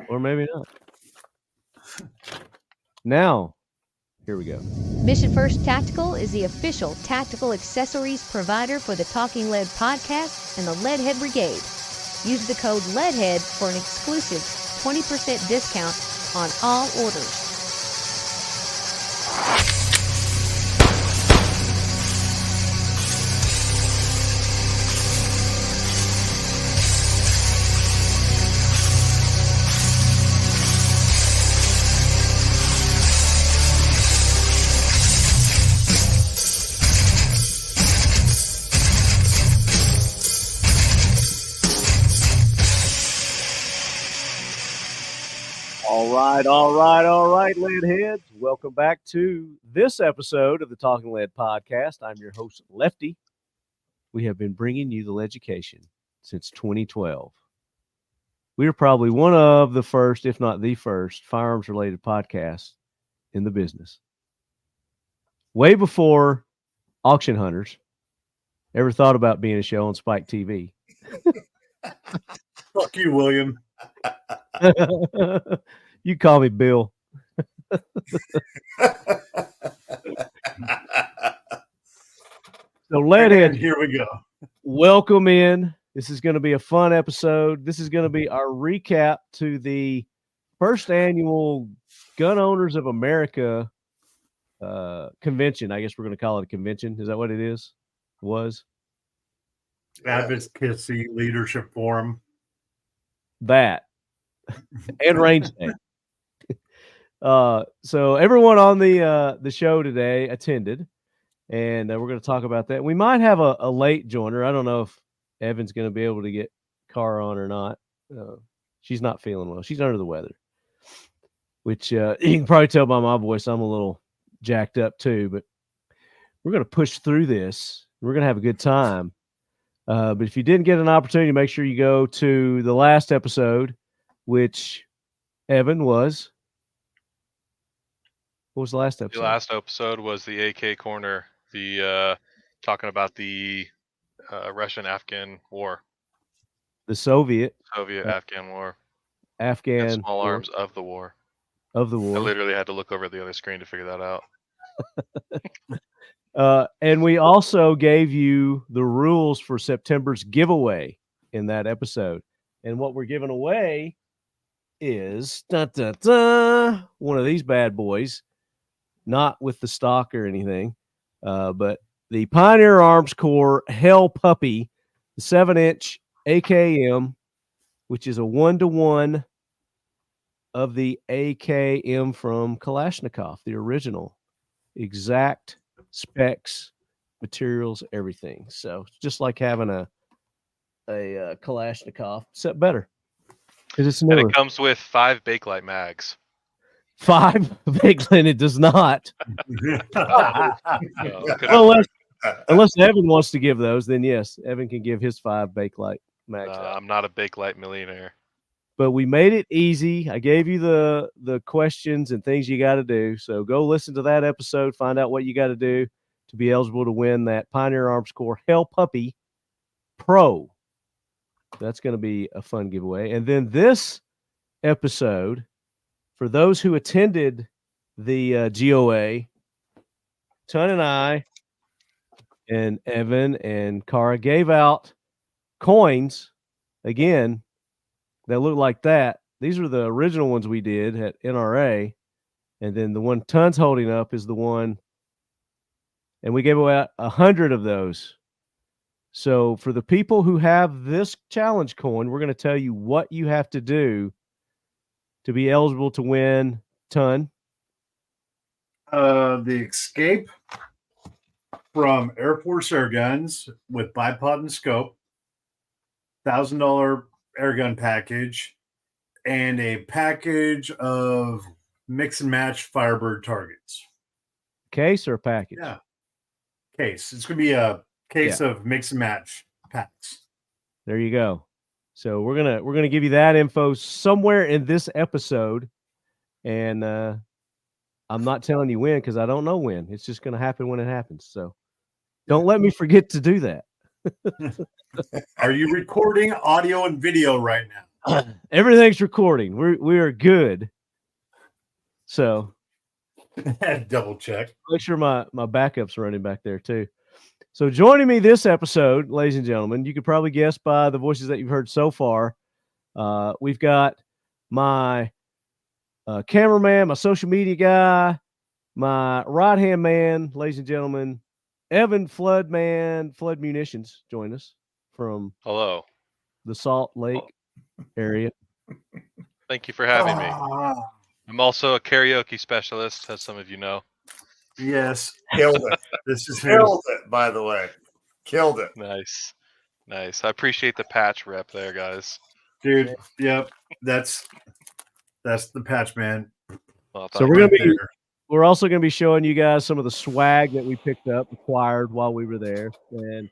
Or maybe not. Now, here we go. Mission First Tactical is the official tactical accessories provider for the Talking Lead podcast and the Leadhead Brigade. Use the code LEADHEAD for an exclusive 20% discount on all orders. All right, Leadheads. Welcome back to this episode of the Talking Lead podcast. I'm your host, Lefty. We have been bringing you the Leducation since 2012. We are probably one of the first, if not the first, firearms-related podcast in the business. Way before Auction Hunters ever thought about being a show on Spike TV. Fuck you, William. You call me Bill. So, Leadhead, here we go. Welcome in. This is going to be a fun episode. This is going to be our recap to the first annual Gun Owners of America convention. I guess we're going to call it a convention. Is that what it is? Was? Advocacy Leadership Forum. That. And Range Day. So everyone on the show today attended, and we're going to talk about that. We might have a late joiner. I don't know if Evan's going to be able to get Cara on or not. She's not feeling well. She's under the weather, which you can probably tell by my voice. I'm a little jacked up too, but we're going to push through this. We're going to have a good time. But if you didn't get an opportunity, make sure you go to the last episode, which Evan was. What was the last episode? The last episode was the AK Corner, the talking about the Russian-Afghan war. The Soviet-Afghan war. Afghan and small war. arms of the war. Of the war. I literally had to look over at the other screen to figure that out. And we also gave you the rules for September's giveaway in that episode. And what we're giving away is one of these bad boys, not with the stock or anything, but the Pioneer Arms Corps Hell Puppy, the 7-inch AKM, which is a 1-to-1 of the AKM from Kalashnikov, the original. Exact specs, materials, everything. So it's just like having a Kalashnikov, except better. It's and it comes with 5 Bakelite mags. 5 Bakelite, it does not. Well, unless Evan wants to give those, then yes, Evan can give his 5 Bakelite mags. I'm not a Bakelite millionaire. But we made it easy. I gave you the questions and things you got to do. So go listen to that episode, find out what you got to do to be eligible to win that Pioneer Arms Corps Hell Puppy Pro. That's going to be a fun giveaway. And then this episode, for those who attended the G.O.A., Ton and I and Evan and Cara gave out coins again that look like that. These are the original ones we did at NRA. And then the one Ton's holding up is the one. And we gave away 100 of those. So for the people who have this challenge coin, we're going to tell you what you have to do to be eligible to win. Ton. The Escape from Airforce air guns with bipod and scope, $1,000 airgun package, and a package of mix and match Firebird targets. Case or package? Yeah. Case. It's going to be a case of mix and match packs. There you go. So we're gonna give you that info somewhere in this episode, and I'm not telling you when because I don't know when. It's just gonna happen when it happens. So don't let me forget to do that. Are you recording audio and video right now? Everything's recording. We are good. So Double check. make sure my backup's running back there too. So joining me this episode, ladies and gentlemen, you could probably guess by the voices that you've heard so far. We've got my cameraman, my social media guy, my right-hand man, ladies and gentlemen, Evan Floodmunitions, join us from Hello. the Salt Lake area. Thank you for having me. Ah, I'm also a karaoke specialist, as some of you know. yes. Killed it. This is Killed it, by the way. Killed it. Nice. I appreciate the patch rep there, guys. dude. Yep. That's the patch, man. Well, So thank we're also going to be showing you guys some of the swag that we picked up, acquired while we were there, and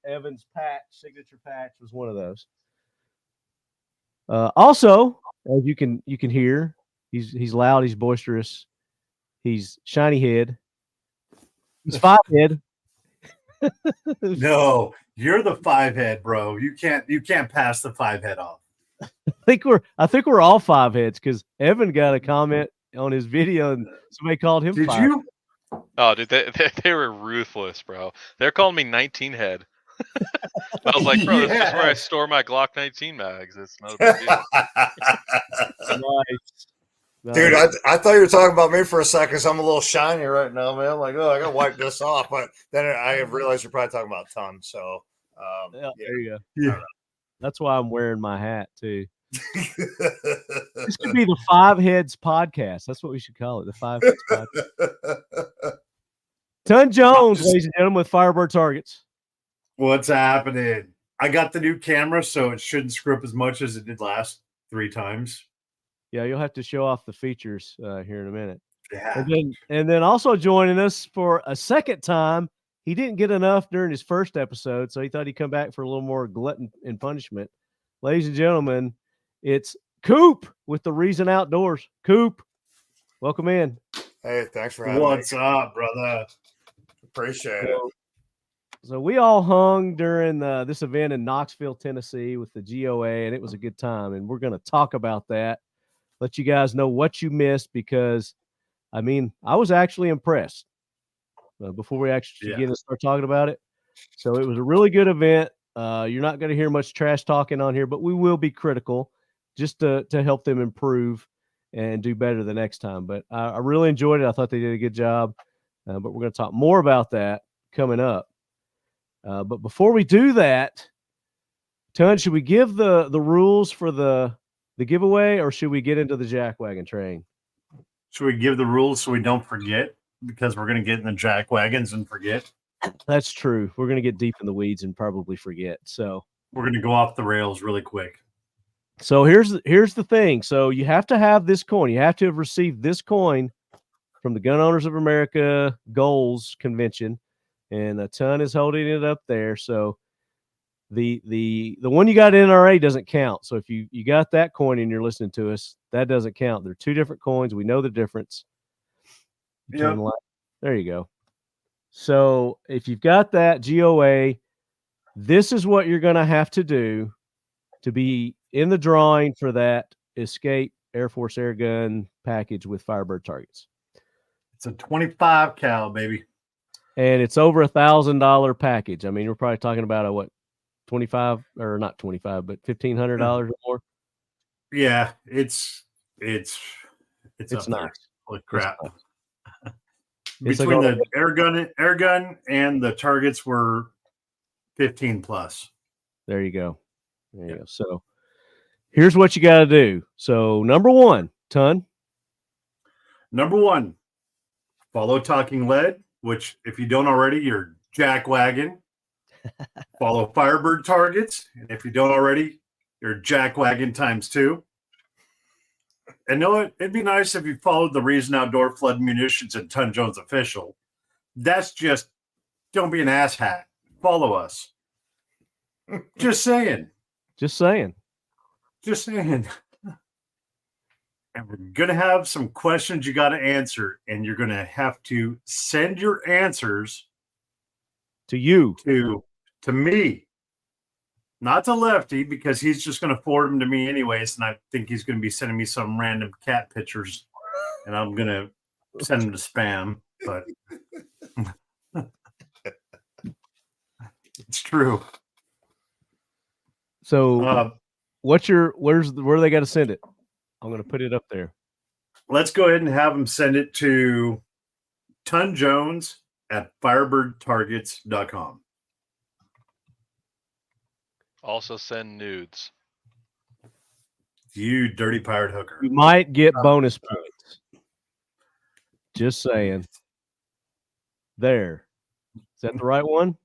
Evan's patch, signature patch, was one of those. Also, as you can hear, he's loud, he's boisterous, he's shiny head, he's 5 head. No, you're the 5 head, bro. You can't pass the 5 head off. I think we're all 5 heads because Evan got a comment on his video and somebody called him. Did 5. you? Oh, dude, they were ruthless, bro. They're calling me 19 head. I was like, bro, this is where I store my Glock 19 mags. It's not a big deal. Nice. Dude, I thought you were talking about me for a second. So I'm a little shiny right now, man. I'm like, oh, I got to wipe this off. But then I realized you're probably talking about Ton. So, Yeah, there you go. Yeah. That's why I'm wearing my hat too. This could be the 5 Heads podcast. That's what we should call it. The 5 Heads podcast. Ton Jones, ladies and gentlemen, with Firebird Targets. What's happening? I got the new camera, so it shouldn't screw up as much as it did last 3 times. Yeah, you'll have to show off the features here in a minute. Yeah. And then also joining us for a second time, he didn't get enough during his first episode, so he thought he'd come back for a little more glutton and punishment. Ladies and gentlemen, it's Koup with the Reason Outdoors. Koup, welcome in. Hey, thanks for having What's me. up, brother? Appreciate it. So we all hung during this event in Knoxville, Tennessee with the G.O.A.L.S, and it was a good time, and we're going to talk about that. Let you guys know what you missed because, I mean, I was actually impressed before we actually get to start talking about it. So it was a really good event. You're not going to hear much trash talking on here, but we will be critical just to help them improve and do better the next time. But I really enjoyed it. I thought they did a good job, but we're going to talk more about that coming up. But before we do that, Ton, should we give the rules for the giveaway, or should we get into the jackwagon train? Should we give the rules so we don't forget? Because we're going to get in the jack wagons and forget. That's true. We're going to get deep in the weeds and probably forget. So We're going to go off the rails really quick. So here's the thing. So you have to have this coin. You have to have received this coin from the Gun Owners of America G.O.A.L.S convention, and a Ton is holding it up there. So the one you got in NRA doesn't count. So if you got that coin and you're listening to us, that doesn't count. They're 2 different coins. We know the difference. Yep. There you go. So if you've got that G.O.A.L, this is what you're going to have to do to be in the drawing for that Escape Airforce air gun package with Firebird Targets. It's a 25 cal, baby. And it's over $1,000 package. I mean, we're probably talking about a what, 25 or not 25, but $1,500 or more. Yeah, it's It's up there. nice. Holy crap. It's Between like the air gun and the targets were 15 plus. There you go. There you go. So here's what you got to do. So number 1, Ton. Number 1, follow Talking Lead, which if you don't already, you're Jack Wagon. Follow Firebird Targets, and if you don't already, you're Jack Wagon times 2. And know what? It'd be nice if you followed the Reason Outdoor Floodmunitions and Ton Jones Official. That's just, don't be an asshat. Follow us. Just saying. Just saying. Just saying. And we're going to have some questions you got to answer, and you're going to have to send your answers To you. to me. Not to Lefty, because he's just going to forward them to me anyways, and I think he's going to be sending me some random cat pictures, and I'm going to send them to spam. But it's true. So, where they got to send it? I'm going to put it up there. Let's go ahead and have them send it to Ton Jones at firebirdtargets.com. Also send nudes. You dirty pirate hooker. You might get bonus points. Just saying. There. Is that the right one?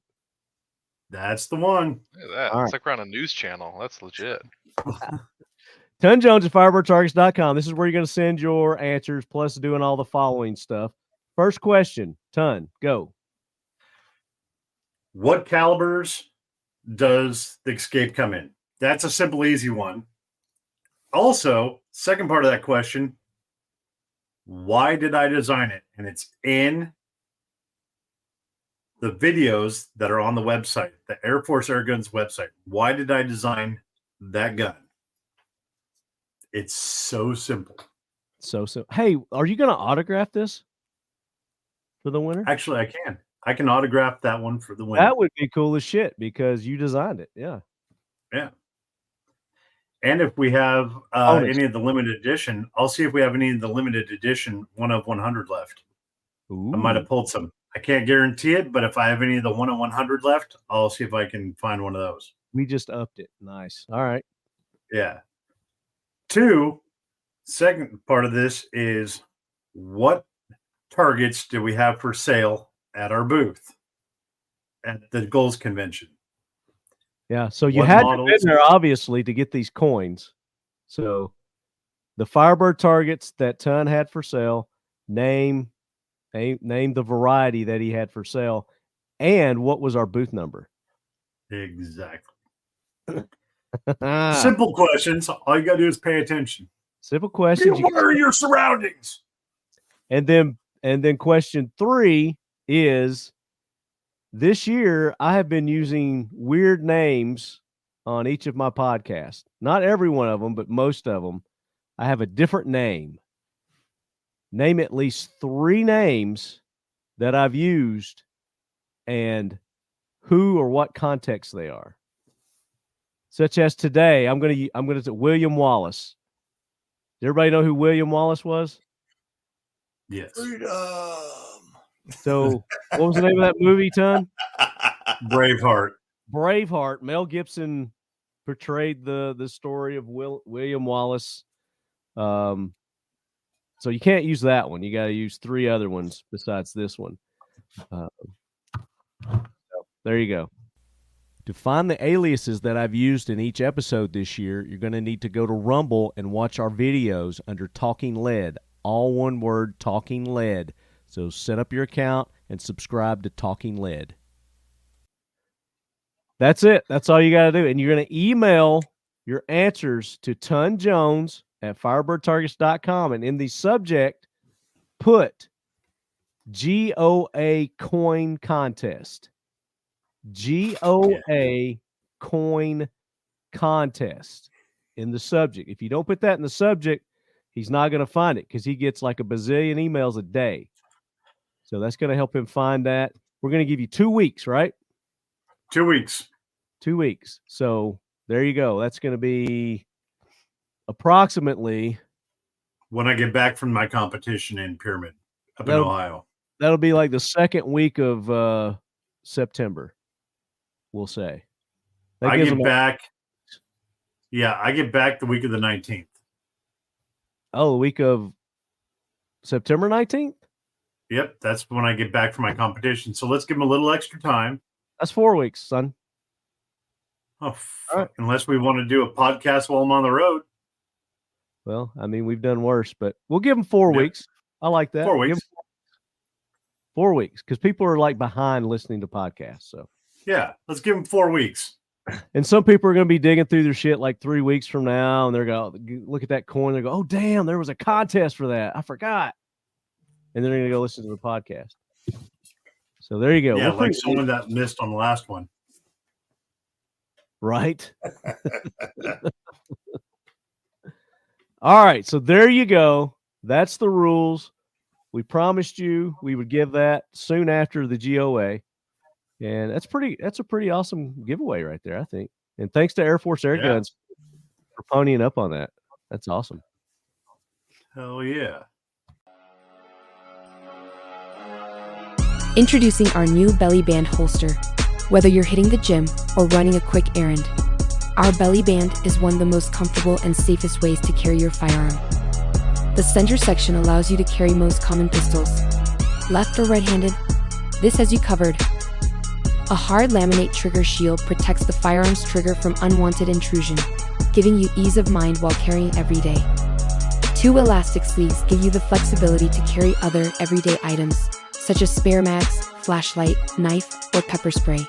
That's the one. Look at that. All It's like we're on a news channel. That's legit. Ton Jones at firebirdtargets.com. This is where you're going to send your answers, plus doing all the following stuff. First question, Ton, go. What calibers does the Escape come in? That's a simple, easy one. Also, second part of that question, why did I design it? And it's in the videos that are on the website, the Airforce Airguns website. Why did I design that gun? It's so simple. So, hey, are you going to autograph this for the winner? Actually, I can. I can autograph that one for the winner. That would be cool as shit because you designed it. Yeah. Yeah. And if we have any of the limited edition, I'll see if we have any of the limited edition 1 of 100 left. Ooh. I might have pulled some. I can't guarantee it, but if I have any of the 1 of 100 left, I'll see if I can find one of those. We just upped it. Nice. All right. Yeah. 2, second part of this is what targets do we have for sale at our booth at the G.O.A.L.S convention? Yeah. So you What had to models? be there, obviously, to get these coins. So the Firebird targets that Ton had for sale, name the variety that he had for sale, and what was our booth number? Exactly. Simple questions. All you got to do is pay attention. Simple questions. Be aware of your surroundings. And then question 3 is, this year I have been using weird names on each of my podcasts. Not every one of them, but most of them. I have a different name. Name at least 3 names that I've used and who or what context they are. Such as today, I'm going to say William Wallace. Does everybody know who William Wallace was? Yes. Freedom. So, what was the name of that movie, Ton? Braveheart. Braveheart. Mel Gibson portrayed the story of William Wallace. So you can't use that one. You got to use 3 other ones besides this one. So there you go. To find the aliases that I've used in each episode this year, you're going to need to go to Rumble and watch our videos under Talking Lead. All one word, Talking Lead. So set up your account and subscribe to Talking Lead. That's it. That's all you got to do. And you're going to email your answers to Ton Jones at firebirdtargets.com. And in the subject, put G.O.A. coin contest. G.O.A. coin contest in the subject. If you don't put that in the subject, he's not going to find it because he gets like a bazillion emails a day. So that's going to help him find that. We're going to give you 2 weeks, right? 2 weeks. 2 weeks. So there you go. That's going to be approximately When I get back from my competition in Pyramid up in Ohio. That'll be like the second week of September, we'll say. I get back. Yeah, I get back the week of the 19th. Oh, the week of September 19th? Yep, that's when I get back from my competition. So let's give him a little extra time. That's 4 weeks, son. Oh, right. Unless we want to do a podcast while I'm on the road. Well, I mean, we've done worse, but we'll give them 4 weeks. I like that. 4 weeks. 4 weeks, because people are like behind listening to podcasts. So yeah, let's give them 4 weeks. And some people are going to be digging through their shit like 3 weeks from now, and they're going to look at that coin. They go, "Oh, damn, there was a contest for that. I forgot." And then they're going to go listen to the podcast. So there you go. Yeah, like someone that missed on the last one. Right. All right. So there you go. That's the rules. We promised you we would give that soon after the GOA. And that's a pretty awesome giveaway right there, I think. And thanks to Airforce Air Guns for ponying up on that. That's awesome. Hell yeah. Introducing our new belly band holster. Whether you're hitting the gym or running a quick errand, our belly band is one of the most comfortable and safest ways to carry your firearm. The center section allows you to carry most common pistols. Left or right-handed, this has you covered. A hard laminate trigger shield protects the firearm's trigger from unwanted intrusion, giving you ease of mind while carrying every day. 2 elastic sleeves give you the flexibility to carry other everyday items, such as spare mags, flashlight, knife, or pepper spray.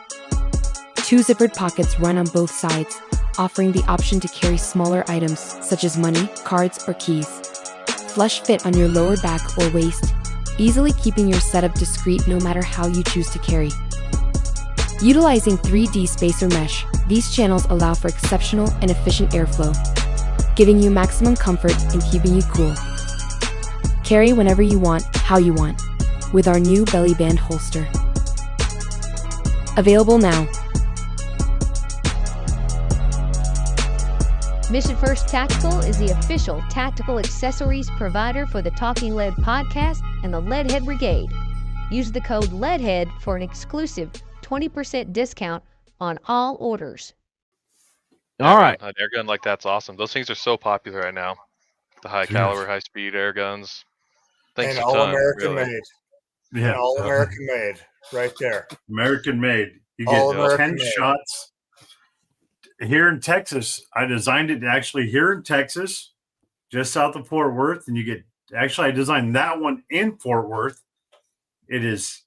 2 zippered pockets run on both sides, offering the option to carry smaller items, such as money, cards, or keys. Flush fit on your lower back or waist, easily keeping your setup discreet no matter how you choose to carry. Utilizing 3D spacer mesh, these channels allow for exceptional and efficient airflow, giving you maximum comfort and keeping you cool. Carry whenever you want, how you want, with our new belly band holster. Available now. Mission First Tactical is the official tactical accessories provider for the Talking Lead podcast and the Leadhead Brigade. Use the code LEADHEAD for an exclusive 20% discount on all orders. All right. An air gun like that's awesome. Those things are so popular right now. The high caliber, high speed air guns. Thanks And a all ton, American really. made. Yeah. And all American made. Right there. American made. You All get American 10 made. shots. Here in Texas, I designed it actually here in Texas, just south of Fort Worth. And you get, actually, I designed that one in Fort Worth. It is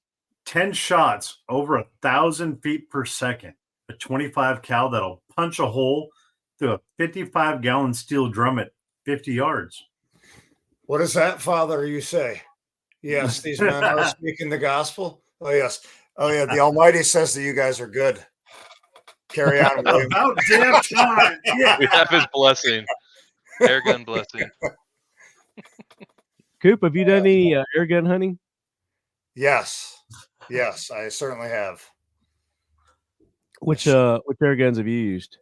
10 shots over 1,000 feet per second. A 25 cal that'll punch a hole through a 55-gallon steel drum at 50 yards. What is that, Father, you say? Yes, these men are speaking the gospel. Oh, yes. Oh, yeah. The Almighty says that you guys are good. Carry on, William. About damn time. Yeah. We have his blessing. Air gun blessing. Koup, have you done any air gun hunting? Yes. Yes, I certainly have. Which air guns have you used?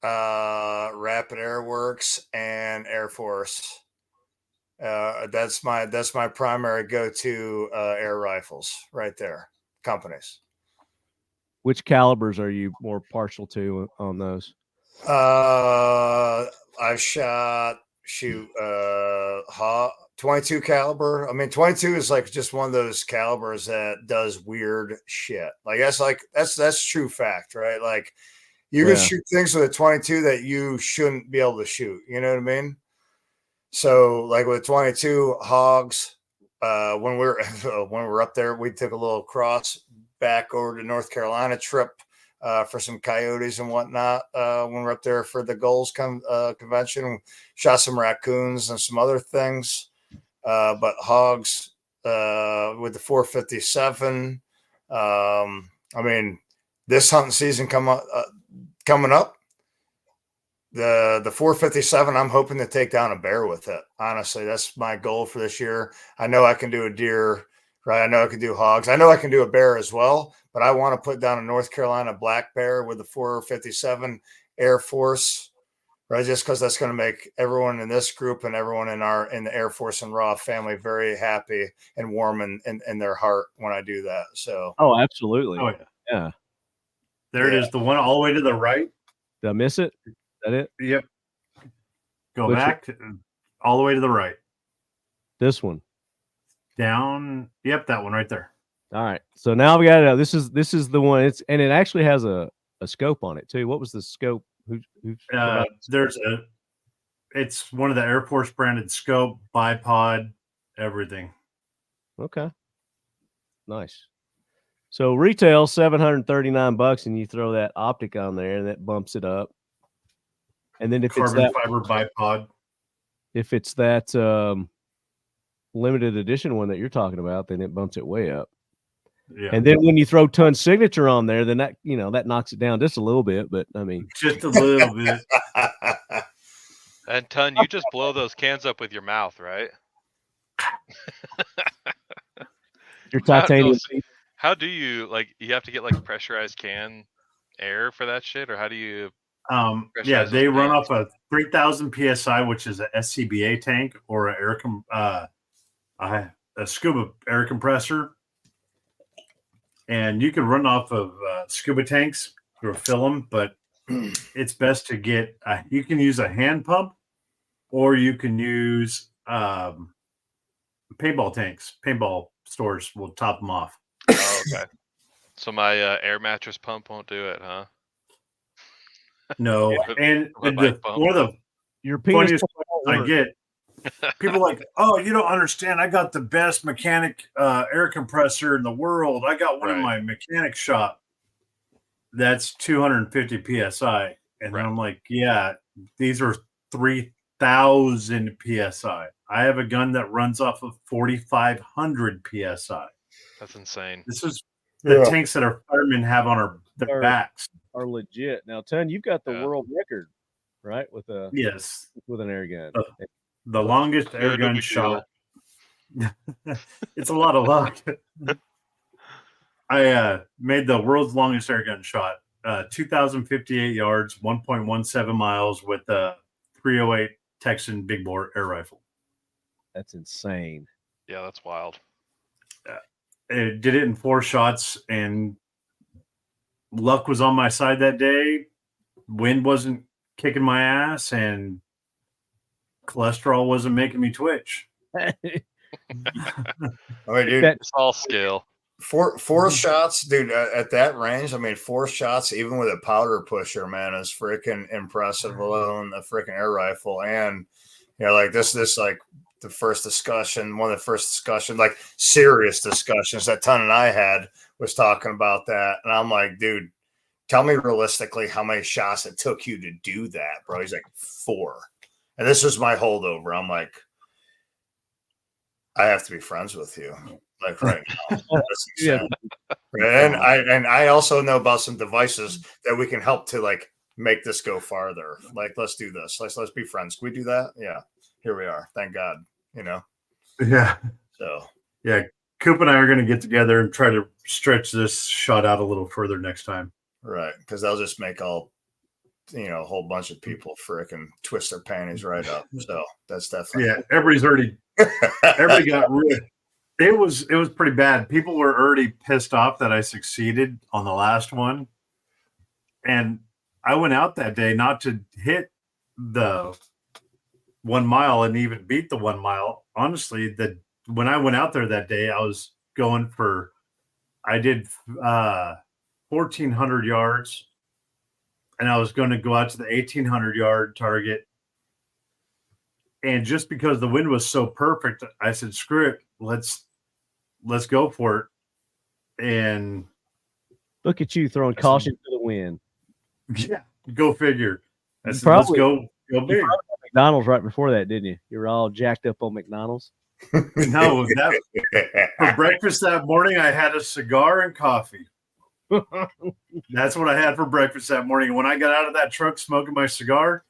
Rapid Air Works and Airforce. That's my primary go-to air rifles right there. Companies. Which calibers are you more partial to on those? I've shot 22 caliber. I mean, 22 is like just one of those calibers that does weird shit. Like that's true fact, right? Like you can shoot things with a 22 that you shouldn't be able to shoot. You know what I mean? So like with 22 hogs, when we're up there, we took a little cross back over to North Carolina trip for some coyotes and whatnot. When we're up there for the G.O.A.L.S convention, shot some raccoons and some other things. But hogs with the 457. I mean, this hunting season coming up. The 457, I'm hoping to take down a bear with it. Honestly, that's my goal for this year. I know I can do a deer, right? I know I can do hogs. I know I can do a bear as well, but I want to put down a North Carolina black bear with the 457 Airforce, right? Just because that's going to make everyone in this group and everyone in the Airforce and Raw family very happy and warm in their heart when I do that. So, oh, absolutely. Oh, yeah. There it is, the one all the way to the right. Did I miss it? Is that it? Yep. Go back all the way to the right. This one. Down. Yep, that one right there. All right. So now we got it. This is the one. It actually has a scope on it too. What was the scope? It's one of the Air Force branded scope, bipod, everything. Okay. Nice. So retail $739, and you throw that optic on there, and that bumps it up. And then if carbon fiber bipod, if it's that limited edition one that you're talking about, then it bumps it way up. Yeah. And then when you throw Tun's signature on there, then that that knocks it down just a little bit. But I mean, just a little bit. And Ton, you just blow those cans up with your mouth, right? your titanium. How do you you have to get like pressurized can air for that shit, or how do you? Yeah, Pressurize they those run cans? off a 3,000 psi, which is a SCBA tank or a scuba air compressor, and you can run off of scuba tanks or fill them, but it's best to get. You can use a hand pump, or you can use paintball tanks. Paintball stores will top them off. Oh, okay. So my air mattress pump won't do it, huh? No, and one of the your penis funniest I get, people like, oh, you don't understand. I got the best mechanic air compressor in the world. I got one in my mechanic shop. That's 250 psi, and I'm like, yeah, these are 3,000 psi. I have a gun that runs off of 4,500 psi. That's insane. This is the tanks that our firemen have on their backs are legit. Now, Ton, you've got the world record, right? With an air gun. The longest air gun shot. It's a lot of luck. I made the world's longest air gun shot, 2,058 yards, 1.17 miles with a 308 Texan big bore air rifle. That's insane. Yeah, that's wild. It did it in 4 shots, and luck was on my side that day. Wind wasn't kicking my ass, and cholesterol wasn't making me twitch. I mean, dude, it's all skill. 4 shots, dude, at that range. I mean, 4 shots, even with a powder pusher, man, is freaking impressive. Alone a freaking air rifle, and like this, like the first discussion, one of the first discussions, like serious discussions that Ton and I had was talking about that, and I'm like, dude, tell me realistically how many shots it took you to do that, bro. He's like 4, and this was my holdover. I'm like, I have to be friends with you. Like right now. Yeah. And I also know about some devices that we can help to like make this go farther. Like, let's do this. Let's be friends. Can we do that? Yeah. Here we are. Thank God. Yeah. So yeah, Koup and I are going to get together and try to stretch this shot out a little further next time. Right, because they'll just make a whole bunch of people frickin' twist their panties right up. So that's definitely everybody got rid. It was pretty bad. People were already pissed off that I succeeded on the last one. And I went out that day not to hit the 1 mile and even beat the 1 mile. Honestly, when I went out there that day, I was going for, I did 1,400 yards, and I was going to go out to the 1,800 yard target. And just because the wind was so perfect, I said, screw it. Let's go for it. And look at you throwing caution to the wind. Yeah, go figure. I said, probably, let's go big. You probably had McDonald's right before that, didn't you? You were all jacked up on McDonald's. No, for breakfast that morning, I had a cigar and coffee. That's what I had for breakfast that morning. And when I got out of that truck smoking my cigar,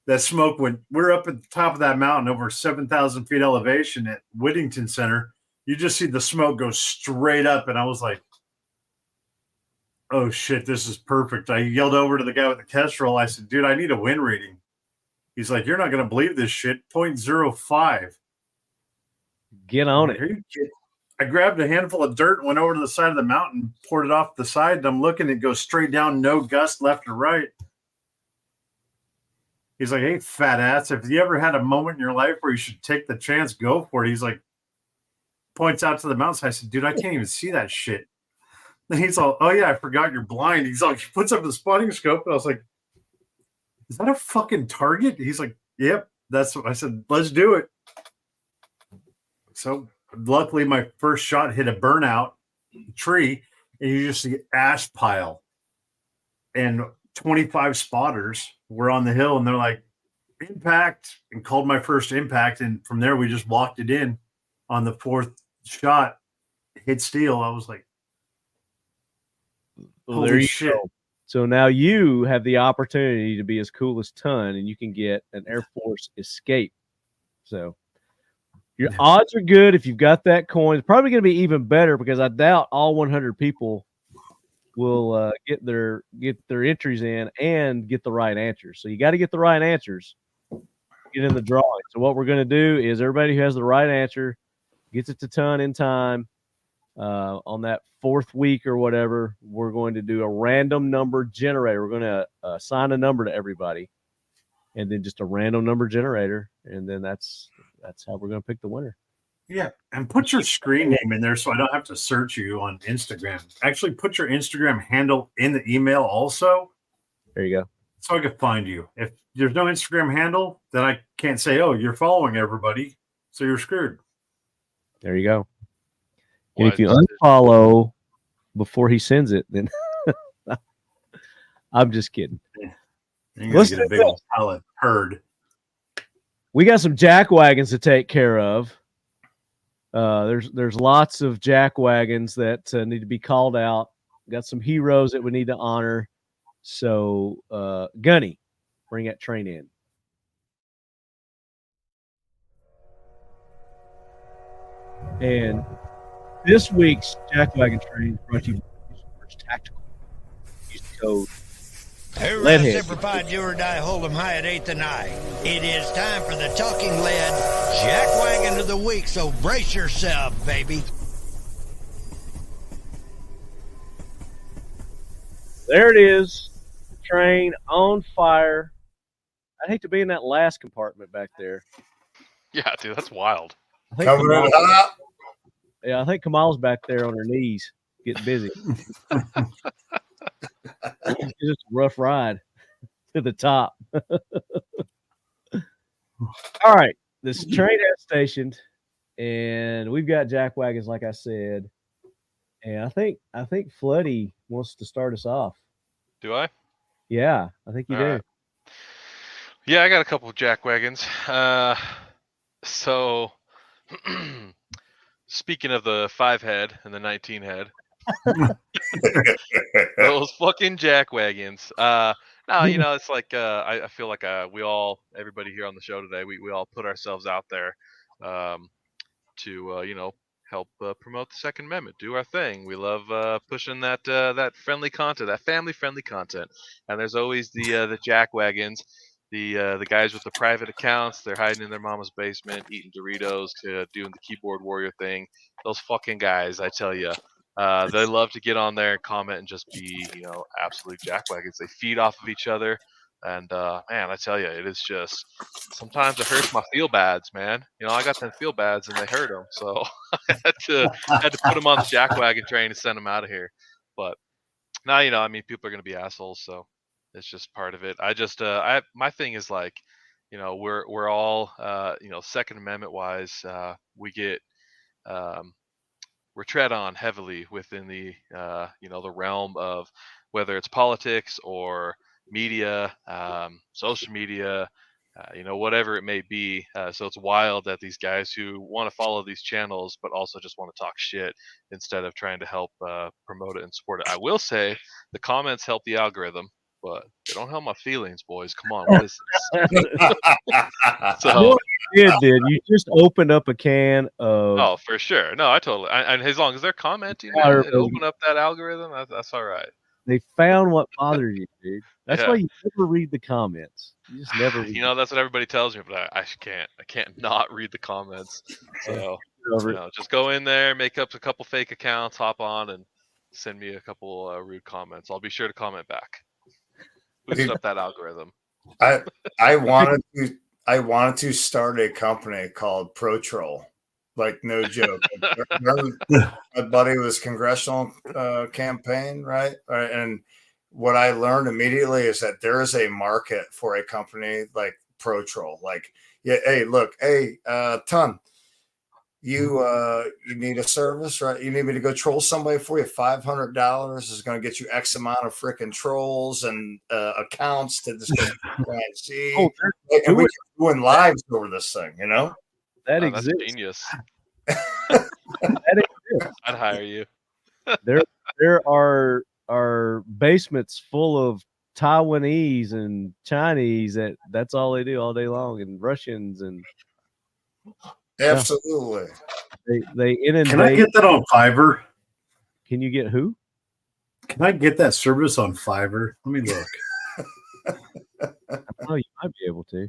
that smoke went. We're up at the top of that mountain, over 7,000 feet elevation at Whittington Center. You just see the smoke go straight up, and I was like, "Oh shit, this is perfect!" I yelled over to the guy with the Kestrel. I said, "Dude, I need a wind reading." He's like, "You're not going to believe this shit. 0.05." Get on it. I grabbed a handful of dirt, went over to the side of the mountain, poured it off the side, and I'm looking, it goes straight down, no gust left or right. He's like, "Hey, fat ass, if you ever had a moment in your life where you should take the chance, go for it." He's like, points out to the mountain. I said, "Dude, I can't even see that shit." And he's all, "Oh yeah, I forgot you're blind." He's like, he puts up the spotting scope, and I was like, "Is that a fucking target?" He's like, "Yep, that's what I said. Let's do it." So luckily, my first shot hit a burnout tree, and you just see ash pile. And 25 spotters were on the hill, and they're like, "Impact," and called my first impact. And from there, we just walked it in on the 4th shot, hit steel. I was like, Well, there Holy you shit. go. So now you have the opportunity to be as cool as Ton, and you can get an Airforce Escape. So your odds are good if you've got that coin. It's probably going to be even better because I doubt all 100 people will get their entries in and get the right answers. So you got to get the right answers, get in the drawing. So what we're going to do is everybody who has the right answer gets it to Ton in time. On that 4th week or whatever, we're going to do a random number generator. We're going to assign a number to everybody, and then just a random number generator, and then that's how we're going to pick the winner. Yeah, and put your screen name in there so I don't have to search you on Instagram. Actually, put your Instagram handle in the email also. There you go. So I can find you. If there's no Instagram handle, then I can't say, oh, you're following everybody, so you're screwed. There you go. And if you unfollow before he sends it, then I'm just kidding. You're going to get a big old pallet herd. We got some jack wagons to take care of. There's lots of jack wagons that need to be called out. Got some heroes that we need to honor. So, Gunny, bring that train in. And this week's jack wagon train is brought to you by Kuperus Tactical. Use the code Leadhead. Simplified do or die Hold'em high at 8th and I. It is time for the Talking Lead Jack Wagon of the Week, so brace yourself, baby. There it is. Train on fire. I'd hate to be in that last compartment back there. Yeah, dude, that's wild. Coming in hot. Yeah, I think Kamala's back there on her knees getting busy. It's just a rough ride to the top. All right. This train has stationed, and we've got jack wagons, like I said. And I think Floody wants to start us off. Do I? Yeah, I think you do. Right. Yeah, I got a couple of jack wagons. So speaking of the 5 head and the 19 head, those fucking jack wagons. No, it's like I feel like everybody here on the show today, we all put ourselves out there to help promote the Second Amendment, do our thing. We love pushing that friendly content, that family friendly content. And there's always the jack wagons. The guys with the private accounts, they're hiding in their mama's basement, eating Doritos, doing the keyboard warrior thing. Those fucking guys, I tell you, they love to get on there and comment and just be, absolute jackwagons. They feed off of each other, and man, I tell you, it is just sometimes it hurts my feel bads, man. I got them feel bads and they hurt them, so I had to put them on the jackwagon train and send them out of here. But now, people are gonna be assholes, so. It's just part of it. My thing is like, we're all, Second Amendment wise, we get, we're tread on heavily within the, the realm of whether it's politics or media, social media, whatever it may be. So it's wild that these guys who want to follow these channels, but also just want to talk shit instead of trying to help promote it and support it. I will say the comments help the algorithm. But they don't help my feelings, boys. Come on, what is this? So you did. You just opened up a can of. Oh, for sure. No, I totally. And as long as they're commenting, man, and open up that algorithm, that's all right. They found what bothers you, dude. That's Yeah. why you never read the comments. You just never. Read that's what everybody tells me, but I can't. I can't not read the comments. So just go in there, make up a couple fake accounts, hop on, and send me a couple rude comments. I'll be sure to comment back. Boost up that algorithm. I wanted to start a company called Pro Troll. Like, no joke. My buddy was congressional campaign, right? And what I learned immediately is that there is a market for a company like Pro Troll. Like, yeah, hey, look, Ton, you need a service, right? You need me to go troll somebody for you. $500 is going to get you X amount of freaking trolls and accounts to just go and see. And we're doing lives over this thing, that That's exists. genius. That exists. I'd hire you. There are are basements full of Taiwanese and Chinese. That's all they do all day long, and Russians, and Absolutely. they inundate. Can I get that on Fiverr? Can you get who? Can I get that service on Fiverr? Let me look. Oh, you might be able to.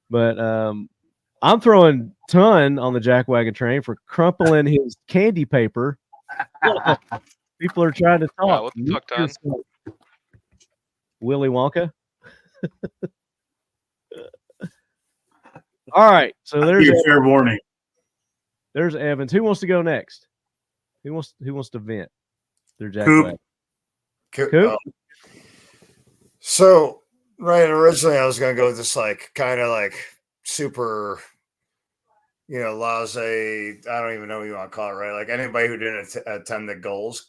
But I'm throwing ton on the jackwagon train for crumpling his candy paper. People are trying to talk. Yeah, what the fuck, Ton? Willy Wonka. All right, so there's fair warning. There's Evans. Who wants to go next? Who wants to vent their jackwagon? Koup. So, right, originally I was going to go with this like kind of like super, laissez, I don't even know what you want to call it, right? Like anybody who didn't attend the G.O.A.L.S,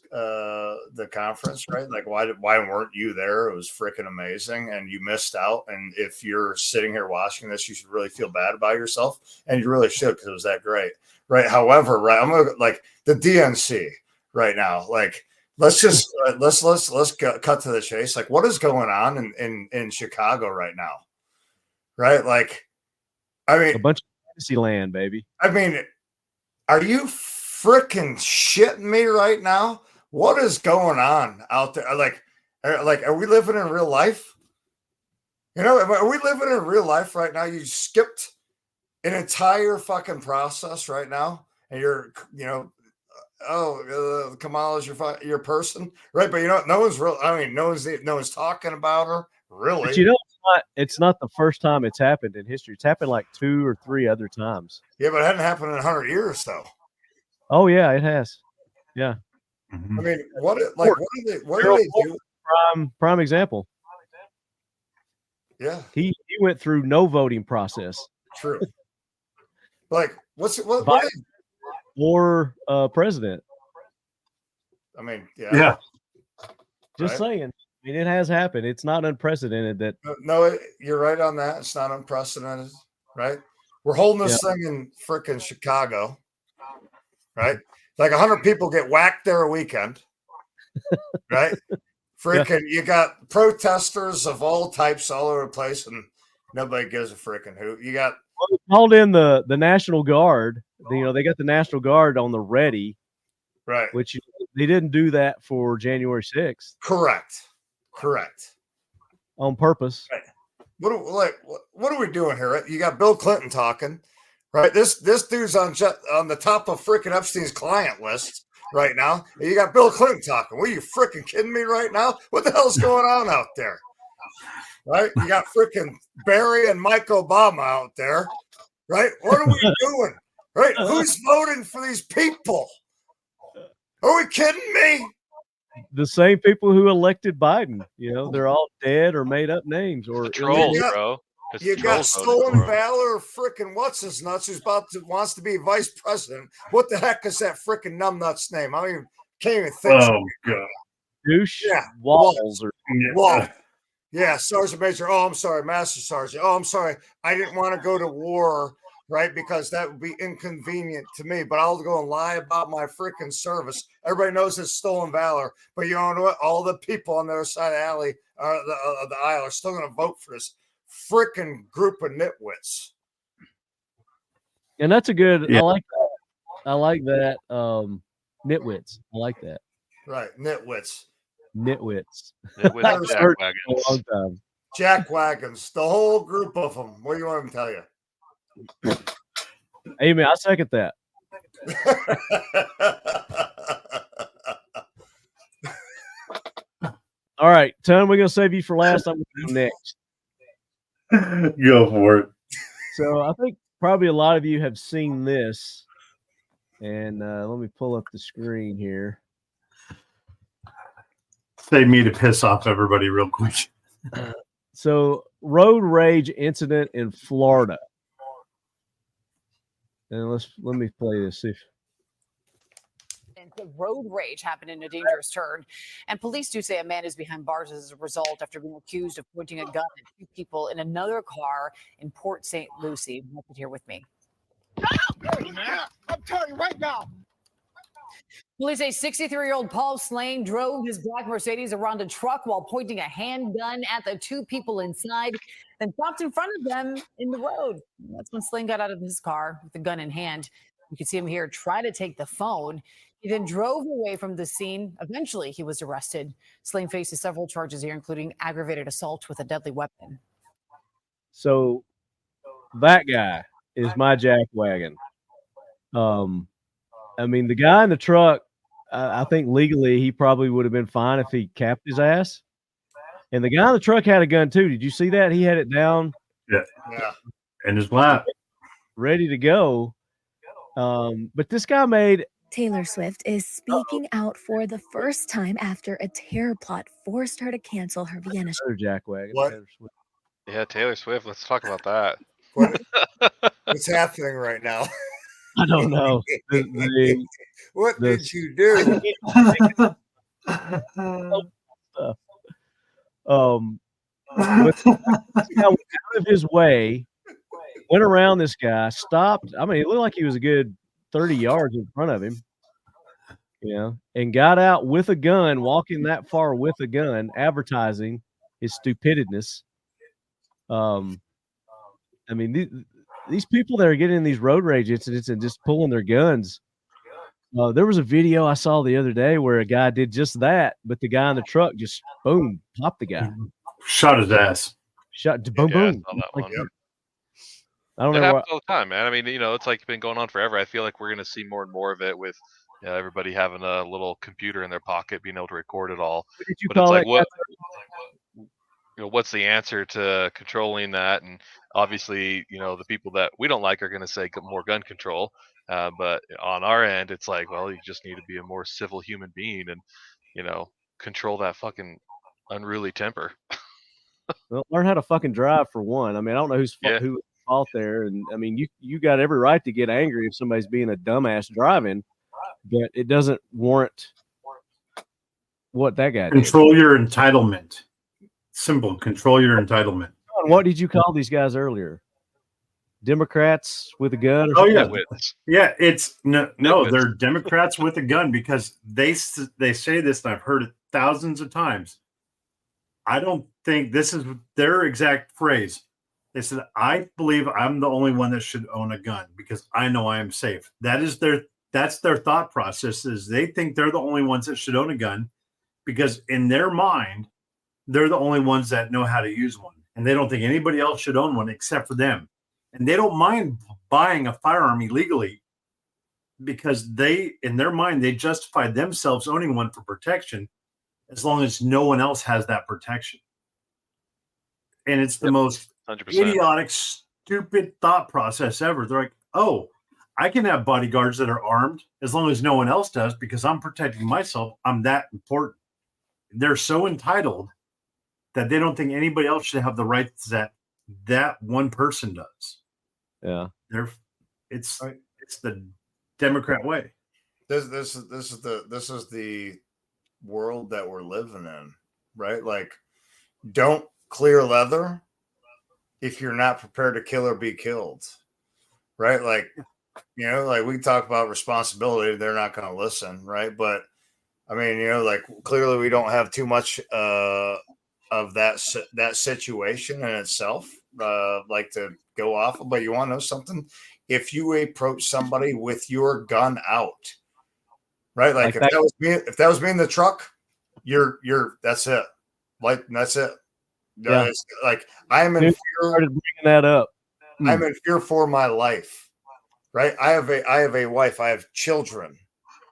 the conference, right? Like why weren't you there? It was freaking amazing and you missed out. And if you're sitting here watching this, you should really feel bad about yourself, and you really should, because it was that great, right? However, right, I'm going to like the DNC right now, like let's just let's cut to the chase. Like what is going on in Chicago right now, right? Like, I mean, A bunch of fantasy land, baby. I mean, are you freaking shitting me right now? What is going on out there? Like, are we living in real life? Are we living in real life right now? You skipped an entire fucking process right now, and you're, Kamala's your person, right? But no one's real. I mean, no one's talking about her, really. But it's not the first time it's happened in history. It's happened like 2 or 3 other times. Yeah, but it hadn't happened in 100 years, though. Oh yeah, it has. Yeah. I mean, what do they do? Prime example. Yeah, he went through no voting process. True. Like, what or president? I mean, Yeah. Just saying. I mean, it has happened. It's not unprecedented that. No, you're right on that. It's not unprecedented, right? We're holding this thing in freaking Chicago, right? Like 100 people get whacked there a weekend, right? Freaking, you got protesters of all types all over the place, and nobody gives a freaking hoot. You got called in the National Guard. They got the National Guard on the ready, right? Which they didn't do that for January 6th. Correct. On purpose. Right. What are we doing here? Right? You got Bill Clinton talking, right? This dude's on the top of freaking Epstein's client list right now. And you got Bill Clinton talking. What, are you freaking kidding me right now? What the hell's going on out there? Right? You got freaking Barry and Mike Obama out there, right? What are we doing? Right? Who's voting for these people? Are we kidding me? The same people who elected Biden, they're all dead or made up names or trolls, bro. You got Stolen Valor, freaking what's his nuts, who's wants to be vice president. What the heck is that freaking numbnuts name? Can't even think. Oh god, douche. Yeah, Walls. Yeah, Sergeant Major. Oh, I'm sorry, Master Sergeant. Oh, I'm sorry. I didn't want to go to war, right? Because that would be inconvenient to me. But I'll go and lie about my freaking service. Everybody knows it's Stolen Valor. But you know what? All the people on the other side of the alley, the aisle, are still going to vote for this freaking group of nitwits. And that's a good. Yeah. I like that. Nitwits. I like that. Right, nitwits. Nitwits. Jackwagons. Jackwagons. The whole group of them. What do you want me to tell you? Amen. I second that. All right, Ton, we're going to save you for last. I'm going to go next. Go for it. So I think probably a lot of you have seen this. And let me pull up the screen here. Save me to piss off everybody real quick. So road rage incident in Florida. And let me play this. The road rage happened in a dangerous turn, and police do say a man is behind bars as a result after being accused of pointing a gun at 2 people in another car in Port St. Lucie. Here with me. I'm telling you right now. Police say 63-year-old Paul Slane drove his black Mercedes around a truck while pointing a handgun at the two people inside, then stopped in front of them in the road. That's when Slane got out of his car with the gun in hand. You can see him here try to take the phone. He then drove away from the scene. Eventually, he was arrested. Slane faces several charges here, including aggravated assault with a deadly weapon. So that guy is my jack wagon. I mean, the guy in the truck, I think legally he probably would have been fine if he capped his ass. And the guy in the truck had a gun too. Did you see that? He had it down. Yeah. In his lap. Ready to go. But this guy made Taylor Swift is speaking out for the first time after a terror plot forced her to cancel her Vienna show. another jack wagon. What? Taylor Swift. Yeah, Taylor Swift. Let's talk about that. What's happening right now? I don't know. What did you do? But this guy went out of his way, went around this guy, stopped. I mean, it looked like he was a good 30 yards in front of him, and got out with a gun, walking that far with a gun, advertising his stupidness. I mean, these people that are getting in these road rage incidents and just pulling their guns. There was a video I saw the other day where a guy did just that, but the guy in the truck just boom, popped the guy. Shot his ass. Shot boom, Yeah, I boom. saw that Like, one. I don't It know happens what. all the time, man. I mean, it's like been going on forever. I feel like we're going to see more and more of it with everybody having a little computer in their pocket, being able to record it all. What did you But it's call like, that? what's the answer to controlling that? And obviously, the people that we don't like are going to say more gun control. But on our end, it's like, well, you just need to be a more civil human being and, control that fucking unruly temper. Well, learn how to fucking drive for one. I mean, I don't know who's fault there, and I mean, you got every right to get angry if somebody's being a dumbass driving, but it doesn't warrant what that guy did. Control your entitlement. Simple. Control your entitlement. What did you call these guys earlier? Democrats with a gun? Or Oh something? yeah. It's no, they're Democrats with a gun because they say this, and I've heard it thousands of times. I don't think this is their exact phrase. They said, "I believe I'm the only one that should own a gun because I know I am safe." That's their thought process. Is they think they're the only ones that should own a gun because in their mind, they're the only ones that know how to use one, and they don't think anybody else should own one except for them. And they don't mind buying a firearm illegally because in their mind, they justify themselves owning one for protection as long as no one else has that protection. And it's the most 100%. idiotic, stupid thought process ever. They're like, oh, I can have bodyguards that are armed as long as no one else does because I'm protecting myself. I'm that important. They're so entitled that they don't think anybody else should have the rights that one person does. Yeah. It's the Democrat way. This is the world that we're living in, right? Like, don't clear leather if you're not prepared to kill or be killed, right? Like, like we talk about responsibility, they're not going to listen, right? But I mean, like clearly we don't have too much of that situation in itself, like to go off of. But you want to know something? If you approach somebody with your gun out, right? Like if that was me in the truck, you're that's it. Like that's it. Yeah. Like I'm in fear. Started bringing that up. I'm in fear for my life, right? I have a wife. I have children,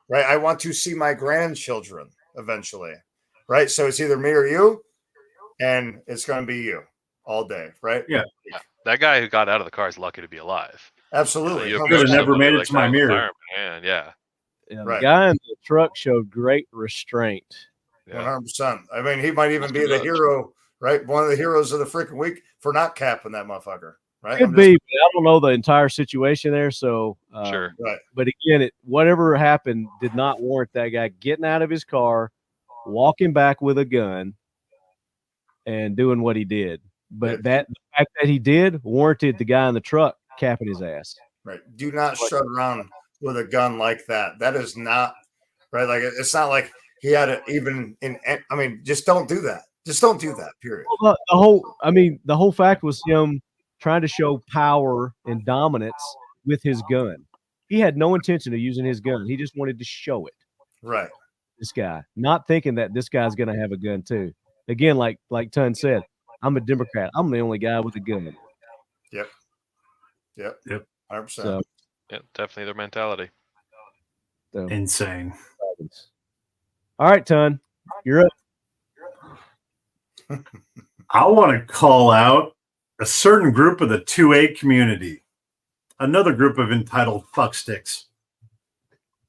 right? I want to see my grandchildren eventually, right? So it's either me or you, and it's going to be you all day, right? Yeah. That guy who got out of the car is lucky to be alive. Absolutely. You could have never made it to my mirror. Man, yeah. The guy in the truck showed great restraint. 100%. I mean, he might even be the hero, right? One of the heroes of the freaking week for not capping that motherfucker, right? Could be, but I don't know the entire situation there. So, sure. Right. But again, whatever happened did not warrant that guy getting out of his car, walking back with a gun, and doing what he did. But the fact that he did warranted the guy in the truck capping his ass. Right. Do not strut around with a gun like that. That is not right? Like it's not like he had it even in. I mean, just don't do that. Just don't do that. Period. Well, the whole fact was him trying to show power and dominance with his gun. He had no intention of using his gun. He just wanted to show it. Right. This guy, not thinking that this guy's going to have a gun too. Again, like Tun said, I'm a Democrat. I'm the only guy with a gun. Yep. 100%. So, Yeah, definitely their mentality. so. Insane. All right, Tun, you're up. I want to call out a certain group of the 2A community, another group of entitled fucksticks.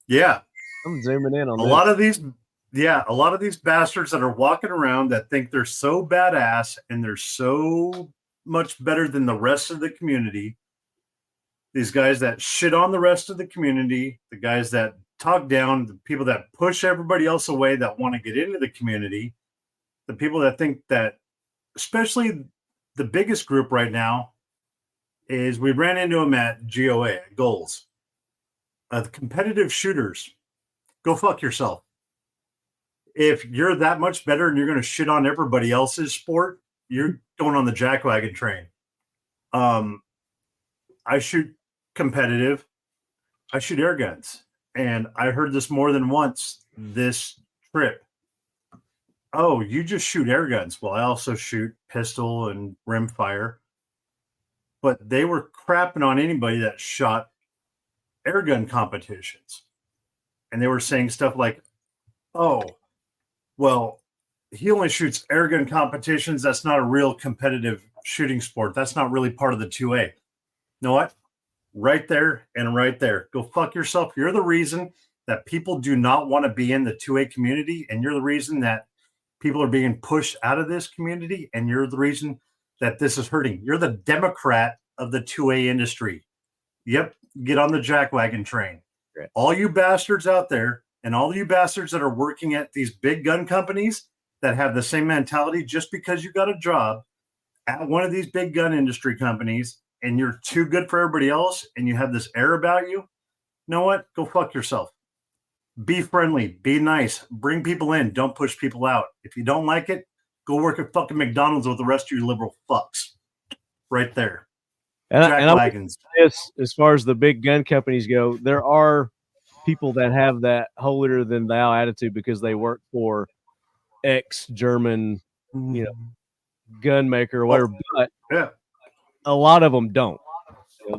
Yeah, I'm zooming in on a this. lot of these bastards that are walking around that think they're so badass and they're so much better than the rest of the community. These guys that shit on the rest of the community, the guys that talk down, the people that push everybody else away that want to get into the community, the people that think that, especially the biggest group right now, is we ran into them at G.O.A.L.S, at G.O.A.L.S. Competitive shooters, go fuck yourself. If you're that much better and you're going to shit on everybody else's sport, you're going on the jackwagon train. I shoot competitive. I shoot air guns. And I heard this more than once this trip. Oh, you just shoot air guns. Well, I also shoot pistol and rimfire. But they were crapping on anybody that shot air gun competitions. And they were saying stuff like, oh, well, he only shoots air gun competitions. That's not a real competitive shooting sport. That's not really part of the 2A. You know what? Right there and right there. Go fuck yourself. You're the reason that people do not want to be in the 2A community, and you're the reason that people are being pushed out of this community, and you're the reason that this is hurting. You're the Democrat of the 2A industry. Yep, get on the jackwagon train. Right. All you bastards out there and all you bastards that are working at these big gun companies that have the same mentality, just because you got a job at one of these big gun industry companies and you're too good for everybody else and you have this air about you, know what? Go fuck yourself. Be friendly. Be nice. Bring people in. Don't push people out. If you don't like it, go work at fucking McDonald's with the rest of you liberal fucks. Right there. And wagons. As far as the big gun companies go, there are people that have that holier than thou attitude because they work for ex-German, gun maker or whatever. But yeah, a lot of them don't.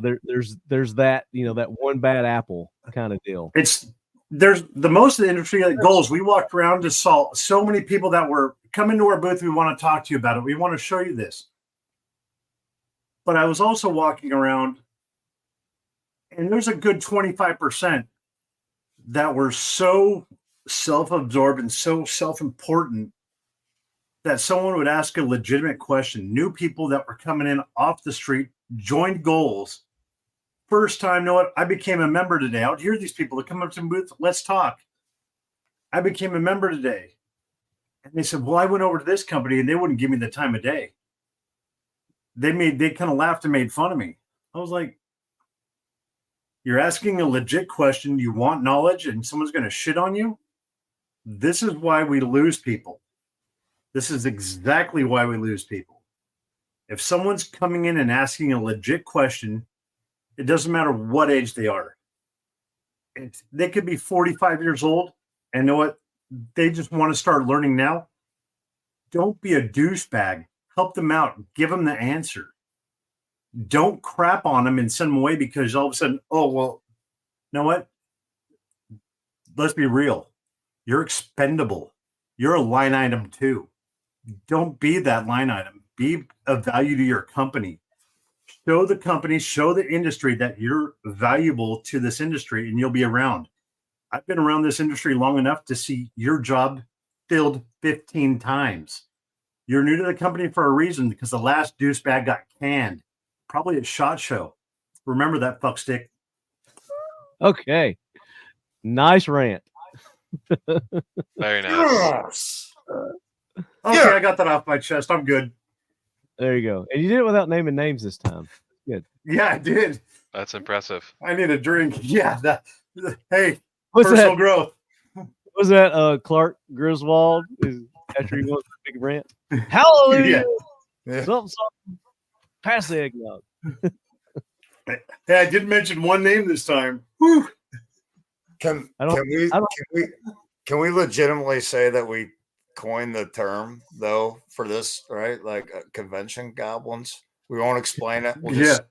There's that that one bad apple kind of deal. There's the most of the industry that goes. We walked around to saw so many people that were coming to our booth. We want to talk to you about it. We want to show you this. But I was also walking around, and there's a good 25% that were so self-absorbed and so self-important that someone would ask a legitimate question. New people that were coming in off the street, joined G.O.A.L.S. First time, know what? I became a member today. I would hear these people that come up to the booth, let's talk. I became a member today. And they said, well, I went over to this company and they wouldn't give me the time of day. They kind of laughed and made fun of me. I was like, you're asking a legit question. You want knowledge and someone's going to shit on you. This is why we lose people. This is exactly why we lose people. If someone's coming in and asking a legit question, it doesn't matter what age they are. They could be 45 years old and know what? They just want to start learning now. Don't be a douchebag. Help them out. Give them the answer. Don't crap on them and send them away because all of a sudden, oh, well, you know what? Let's be real. You're expendable. You're a line item too. Don't be that line item. Be of value to your company. Show the company, show the industry that you're valuable to this industry and you'll be around. I've been around this industry long enough to see your job filled 15 times. You're new to the company for a reason because the last douchebag got canned, probably at SHOT Show. Remember that fuckstick. Okay. Nice rant. Very nice. Okay, I got that off my chest. I'm good. There you go. And you did it without naming names this time. Good. Yeah, I did. That's impressive. I need a drink. Yeah. Hey, What's personal that? growth. Was that Clark Griswold after he won the big rant? Hallelujah! Yeah. Something. Pass the eggnog. Hey, I did mention one name this time. Whew. Can I don't- we legitimately say that we coined the term though for this, right? Like convention goblins. We won't explain it. We'll just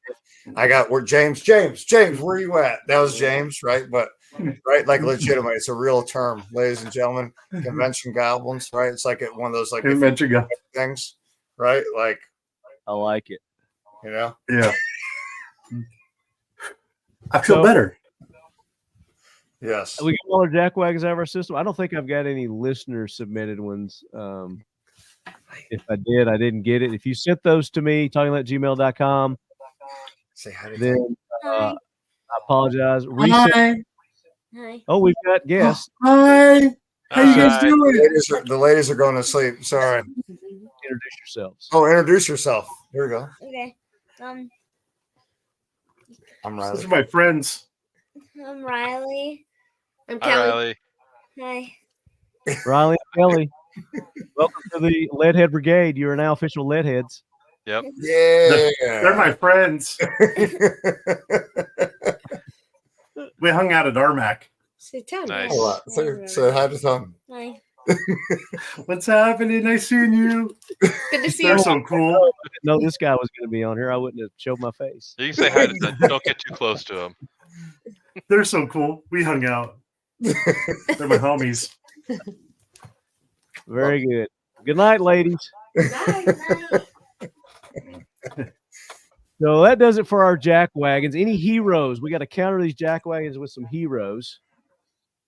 we're James, where you at? That was James, right? But right, like legitimately, it's a real term, ladies and gentlemen. Convention goblins, right? It's like one of those like Convention things, right? Like I like it. you know? Yeah. I feel better. Yes. We got all our jack wagons out of our system. I don't think I've got any listener submitted ones. If I did, I didn't get it. If you sent those to me, talkinglet@gmail.com, Say hi to then Hi. I apologize. Hi. Hi. Oh, we've got guests. Hi. How you guys Hi. doing? the ladies are going to sleep. Sorry. Introduce yourselves. Oh, introduce yourself. Here we go. Okay. I'm Those Riley. are my friends. I'm Riley. I'm Hi, Kelly. Riley. Hi. Riley and Kelly, welcome to the Leadhead Brigade. You are now official Leadheads. Yep. Yeah. They're my friends. We hung out at Armac. Sit down. Nice. Oh, say hi to Tom. Hi. What's happening? Nice seeing you. Good to see They're you. so cool. No, this guy was going to be on here. I wouldn't have showed my face. You can say hi to them. Don't get too close to them. They're so cool. We hung out. They're my homies. Very good. Good night, ladies. So that does it for our jack wagons. Any heroes? We got to counter these jack wagons with some heroes.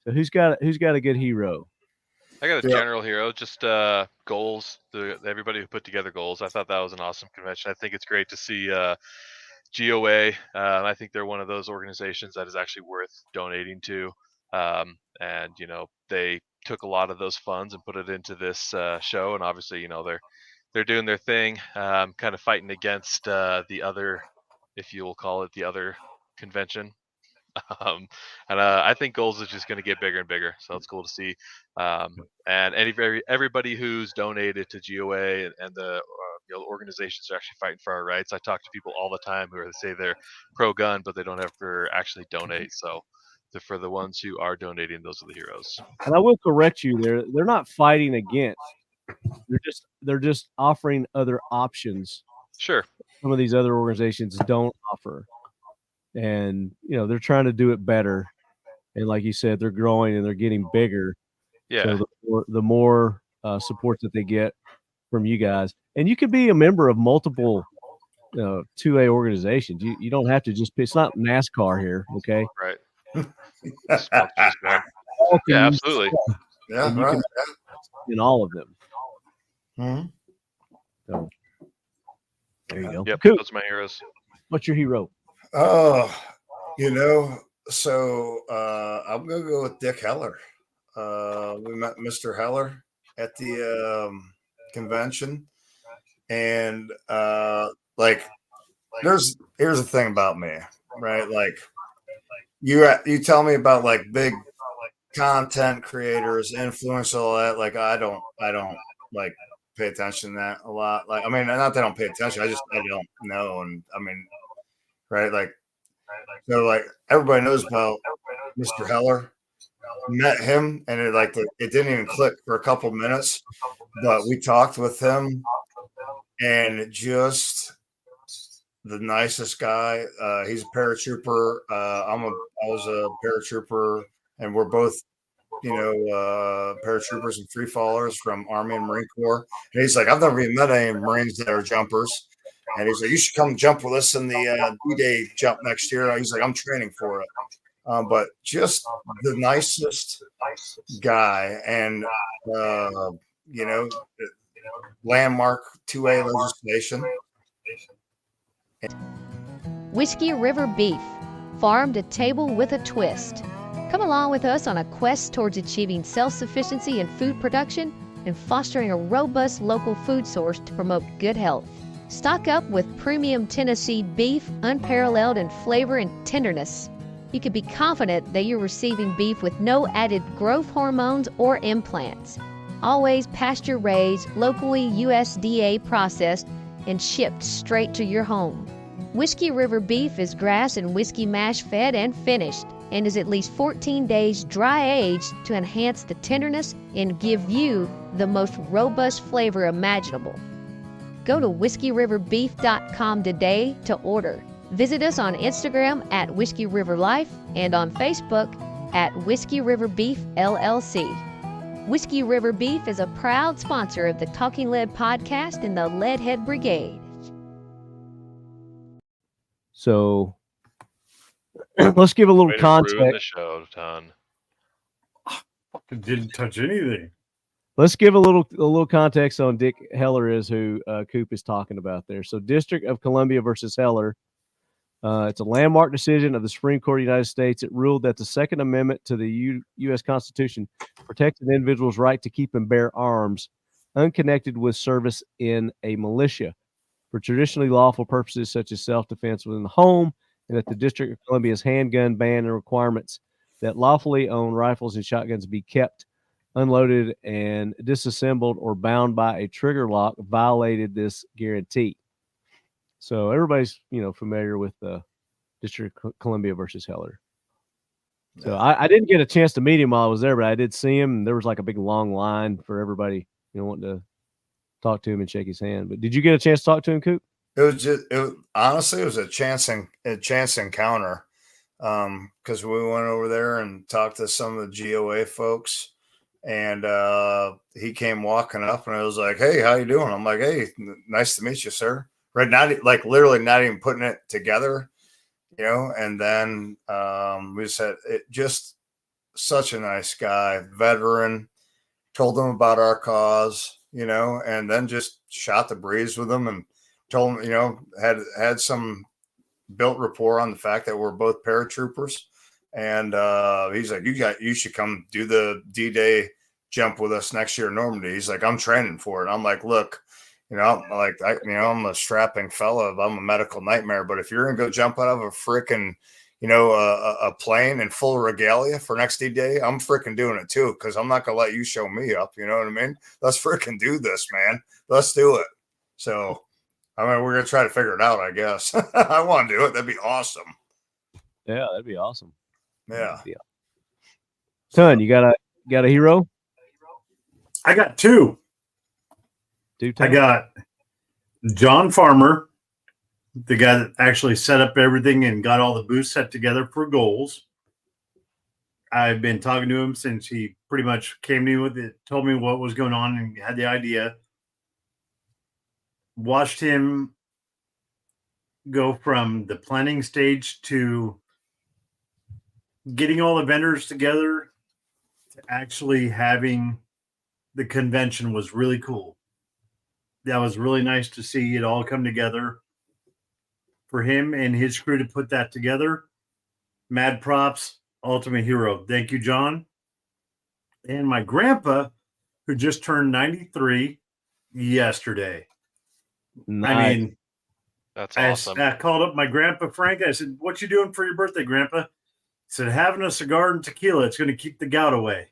So who's got a good hero? I got a general hero, just goals. Everybody who put together goals. I thought that was an awesome convention. I think it's great to see G.O.A.L.S. I think they're one of those organizations that is actually worth donating to. And you know, they took a lot of those funds and put it into this show. And obviously, you know, they're doing their thing, kind of fighting against the other, if you will call it the other convention. And I think goals is just going to get bigger and bigger, so it's cool to see. And everybody who's donated to G.O.A.L.S. and the organizations are actually fighting for our rights. I talk to people all the time who say they're pro-gun, but they don't ever actually donate. So for the ones who are donating, those are the heroes. And I will correct you. They're not fighting against. They're just offering other options. Sure. Some of these other organizations don't offer. And, you know, they're trying to do it better. And like you said, they're growing and they're getting bigger. Yeah. So the more support that they get from you guys. And you could be a member of multiple 2A organizations. You don't have to just – it's not NASCAR here, okay? Right. Yeah, absolutely. Yeah, and you can in all of them. Mm-hmm. So there you go. Yep, Koup, those are my heroes. what's your hero? Oh, you know, so I'm gonna go with Dick Heller. We met Mr. Heller at the convention, and here's the thing about me, right? Like you tell me about like big content creators, influencers, all that. Like I don't like pay attention to that a lot. Like I mean, not that I don't pay attention. I don't know, and I mean. Right, so like everybody knows about Mr. Heller. Met him, and it didn't even click for a couple minutes, but we talked with him, and just the nicest guy. He's a paratrooper. I was a paratrooper, and we're both, paratroopers and free fallers from Army and Marine Corps. And he's like, I've never even met any Marines that are jumpers. And he's like, you should come jump with us in the D-Day jump next year. He's like, I'm training for it. But just the nicest guy. And, landmark 2A legislation. Whiskey River Beef, farm to table with a twist. Come along with us on a quest towards achieving self-sufficiency in food production and fostering a robust local food source to promote good health. Stock up with premium Tennessee beef, unparalleled in flavor and tenderness. You can be confident that you're receiving beef with no added growth hormones or implants. Always pasture raised, locally USDA processed, and shipped straight to your home. Whiskey River beef is grass and whiskey mash fed and finished, and is at least 14 days dry aged to enhance the tenderness and give you the most robust flavor imaginable. Go to whiskeyriverbeef.com today to order. Visit us on Instagram at Whiskey River Life and on Facebook at Whiskey River Beef LLC. Whiskey River Beef is a proud sponsor of the Talking Lead podcast and the Leadhead Brigade. So let's give a little Way to ruin the context. show, Ton. Fucking didn't touch anything. Let's give a little context on Dick Heller is who Koup is talking about there. So District of Columbia versus Heller. It's a landmark decision of the Supreme Court of the United States. It ruled that the Second Amendment to the U.S. Constitution protects an individual's right to keep and bear arms unconnected with service in a militia for traditionally lawful purposes such as self-defense within the home, and that the District of Columbia's handgun ban and requirements that lawfully owned rifles and shotguns be kept unloaded and disassembled or bound by a trigger lock violated this guarantee. So everybody's, familiar with the District of Columbia versus Heller. So I didn't get a chance to meet him while I was there, but I did see him. And there was like a big long line for everybody, wanting to talk to him and shake his hand. But did you get a chance to talk to him, Koup? Honestly, it was a chance encounter. Because we went over there and talked to some of the G.O.A. folks, and he came walking up, and I was like, "Hey, how you doing?" I'm like, "Hey, nice to meet you, sir." Right, literally not even putting it together, And then we said, just such a nice guy, veteran. Told him about our cause, and then just shot the breeze with him and told him, had some built rapport on the fact that we're both paratroopers. And he's like, you should come do the D-Day jump with us next year in Normandy. He's like, I'm training for it. I'm like, look, I'm a strapping fella. I'm a medical nightmare. But if you're going to go jump out of a freaking, a plane in full regalia for next D-Day, I'm freaking doing it too. Cause I'm not going to let you show me up. You know what I mean? Let's freaking do this, man. Let's do it. So, we're going to try to figure it out, I guess. I want to do it. That'd be awesome. Yeah, that'd be awesome. Yeah. Ton, you got a hero? I got two. I got John Farmer, the guy that actually set up everything and got all the booths set together for G.O.A.L.S. I've been talking to him since he pretty much came to me with it, told me what was going on and had the idea. Watched him go from the planning stage to getting all the vendors together to actually having the convention was really cool. That was really nice to see it all come together for him and his crew to put that together. Mad props, ultimate hero. Thank you, John. And my grandpa, who just turned 93 yesterday. Nice. I mean, that's awesome. I called up my grandpa, Frank. I said, what you doing for your birthday, Grandpa? He said, having a cigar and tequila. It's going to keep the gout away.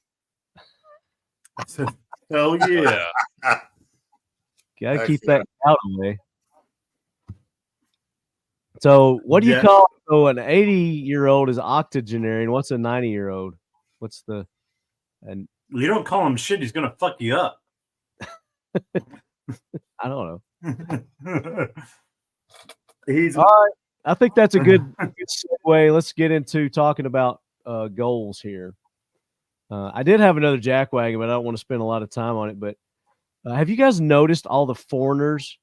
I said, hell yeah. Gotta keep that out away. So what do you call an 80-year-old is octogenarian? What's a 90-year-old? And you don't call him shit, he's gonna fuck you up. I don't know. All right. I think that's a good segue. Let's get into talking about goals here. I did have another jackwagon, but I don't want to spend a lot of time on it. But have you guys noticed all the foreigners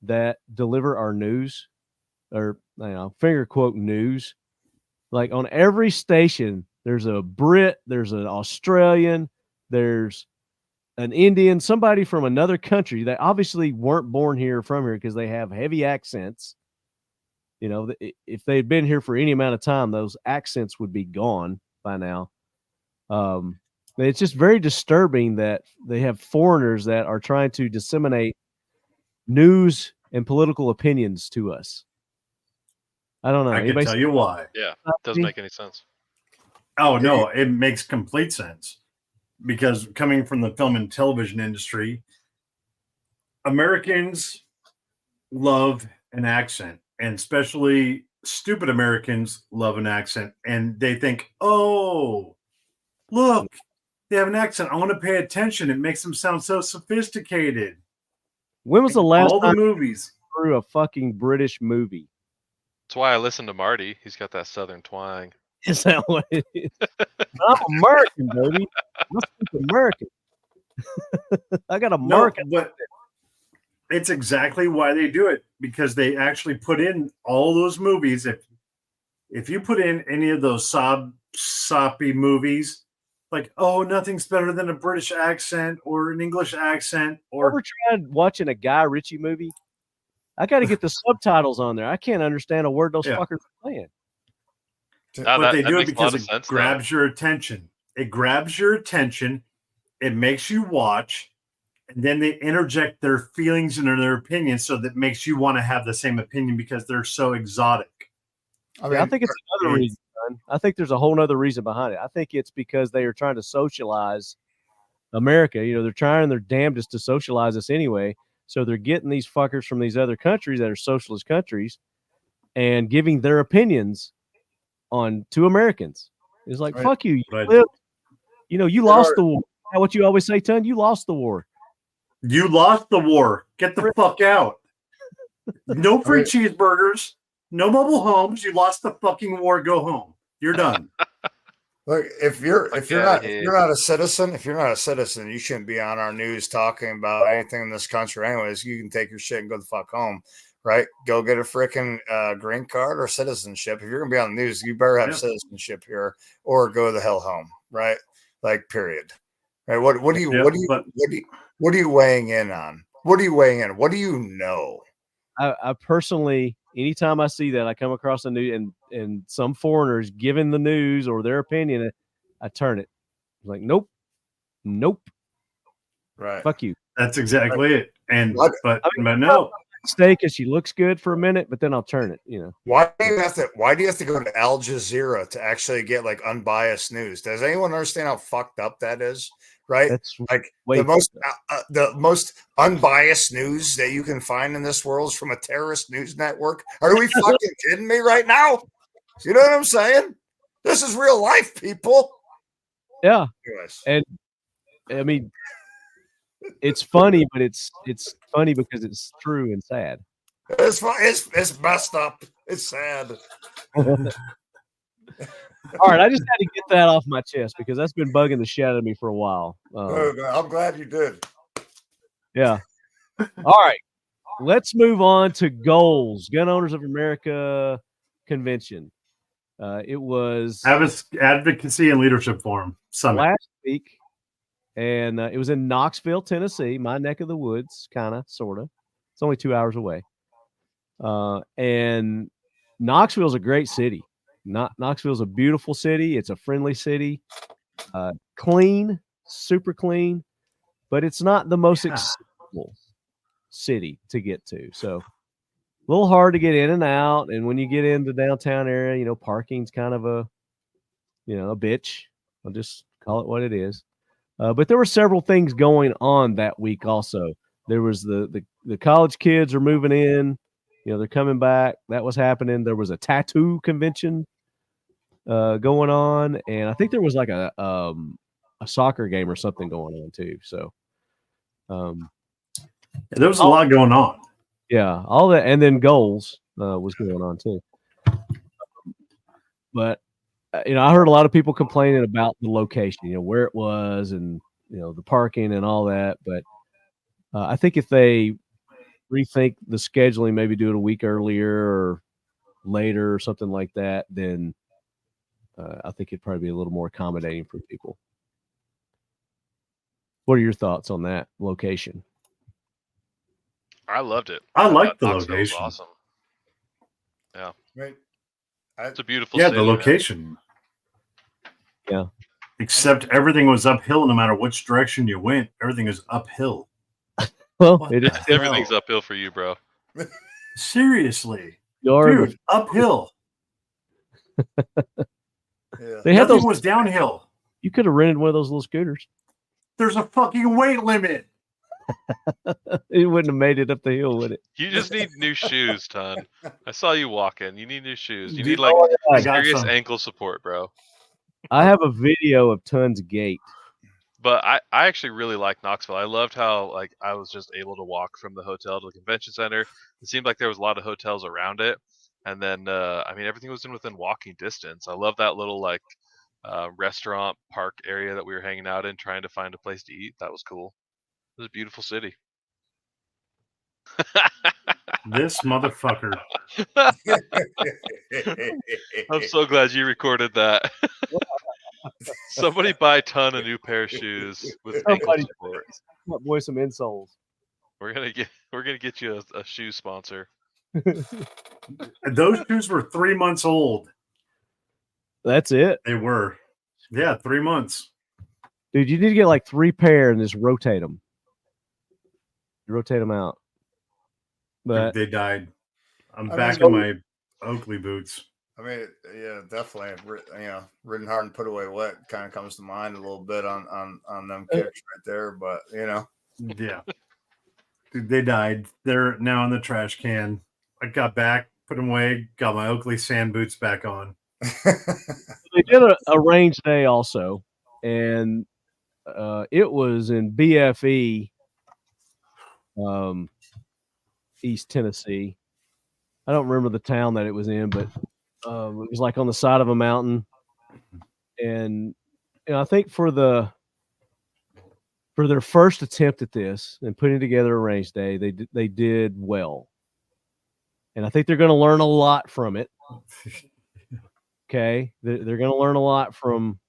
that deliver our news, or finger quote news? Like on every station, there's a Brit, there's an Australian, there's an Indian, somebody from another country that obviously weren't born here from here because they have heavy accents. If they'd been here for any amount of time, those accents would be gone by now. It's just very disturbing that they have foreigners that are trying to disseminate news and political opinions to us. I don't know. I can Anybody tell you why. Yeah, it doesn't make any sense. Oh, no, it makes complete sense. Because coming from the film and television industry, Americans love an accent, and especially stupid Americans love an accent. And they think, oh, look, they have an accent. I want to pay attention. It makes them sound so sophisticated. When was the last All the time movies through a fucking British movie? That's why I listen to Marty. He's got that southern twang. Is that what it is? I'm American, baby. I'm American. I got a mark. No, but it's exactly why they do it, because they actually put in all those movies. If you put in any of those soppy movies, like, oh, nothing's better than a British accent or an English accent, or Ever tried watching a Guy Ritchie movie? I got to get the subtitles on there. I can't understand a word those fuckers are saying. But they do it because it grabs your attention. It grabs your attention. It makes you watch, and then they interject their feelings and their opinions, so that makes you want to have the same opinion because they're so exotic. I mean, I think it's another reason, son. I think there's a whole other reason behind it. I think it's because they are trying to socialize America. You know, they're trying their damnedest to socialize us anyway. So they're getting these fuckers from these other countries that are socialist countries and giving their opinions on to Americans. It's like, fuck you. You lost the war. What you always say, Ton, you lost the war. You lost the war. Get the fuck out. No free cheeseburgers. No mobile homes. You lost the fucking war. Go home. You're done. Look, if you're not a citizen, you shouldn't be on our news talking about anything in this country. Anyways, you can take your shit and go the fuck home, right? Go get a freaking green card or citizenship. If you're gonna be on the news, you better have citizenship here, or go the hell home, right? Like, period. Right? What are you weighing in on? What are you weighing in? What do you know? I personally, anytime I see that, I come across the news and some foreigners giving the news or their opinion, I turn it. I'm like, nope. Right. Fuck you. That's exactly it. And but no. Stay because she looks good for a minute, but then I'll turn it. You know. Why do you have to go to Al Jazeera to actually get like unbiased news? Does anyone understand how fucked up that is? Right? That's like the most unbiased news that you can find in this world is from a terrorist news network. Are we fucking kidding me right now? You know what I'm saying? This is real life, people. Yeah. And I mean, it's funny, but it's funny because it's true and sad. It's messed up. It's sad. All right, I just had to get that off my chest because that's been bugging the shit out of me for a while. I'm glad you did. Yeah. All right, let's move on to G.O.A.L.S, Gun Owners of America Convention. It was Advocacy and Leadership Forum Summit last week. And it was in Knoxville, Tennessee, my neck of the woods, kind of, sort of. It's only 2 hours away. And Knoxville's a great city. Knoxville's a beautiful city. It's a friendly city. Clean, super clean. But it's not the most accessible city to get to. So a little hard to get in and out. And when you get into the downtown area, you know, parking's kind of a bitch. I'll just call it what it is. But there were several things going on that week also. There was the college kids are moving in. You know, they're coming back. That was happening. There was a tattoo convention going on. And I think there was like a soccer game or something going on too. So there was a lot going on. Yeah, all that. And then G.O.A.L.S was going on too. But you know, I heard a lot of people complaining about the location, you know, where it was and, you know, the parking and all that. But I think if they rethink the scheduling, maybe do it a week earlier or later or something like that, then I think it'd probably be a little more accommodating for people. What are your thoughts on that location? I loved it. I liked the Knoxville was location. awesome. Yeah. Right. It's a beautiful city. The location. Yeah. Except everything was uphill no matter which direction you went. Everything is uphill. Well, everything's uphill for you, bro. Seriously. You're Dude, uphill. Yeah. They had Nothing those. was downhill. You could have rented one of those little scooters. There's a fucking weight limit. It wouldn't have made it up the hill, would it? You just need new shoes, Ton. I saw you walking. You need new shoes. You Dude, need like I got serious some. ankle support, bro. I have a video of Ton's gait. But I actually really like Knoxville. I loved how like I was just able to walk from the hotel to the convention center. It seemed like there was a lot of hotels around it, and then I mean everything was within walking distance. I love that little like restaurant park area that we were hanging out in, trying to find a place to eat. That was cool. It was a beautiful city. This motherfucker. I'm so glad you recorded that. Somebody buy Ton a new pair of shoes with ankle Somebody support. boy some insoles. We're gonna get you a shoe sponsor. Those shoes were 3 months old. That's it, They were. Yeah, 3 months. dude. You need to get like 3 pair and just rotate them. Rotate them out. But They died. I'm I back mean- in my Oakley boots. I mean, yeah, definitely. You know, ridden hard and put away wet kind of comes to mind a little bit on them kicks right there. But you know, Yeah. Dude, they died. They're now in the trash can. I got back, put them away, got my Oakley sand boots back on. they did a range day also, and it was in BFE, East Tennessee. I don't remember the town that it was in, but it was like on the side of a mountain. And I think for their first attempt at this and putting together a range day, they did well. And I think they're going to learn a lot from it. Okay, they're going to learn a lot from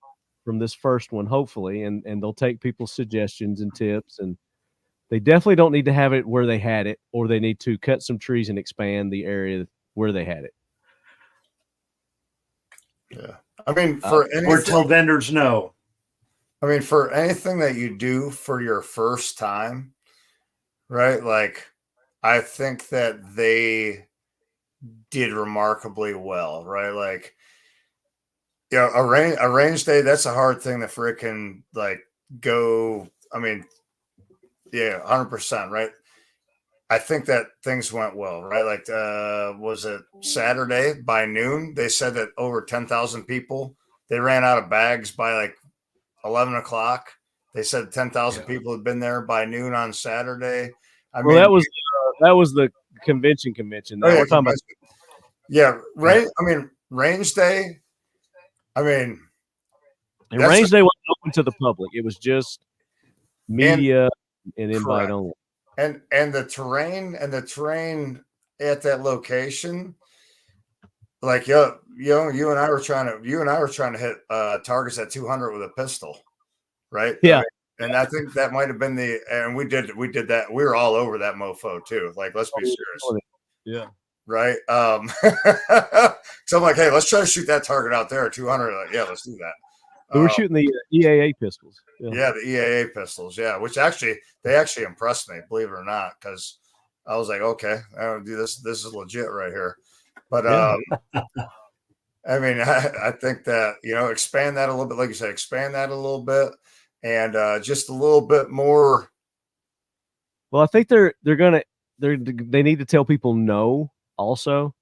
this first one, hopefully, and they'll take people's suggestions and tips. And they definitely don't need to have it where they had it, or they need to cut some trees and expand the area where they had it. yeah. I mean, Or tell vendors no. I mean, for anything that you do for your first time, right? Like, I think that they did remarkably well, right? Like, you know, a range day, that's a hard thing to freaking like go. I mean, yeah, 100%, right? I think that things went well, right? Like, was it Saturday by noon? They said that over 10,000 people, they ran out of bags by like 11 o'clock. They said 10,000 people had been there by noon on Saturday. I mean, That was the convention. Now we're talking about right. I mean, range day. I mean, and range day wasn't open to the public. It was just media and invite correct. only. And the terrain at that location, like you and I were trying to hit targets at 200 with a pistol, right? Yeah. I mean, and I think that might have been and we did that. We were all over that mofo too. Like, let's be serious. Yeah. Right. So I'm like, hey, let's try to shoot that target out there at 200. Like, yeah, let's do that. We were shooting the EAA pistols. Yeah, the EAA pistols. Yeah, which they actually impressed me, believe it or not, because I was like, okay, I don't do this. This is legit right here. But I mean, I think that, you know, expand that a little bit, like you said, expand that a little bit, and just a little bit more. Well, I think they need to tell people no. Also,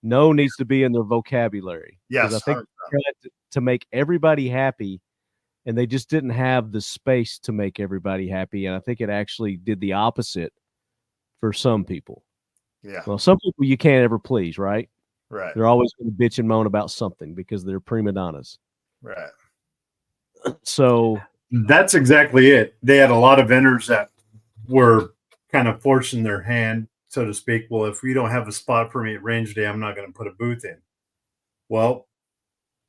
no needs to be in their vocabulary. Yes, I think to make everybody happy, and they just didn't have the space to make everybody happy. And I think it actually did the opposite for some people. Yeah. Well, some people you can't ever please, right? Right. They're always going to bitch and moan about something because they're prima donnas. Right. So that's exactly it. They had a lot of vendors that were kind of forcing their hand, so to speak. Well, if we don't have a spot for me at range day, I'm not going to put a booth in. Well,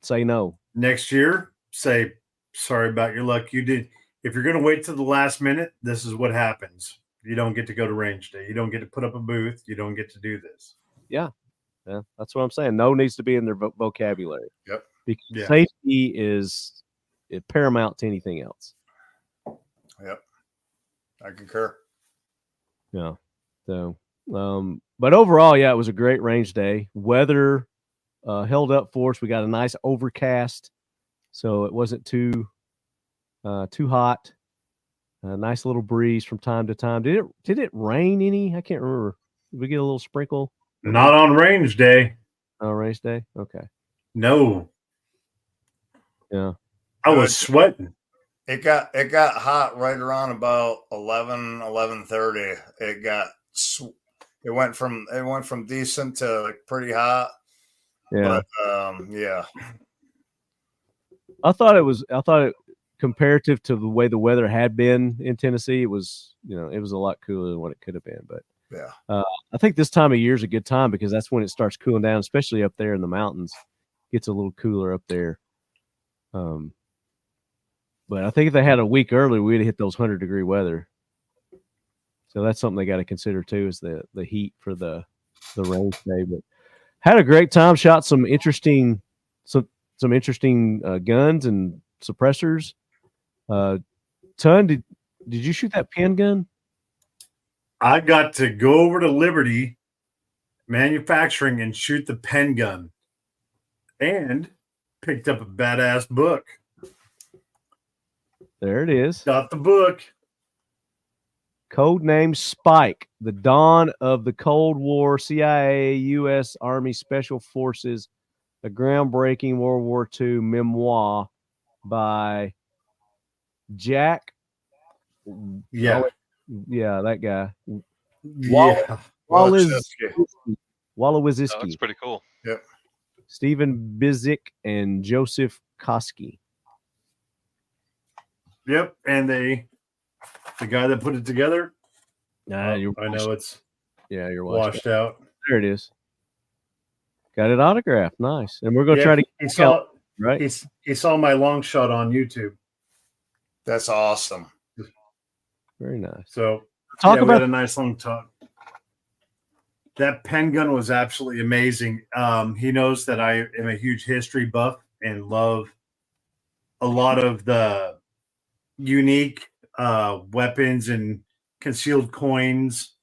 say no. Next year, say, sorry about your luck. You did. If you're going to wait till the last minute, this is what happens. You don't get to go to range day. You don't get to put up a booth. You don't get to do this. Yeah. Yeah. That's what I'm saying. No needs to be in their vocabulary. Yep. Because safety is paramount to anything else. Yep. I concur. Yeah. So, but overall, yeah, it was a great range day. Weather held up for us. We got a nice overcast, so it wasn't too hot. A nice little breeze from time to time. Did it rain any? I can't remember. Did we get a little sprinkle? Not on range day. On range day? Okay. No. Yeah. I was sweating. It got hot right around about 11:30. It went from decent to like pretty hot. Yeah. But yeah. I thought it comparative to the way the weather had been in Tennessee, it was a lot cooler than what it could have been. But yeah, I think this time of year is a good time because that's when it starts cooling down, especially up there in the mountains. It gets a little cooler up there. But I think if they had a week earlier, we'd have hit those 100-degree weather. So that's something they got to consider too, is the heat for the range day. But had a great time. Shot some interesting guns and suppressors. Ton, did you shoot that pen gun? I got to go over to Liberty Manufacturing and shoot the pen gun, and picked up a badass book. There it is. Got the book. Codename Spike: The Dawn of the Cold War, CIA, U.S. Army Special Forces, a groundbreaking World War II memoir by Jack. Yeah. Yeah, that guy. Yeah. Wolowiecki. Oh, that's pretty cool. Yep. Stephen Bizik and Joseph Koski. Yep. And the guy that put it together. I know it's you're washed out. There it is. Got it autographed. Nice. And we're gonna try to get right. He saw my long shot on YouTube. That's awesome. Very nice. So we had a nice long talk. That pen gun was absolutely amazing. He knows that I am a huge history buff and love a lot of the unique weapons and concealed coins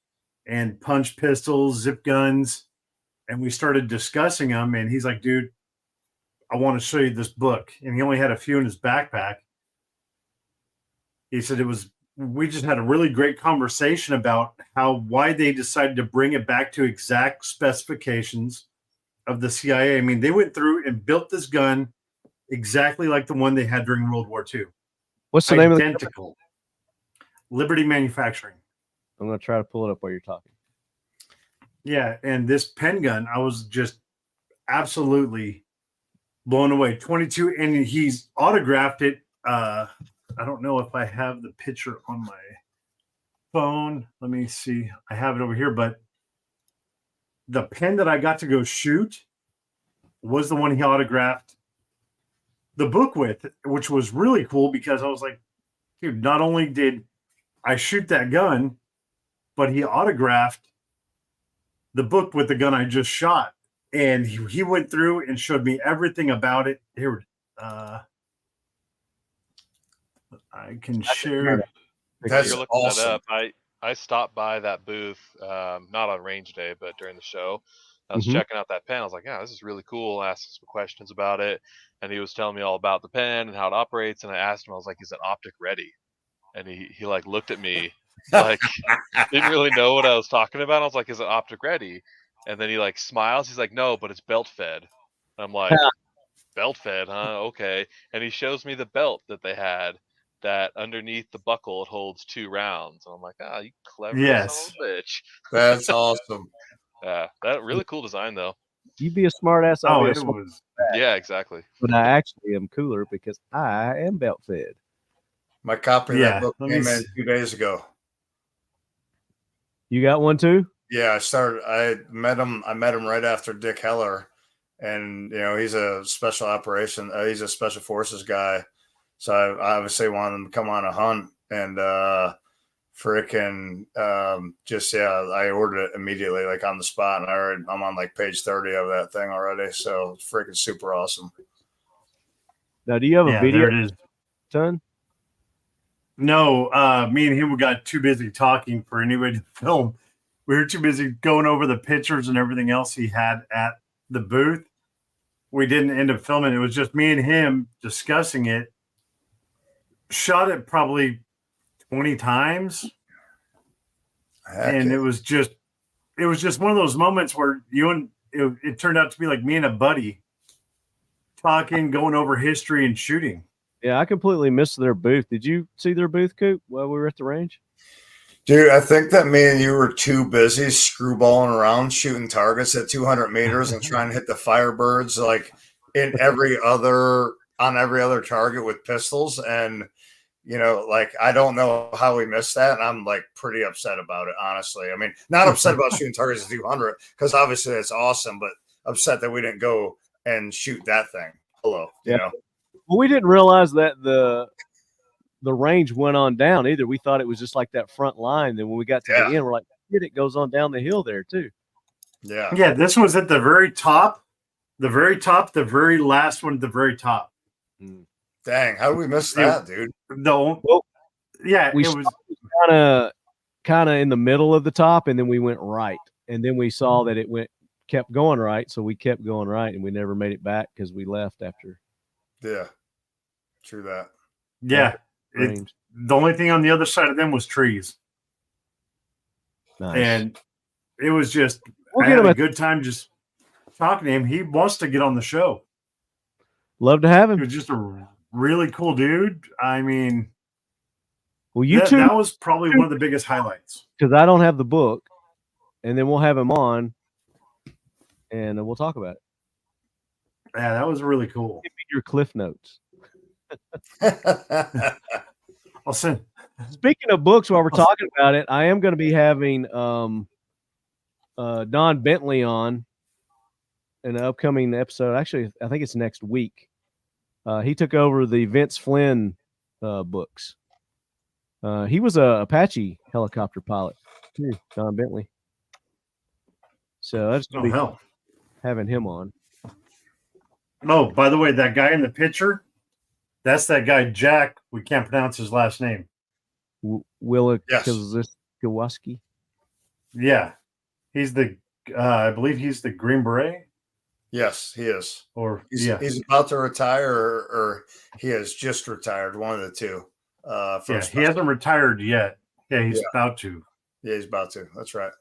and punch pistols, zip guns. And we started discussing them. And he's like, dude, I want to show you this book. And he only had a few in his backpack. He said we just had a really great conversation about why they decided to bring it back to exact specifications of the CIA. I mean, they went through and built this gun exactly like the one they had during World War II. What's the name of the Identical. Liberty Manufacturing. I'm going to try to pull it up while you're talking. Yeah, and this pen gun, I was just absolutely blown away. 22, and he's autographed it. I don't know if I have the picture on my phone. Let me see. I have it over here, but the pen that I got to go shoot was the one he autographed the book with, which was really cool because I was like, dude, not only did I shoot that gun, but he autographed the book with the gun I just shot. And he went through and showed me everything about it. Here, I can share. That's You're looking awesome. that up. I stopped by that booth, not on range day, but during the show. I was checking out that pen. I was like, yeah, this is really cool. I asked some questions about it. And he was telling me all about the pen and how it operates. And I asked him, I was like, is it optic ready? And he like looked at me like didn't really know what I was talking about. I was like, is it optic ready? And then he like smiles. He's like, no, but it's belt fed. And I'm like, belt fed, huh? Okay. And he shows me the belt that they had, that underneath the buckle it holds 2 rounds. And I'm like, you clever son of a bitch. That's awesome. Yeah, that really cool design though. You be a smart ass. Yeah, exactly. But I actually am cooler because I am belt fed. My copy of that book came in 2 days ago. You got one too? Yeah, I met him right after Dick Heller, and he's a special operations, he's a special forces guy. So I obviously wanted him to come on a hunt, and I ordered it immediately, like on the spot, and I'm on like page 30 of that thing already. So it's freaking super awesome. Now, do you have a video? There it is. Son? No, me and him got too busy talking for anybody to film. We were too busy going over the pictures and everything else he had at the booth. we didn't end up filming. It was just me and him discussing it. Shot it probably 20 times. Heck And yeah. it was just one of those moments where it turned out to be like me and a buddy talking, going over history and shooting. Yeah, I completely missed their booth. Did you see their booth, Koup, while we were at the range? Dude, I think that me and you were too busy screwballing around shooting targets at 200 meters and trying to hit the Firebirds like on every other target with pistols. And, you know, like, I don't know how we missed that. And I'm like pretty upset about it, honestly. I mean, not upset about shooting targets at 200 because obviously that's awesome, but upset that we didn't go and shoot that thing. Hello, you know. Well, we didn't realize that the range went on down either. We thought it was just like that front line. Then when we got to the end, we're like, it goes on down the hill there too. Yeah. Yeah, this was at the very top, the very last one at the very top. Dang, how did we miss that, dude? No. Yeah, we it was kind of in the middle of the top, and then we went right. And then we saw that it kept going right, so we kept going right, and we never made it back because we left after. Yeah, true that. Yeah, the only thing on the other side of them was trees. Nice. And it was just, I had a good time just talking to him. He wants to get on the show. Love to have him. He was just a really cool dude. I mean, well, that was probably one of the biggest highlights. Because I don't have the book, and then we'll have him on, and we'll talk about it. Yeah, that was really cool. Give me your Cliff Notes. I'll send. Speaking of books, while we're talking about it, I am going to be having Don Bentley on in an upcoming episode. Actually, I think it's next week. He took over the Vince Flynn books. He was a Apache helicopter pilot too, Don Bentley. So that's going to be having him on. Oh, by the way, that guy in the picture, that's that guy Jack. We can't pronounce his last name. Willikiwaski. Yeah, he's the. I believe he's the Green Beret. Yes, he is. Or he's about to retire, or he has just retired. One of the two. He hasn't retired yet. Yeah, he's about to. Yeah, he's about to. That's right.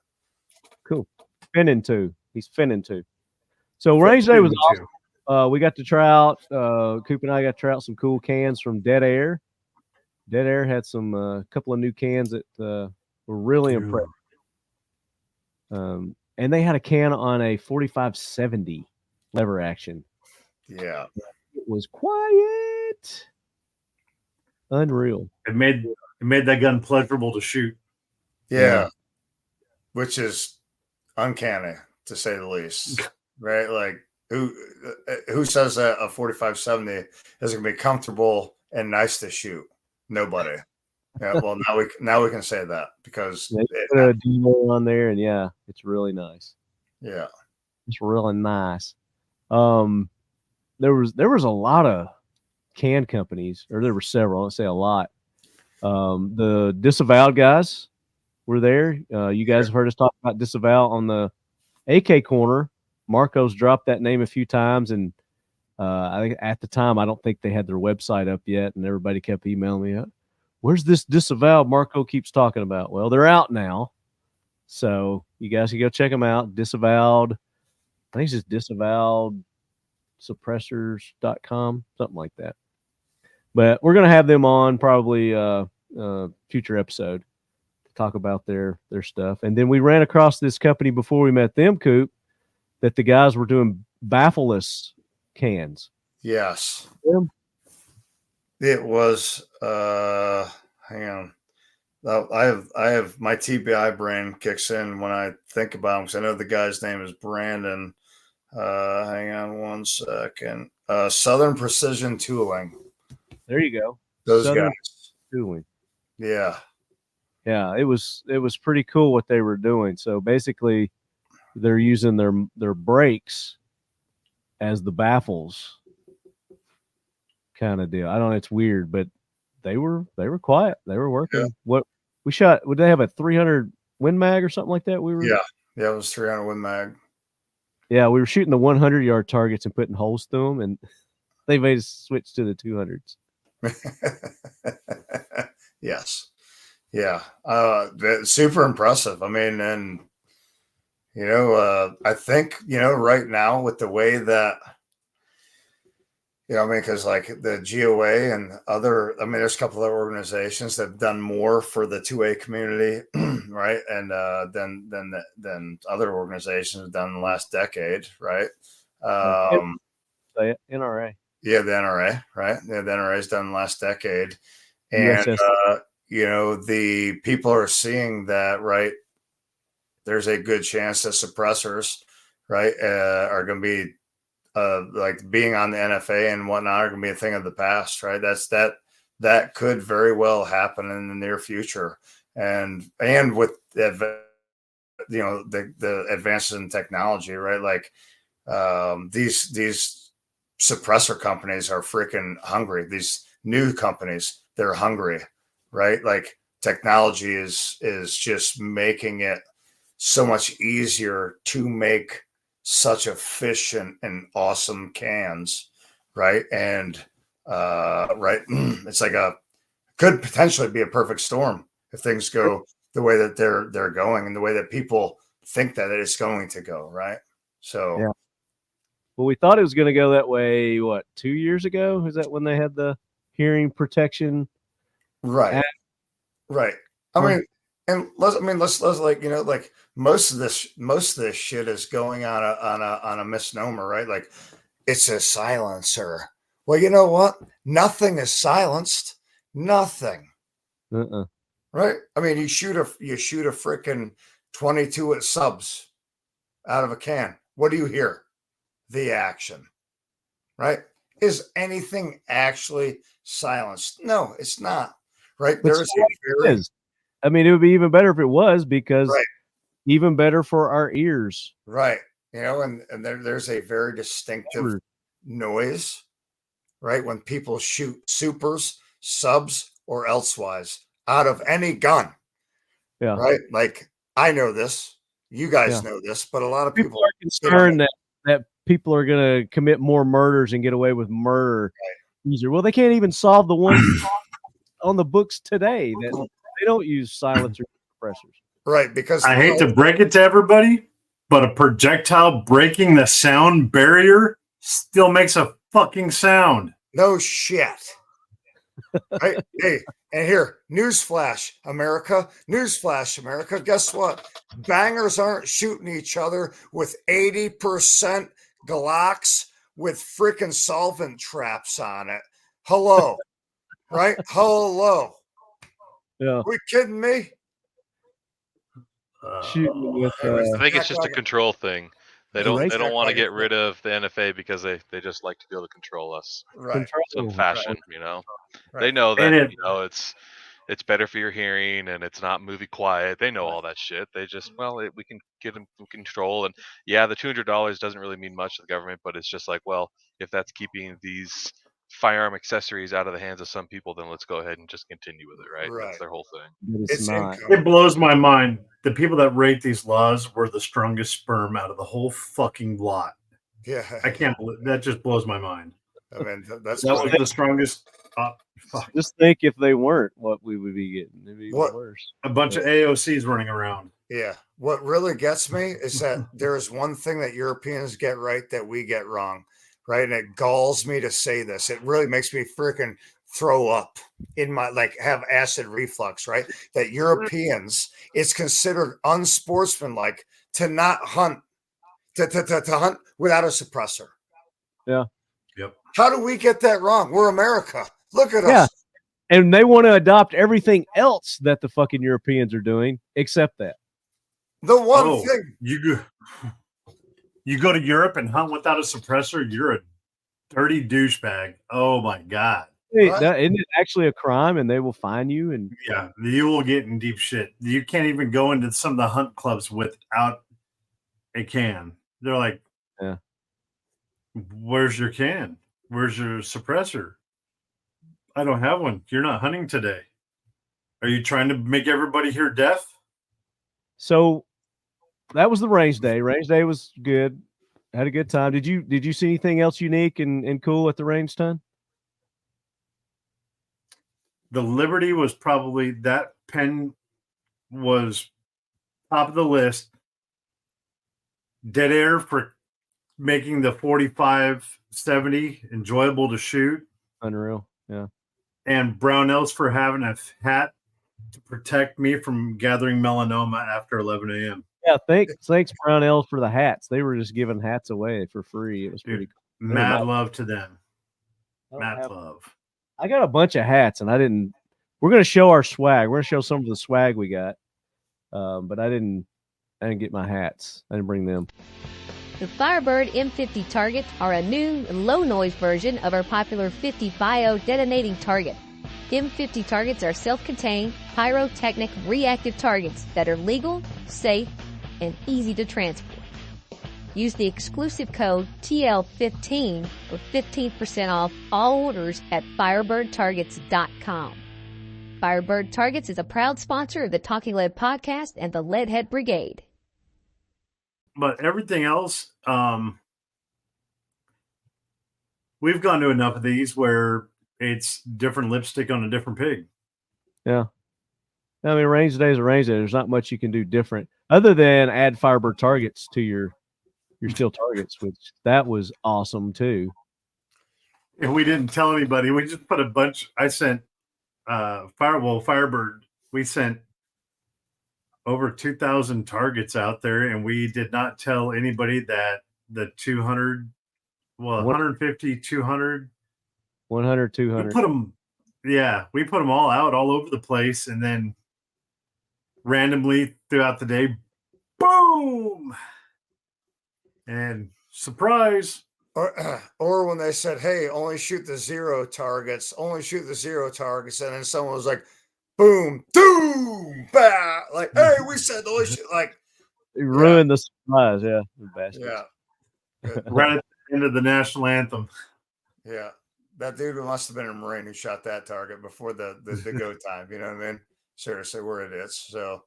Cool. He's finning too. So range day was awesome. We got to try out. Koup and I got to try out some cool cans from Dead Air. Dead Air had some couple of new cans that were really impressive. And they had a can on a 4570 lever action. Yeah, it was quiet. Unreal. It made that gun pleasurable to shoot. Yeah. Which is uncanny to say the least, right? Like who says that a 4570 is going to be comfortable and nice to shoot? Nobody. Yeah. Well, now we can say that because they put a D-Mo on there, and it's really nice. Yeah, it's really nice. There was a lot of can companies, or there were several. Let's say a lot. The Disavowed guys were there. You guys have heard us talk about Disavow on the AK corner. Marco's dropped that name a few times, and I think at the time I don't think they had their website up yet, and everybody kept emailing me, "Where's this Disavowed Marco keeps talking about?" Well, they're out now, so you guys can go check them out. Disavowed, I think it's just disavowedsuppressors.com, something like that. But we're gonna have them on probably future episode to talk about their stuff. And then we ran across this company before we met them, Koup, that the guys were doing baffleless cans. Yes. It was hang on. I have my TBI brain kicks in when I think about him because I know the guy's name is Brandon. Hang on one second. Southern Precision Tooling. There you go. Those Southern guys. Tooling. Yeah. Yeah, it was pretty cool what they were doing. So basically they're using their brakes as the baffles kind of deal. I don't know, it's weird, but they were quiet. They were working. Yeah. What we shot, would they have a 300 Win Mag or something like that? Yeah, it was 300 Win Mag. Yeah, we were shooting the 100-yard targets and putting holes through them, and they made us switch to the 200s. Yes. Yeah. Super impressive. I mean, and I think, right now with the way that, because like the G.O.A. and there's a couple of organizations that have done more for the 2A community, right? And than other organizations have done in the last decade, right? Say it, NRA. Yeah, the NRA, right? Yeah, the NRA has done the last decade. And, USS. the people are seeing that, right? There's a good chance that suppressors, right, are going to be like being on the NFA and whatnot are going to be a thing of the past, right? That could very well happen in the near future. And with the advances in technology, right? Like these suppressor companies are freaking hungry. These new companies, they're hungry, right? Like technology is just making it so much easier to make such efficient and awesome cans, right? And right, it's like could potentially be a perfect storm if things go the way that they're going and the way that people think that it's going to go, right? So yeah. Well, we thought it was going to go that way. What, 2 years ago? Is that when they had the hearing protection? Right. Act? Right. I mean, and let's like, like most of this shit is going on a misnomer, right? Like it's a silencer. Well, you know what? Nothing is silenced. Nothing. Right? I mean, you shoot a freaking 22 at subs out of a can. What do you hear? The action. Right? Is anything actually silenced? No, it's not. Right? But I mean, it would be even better if it was, because even better for our ears. Right. And there's a very distinctive noise, right? When people shoot supers, subs, or elsewise out of any gun. Yeah. Right. Like I know this, you guys know this, but a lot of people are concerned that people are going to commit more murders and get away with murder easier. Well, they can't even solve the ones on the books today that they don't use silencer suppressors. Right, because I hate to break it to everybody, but a projectile breaking the sound barrier still makes a fucking sound. No shit. Right? Hey, and here, newsflash, America. Newsflash, America. Guess what? Bangers aren't shooting each other with 80% Glocks with freaking solvent traps on it. Hello. Right? Hello. Yeah. Are we kidding me? Shooting with, I think it's just a control thing. They don't want to get rid of the NFA because they just like to be able to control us. Right. Some fashion, Right. They know that it's better for your hearing and it's not movie quiet. They know all that shit. They just we can give them control, and yeah, the $200 doesn't really mean much to the government, but it's just like, well, if that's keeping these firearm accessories out of the hands of some people, then let's go ahead and just continue with it, right? That's their whole thing. It's not. It blows my mind. The people that rate these laws were the strongest sperm out of the whole fucking lot. Yeah. I can't believe that. Just blows my mind. I mean, that was the strongest. Just think if they weren't, what we would be getting. It'd be worse. A bunch of AOCs running around. Yeah. What really gets me is that there is one thing that Europeans get right that we get wrong. Right. And it galls me to say this. It really makes me freaking throw up in my, have acid reflux, right? That Europeans, it's considered unsportsmanlike to not hunt, to hunt without a suppressor. Yeah. Yep. How do we get that wrong? We're America. Look at us. Yeah. And they want to adopt everything else that the fucking Europeans are doing, except that. The one thing you go to Europe and hunt without a suppressor, you're a dirty douchebag. Oh my God. Hey, isn't it actually a crime, and they will fine you? And yeah, you will get in deep shit. You can't even go into some of the hunt clubs without a can. They're like, yeah, where's your can? Where's your suppressor? I don't have one. You're not hunting today. Are you trying to make everybody here deaf? So that was the range day. Range day was good. Had a good time. Did you see anything else unique and cool at the range, Ton? The Liberty was probably, that pen was top of the list. Dead air for making the 45-70 enjoyable to shoot. Unreal. Yeah. And Brownells for having a hat to protect me from gathering melanoma after 11 a.m. Yeah, thanks Brownells for the hats. They were just giving hats away for free. It was pretty cool. Mad love to them. Mad love. I got a bunch of hats, and we're going to show our swag. We're going to show some of the swag we got. But I didn't get my hats. I didn't bring them. The Firebird M50 targets are a new, low-noise version of our popular 50 bio detonating target. M50 targets are self-contained, pyrotechnic, reactive targets that are legal, safe, and easy to transport. Use the exclusive code TL15 for 15% off all orders at firebirdtargets.com. Firebird Targets is a proud sponsor of the Talking Lead podcast and the Leadhead Brigade. But everything else, we've gone to enough of these where it's different lipstick on a different pig. Yeah. I mean, range day is a range day. There's not much you can do different other than add Firebird targets to your steel targets, which that was awesome too. And we didn't tell anybody. We just put a bunch. I sent Firebird. We sent over 2,000 targets out there, and we did not tell anybody that the 200, 150, 200, 100, 200. We put them all out all over the place, and then randomly throughout the day, boom, and surprise. Or when they said, "Hey, only shoot the zero targets," and then someone was like, "Boom, doom, bah!" Like, "Hey, we said only shoot." Like, it ruined the surprise. Yeah, the bastards. Yeah, right at the end of the national anthem. Yeah, that dude must have been a Marine who shot that target before the go time. You know what I mean? Seriously, where it is. So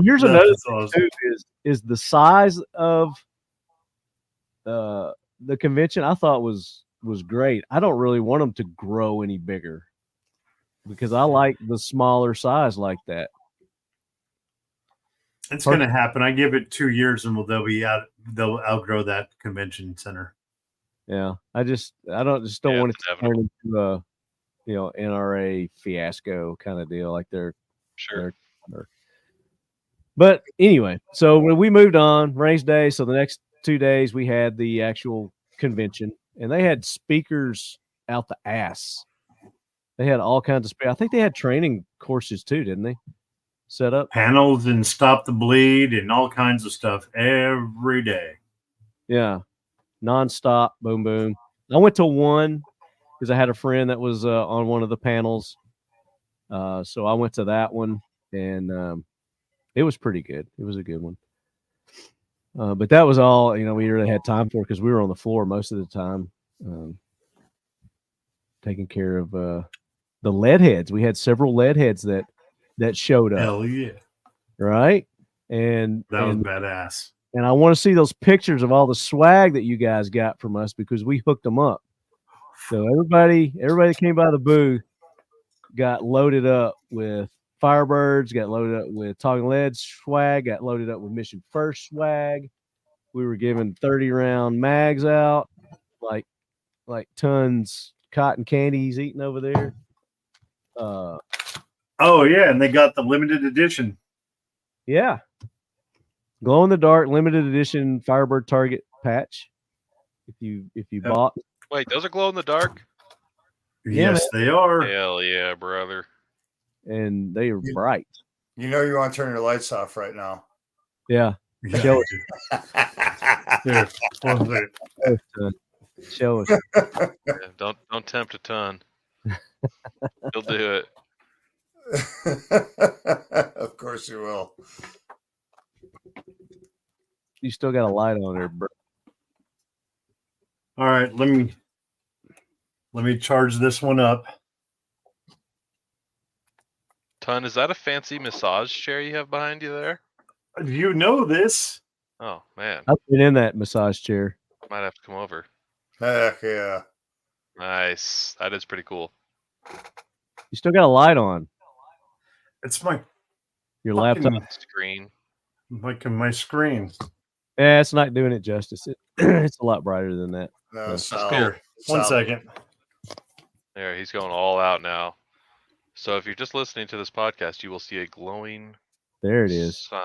here's another thing too, is the size of the convention. I thought was great. I don't really want them to grow any bigger because I like the smaller size like that. It's going to happen. I give it 2 years and they'll outgrow that convention center. Yeah, I just don't want it to turn into a NRA fiasco kind of deal like they're sure. But anyway, so when we moved on, range day, so the next 2 days we had the actual convention, and they had speakers out the ass. They had all kinds of speakers. I think they had training courses too, didn't they? Set up panels and stop the bleed and all kinds of stuff every day. Yeah, nonstop, boom, boom. I went to one because I had a friend that was on one of the panels, so I went to that one, and it was pretty good. It was a good one. But that was all, we really had time for because we were on the floor most of the time, taking care of the lead heads. We had several lead heads that showed up. Hell yeah. Right? And that was badass. And I want to see those pictures of all the swag that you guys got from us because we hooked them up. So everybody that came by the booth got loaded up with Firebirds, got loaded up with Talking Lead swag, got loaded up with Mission First swag. We were giving 30-round mags out, like tons cotton candy he's eating over there. Oh yeah, and they got the limited edition. Yeah, glow in the dark limited edition Firebird Target patch. If you bought. Wait, those are glow in the dark? Yes, they are. Hell yeah, brother. And they are bright. You know you want to turn your lights off right now. Yeah. Show it. Show us. Yeah, don't tempt a ton. He'll do it. Of course you will. You still got a light on there, bro. All right, let me charge this one up. Ton, is that a fancy massage chair you have behind you there? You know this. Oh man, I've been in that massage chair. might have to come over. Heck yeah. Nice. That is pretty cool. You still got a light on It's my your fucking- laptop. Screen. like in my screen. Yeah, it's not doing it justice. It's a lot brighter than that. No, So- solid. Here, one Solid. second. There, he's going all out now. So if you're just listening to this podcast, you will see a glowing There it is. sign.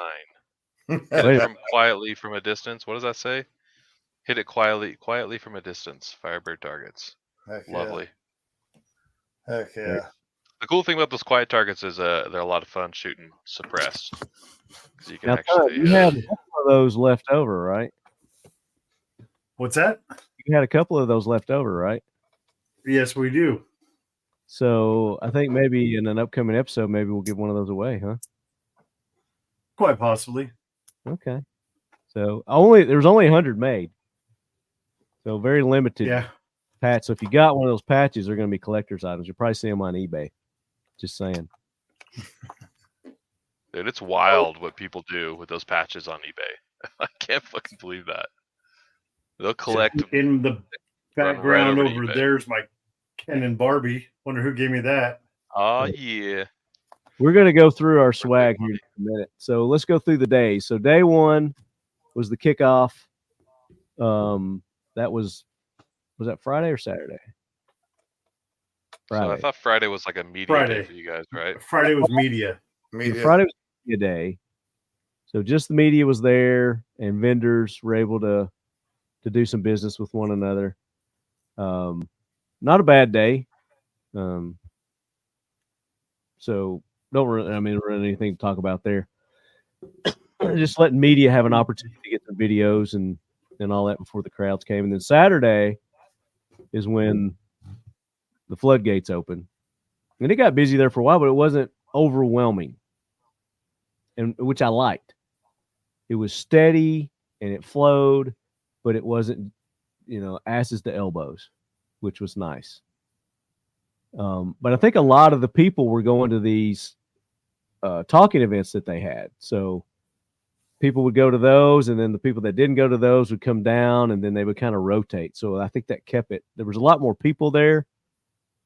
Hit it Wait. from quietly from a distance. What does that say? Hit it quietly from a distance. Firebird targets. Heck yeah. Lovely. Heck yeah. The cool thing about those quiet targets is they're a lot of fun shooting suppressed. 'Cause you can Now, actually. you had a couple of those left over, right? What's that? You had a couple of those left over, right? Yes, we do. So I think maybe in an upcoming episode, maybe we'll give one of those away, huh? Quite possibly. Okay. So there was only 100 made, so very limited Yeah. patch. So if you got one of those patches, they're going to be collector's items. You'll probably see them on eBay. Just saying. Dude, it's wild what people do with those patches on eBay. I can't fucking believe that. They'll collect. In the Run right background over to over eBay. there's my Ken and Barbie. Wonder who gave me that. Oh yeah. We're going to go through our swag here in a minute. So let's go through the days. So day one was the kickoff. That was that Friday or Saturday? So I Friday. thought Friday was like a media Friday. day for you guys, right? Friday was media. So Media. Friday was media day. So just the media was there, and vendors were able to do some business with one another. Not a bad day. So don't really, anything to talk about there. Just letting media have an opportunity to get some videos and all that before the crowds came. And then Saturday is when the floodgates open. And it got busy there for a while, but it wasn't overwhelming, and which I liked. It was steady and it flowed, but it wasn't, asses to elbows, which was nice. But I think a lot of the people were going to these talking events that they had. So people would go to those, and then the people that didn't go to those would come down, and then they would kind of rotate. So I think that kept it. There was a lot more people there,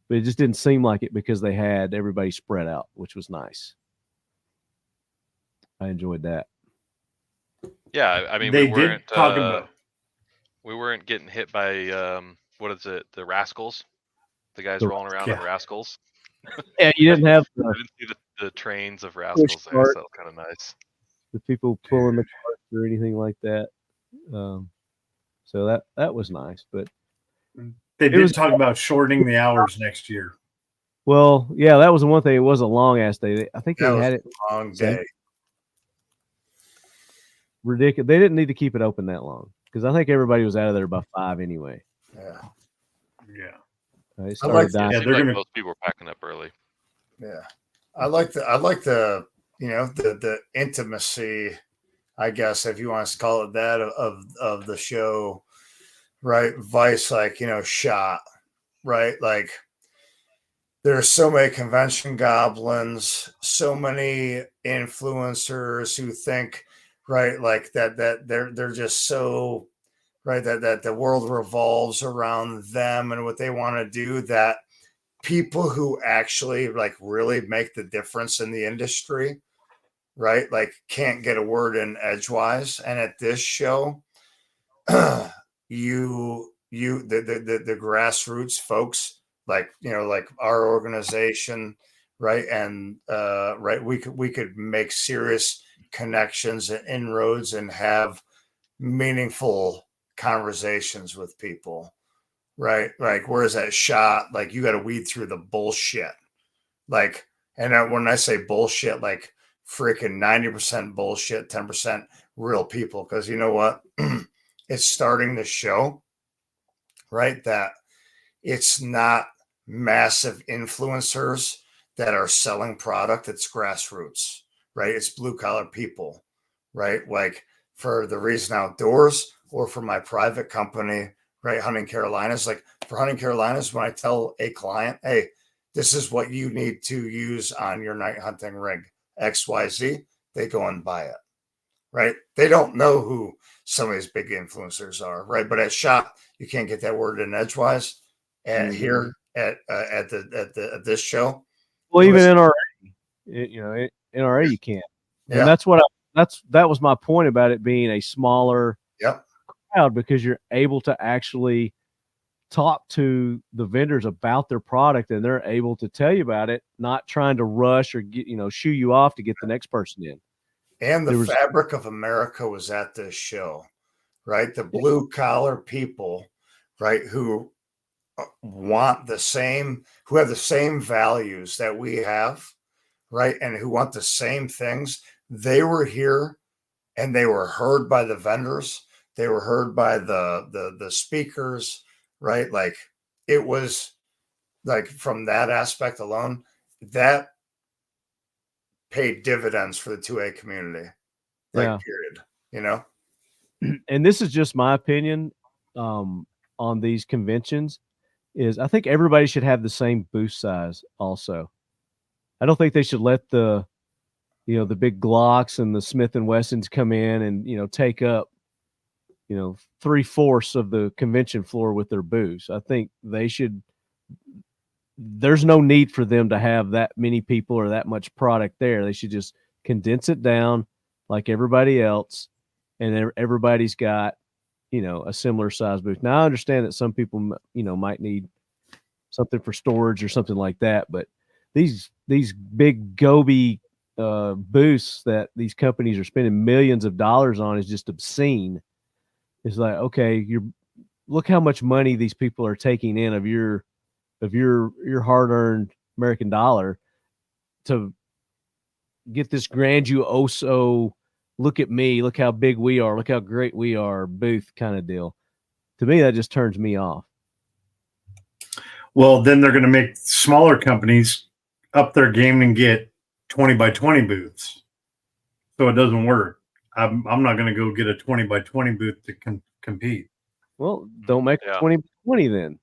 but it just didn't seem like it because they had everybody spread out, which was nice. I enjoyed that. Yeah, I mean They we did weren't talk about. we weren't getting hit by what is it? The rascals, the guys The- rolling around yeah. on rascals. Yeah, you didn't have I didn't see the trains of rascals there, cart. so kind of nice. the people pulling the carts or anything like that. So that was nice. But They It did was- talk about shortening the hours next year. well, yeah, that was the one thing. It was a long ass day. I think That they was had it a long day. ridiculous. They didn't need to keep it open that long because I think everybody was out of there by 5 anyway. Yeah. Yeah. It like started that. dying. Yeah, Seemed they're like gonna- most people were packing up early. Yeah. I like the the intimacy, I guess, if you want to call it that, of the show, right? Vice, shot, right? Like there's so many convention goblins, so many influencers who think, right, like that they're just so right that the world revolves around them and what they want to do, that people who actually like really make the difference in the industry, right, like can't get a word in edgewise. And at this show, the grassroots folks, like our organization, right, and right, we could make serious connections and inroads and have meaningful conversations with people, right? Like, where's that shot? Like, you got to weed through the bullshit. Like, and when I say bullshit, like freaking 90% bullshit, 10% real people. Because you know what? It's starting to show, right, that it's not massive influencers that are selling product. It's grassroots, right? It's blue collar people, right? Like for the Reason Outdoors or for my private company, right? Hunting Carolinas. Like for Hunting Carolinas, when I tell a client, hey, this is what you need to use on your night hunting rig, XYZ, they go and buy it, right? They don't know who some of these big influencers are, right? But at SHOT, you can't get that word in edgewise. At here at this show, Well, even listen, NRA, NRA you can't, and yeah, that was my point about it being a smaller yep, crowd, because you're able to actually talk to the vendors about their product, and they're able to tell you about it, not trying to rush or shoo you off to get the next person in. and the fabric of America was at this show, right? The blue collar people, right, who want the same, who have the same values that we have, right, and who want the same things. They were here, and they were heard by the vendors. They were heard by the speakers, right? Like, it was like, from that aspect alone, that paid dividends for the 2A community. Like, period. And this is just my opinion on these conventions, is I think everybody should have the same booth size also. I don't think they should let the big Glocks and the Smith & Wessons come in and, take up, 3/4 of the convention floor with their booths. I think there's no need for them to have that many people or that much product there. They should just condense it down like everybody else, and everybody's got, a similar size booth. Now, I understand that some people, might need something for storage or something like that, but these big Gobi booths that these companies are spending millions of dollars on is just obscene. It's like, okay, look how much money these people are taking in of your hard-earned American dollar to get this grandioso, look at me, look how big we are, look how great we are booth kind of deal. To me, that just turns me off. Well, then they're going to make smaller companies up their game and get 20 by 20 booths. So it doesn't work. I'm not going to go get a 20 by 20 booth to compete. Well, don't make a 20 by 20 then,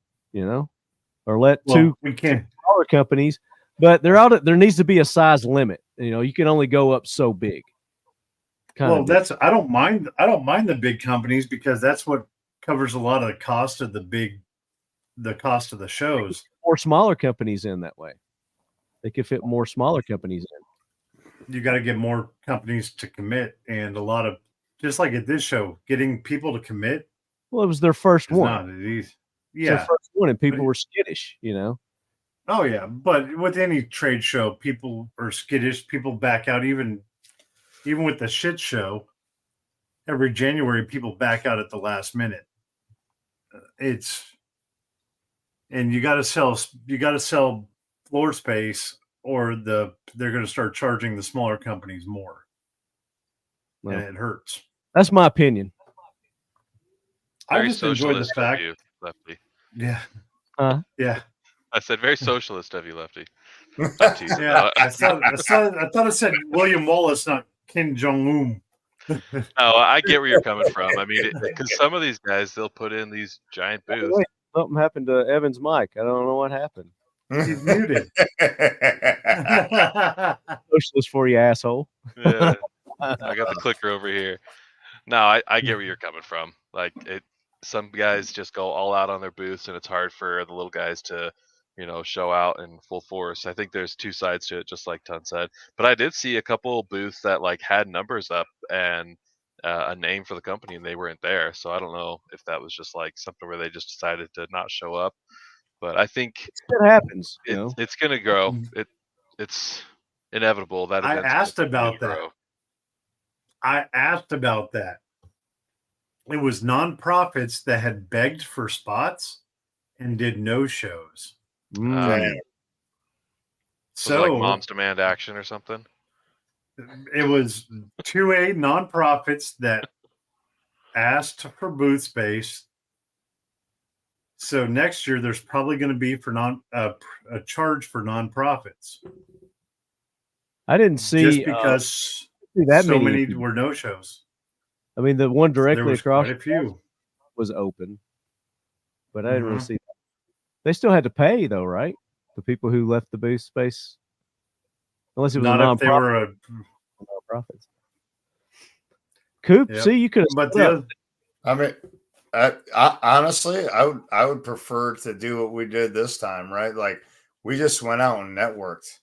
or let we can't smaller companies, but there needs to be a size limit. You can only go up so big. I don't mind the big companies, because that's what covers a lot of the cost of the cost of the shows. Or smaller companies in that way. They could fit more smaller companies in. You got to get more companies to commit, and a lot of, just like at this show, getting people to commit. Well, it was their first one. Not easy. Yeah, their first one, and people were skittish. Oh yeah, but with any trade show, people are skittish. People back out. Even with the shit show, every January, people back out at the last minute. And you got to sell floor space, or they're going to start charging the smaller companies more. Well, and it hurts. That's my opinion. I just enjoy the fact, you, Lefty. Yeah. Yeah. I said very socialist of you, Lefty. Yeah, I thought it said William Wallace, not Kim Jong-un. No, I get where you're coming from. I mean, because some of these guys, they'll put in these giant booths. Wait, something happened to Evan's mic. I don't know what happened. He's muted. Socialist for you, asshole. Yeah, I got the clicker over here. No, I get where you're coming from. Like, some guys just go all out on their booths, and it's hard for the little guys to, show out in full force. I think there's two sides to it, just like Ton said. But I did see a couple booths that had numbers up and a name for the company, and they weren't there. So I don't know if that was just something where they just decided to not show up. But I think it happens. It's going to grow. It's inevitable that I asked about that. It was nonprofits that had begged for spots and did no shows. So, like Moms Demand Action or something? It was 2A nonprofits that asked for booth space. So next year, there's probably going to be a charge for nonprofits. I didn't see just because so many were no shows. I mean, the one directly across quite a few was open, but I didn't really see that. They still had to pay, though, right? The people who left the booth space, unless it was not a if they were nonprofits. Coop, Yep. see, you could But have. I mean, I honestly, I would prefer to do what we did this time, right? Like we just went out and networked,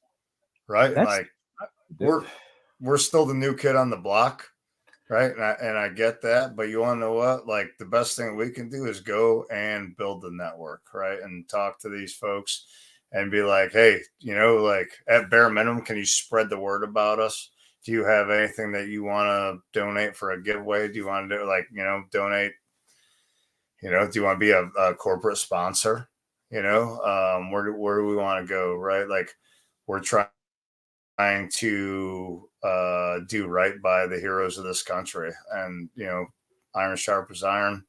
right? That's- Like we're still the new kid on the block, right? And I get that, but you want to know what? Like the best thing we can do is go and build the network, right? And talk to these folks and be like, hey, like at bare minimum, can you spread the word about us? Do you have anything that you want to donate for a giveaway? Do you want to do donate? Do you want to be a corporate sponsor? Where do we want to go? Right? Like we're trying to do right by the heroes of this country, and iron sharp as iron,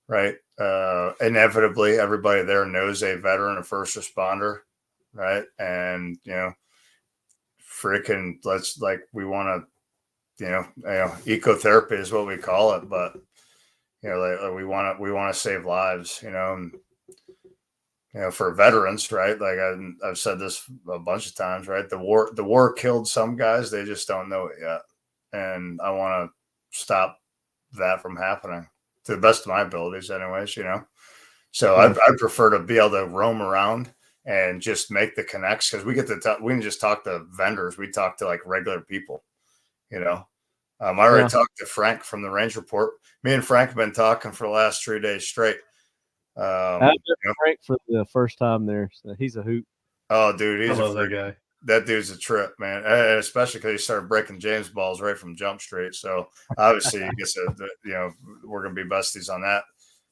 right? Inevitably, everybody there knows a veteran, a first responder, right? And freaking we want to, ecotherapy is what we call it, but we want to save lives, and, for veterans, right? Like I've said this a bunch of times, right? The war killed some guys. They just don't know it yet. And I want to stop that from happening to the best of my abilities anyways, So I prefer to be able to roam around and just make the connects, because we get to we can just talk to vendors. We talk to like regular people, I already talked to Frank from the range report. Me and Frank have been talking for the last 3 days straight. I met Frank for the first time there. So he's a hoot. Oh, dude, I love that guy. That dude's a trip, man. And especially because he started breaking James balls right from Jump Street. So obviously, we're gonna be besties on that.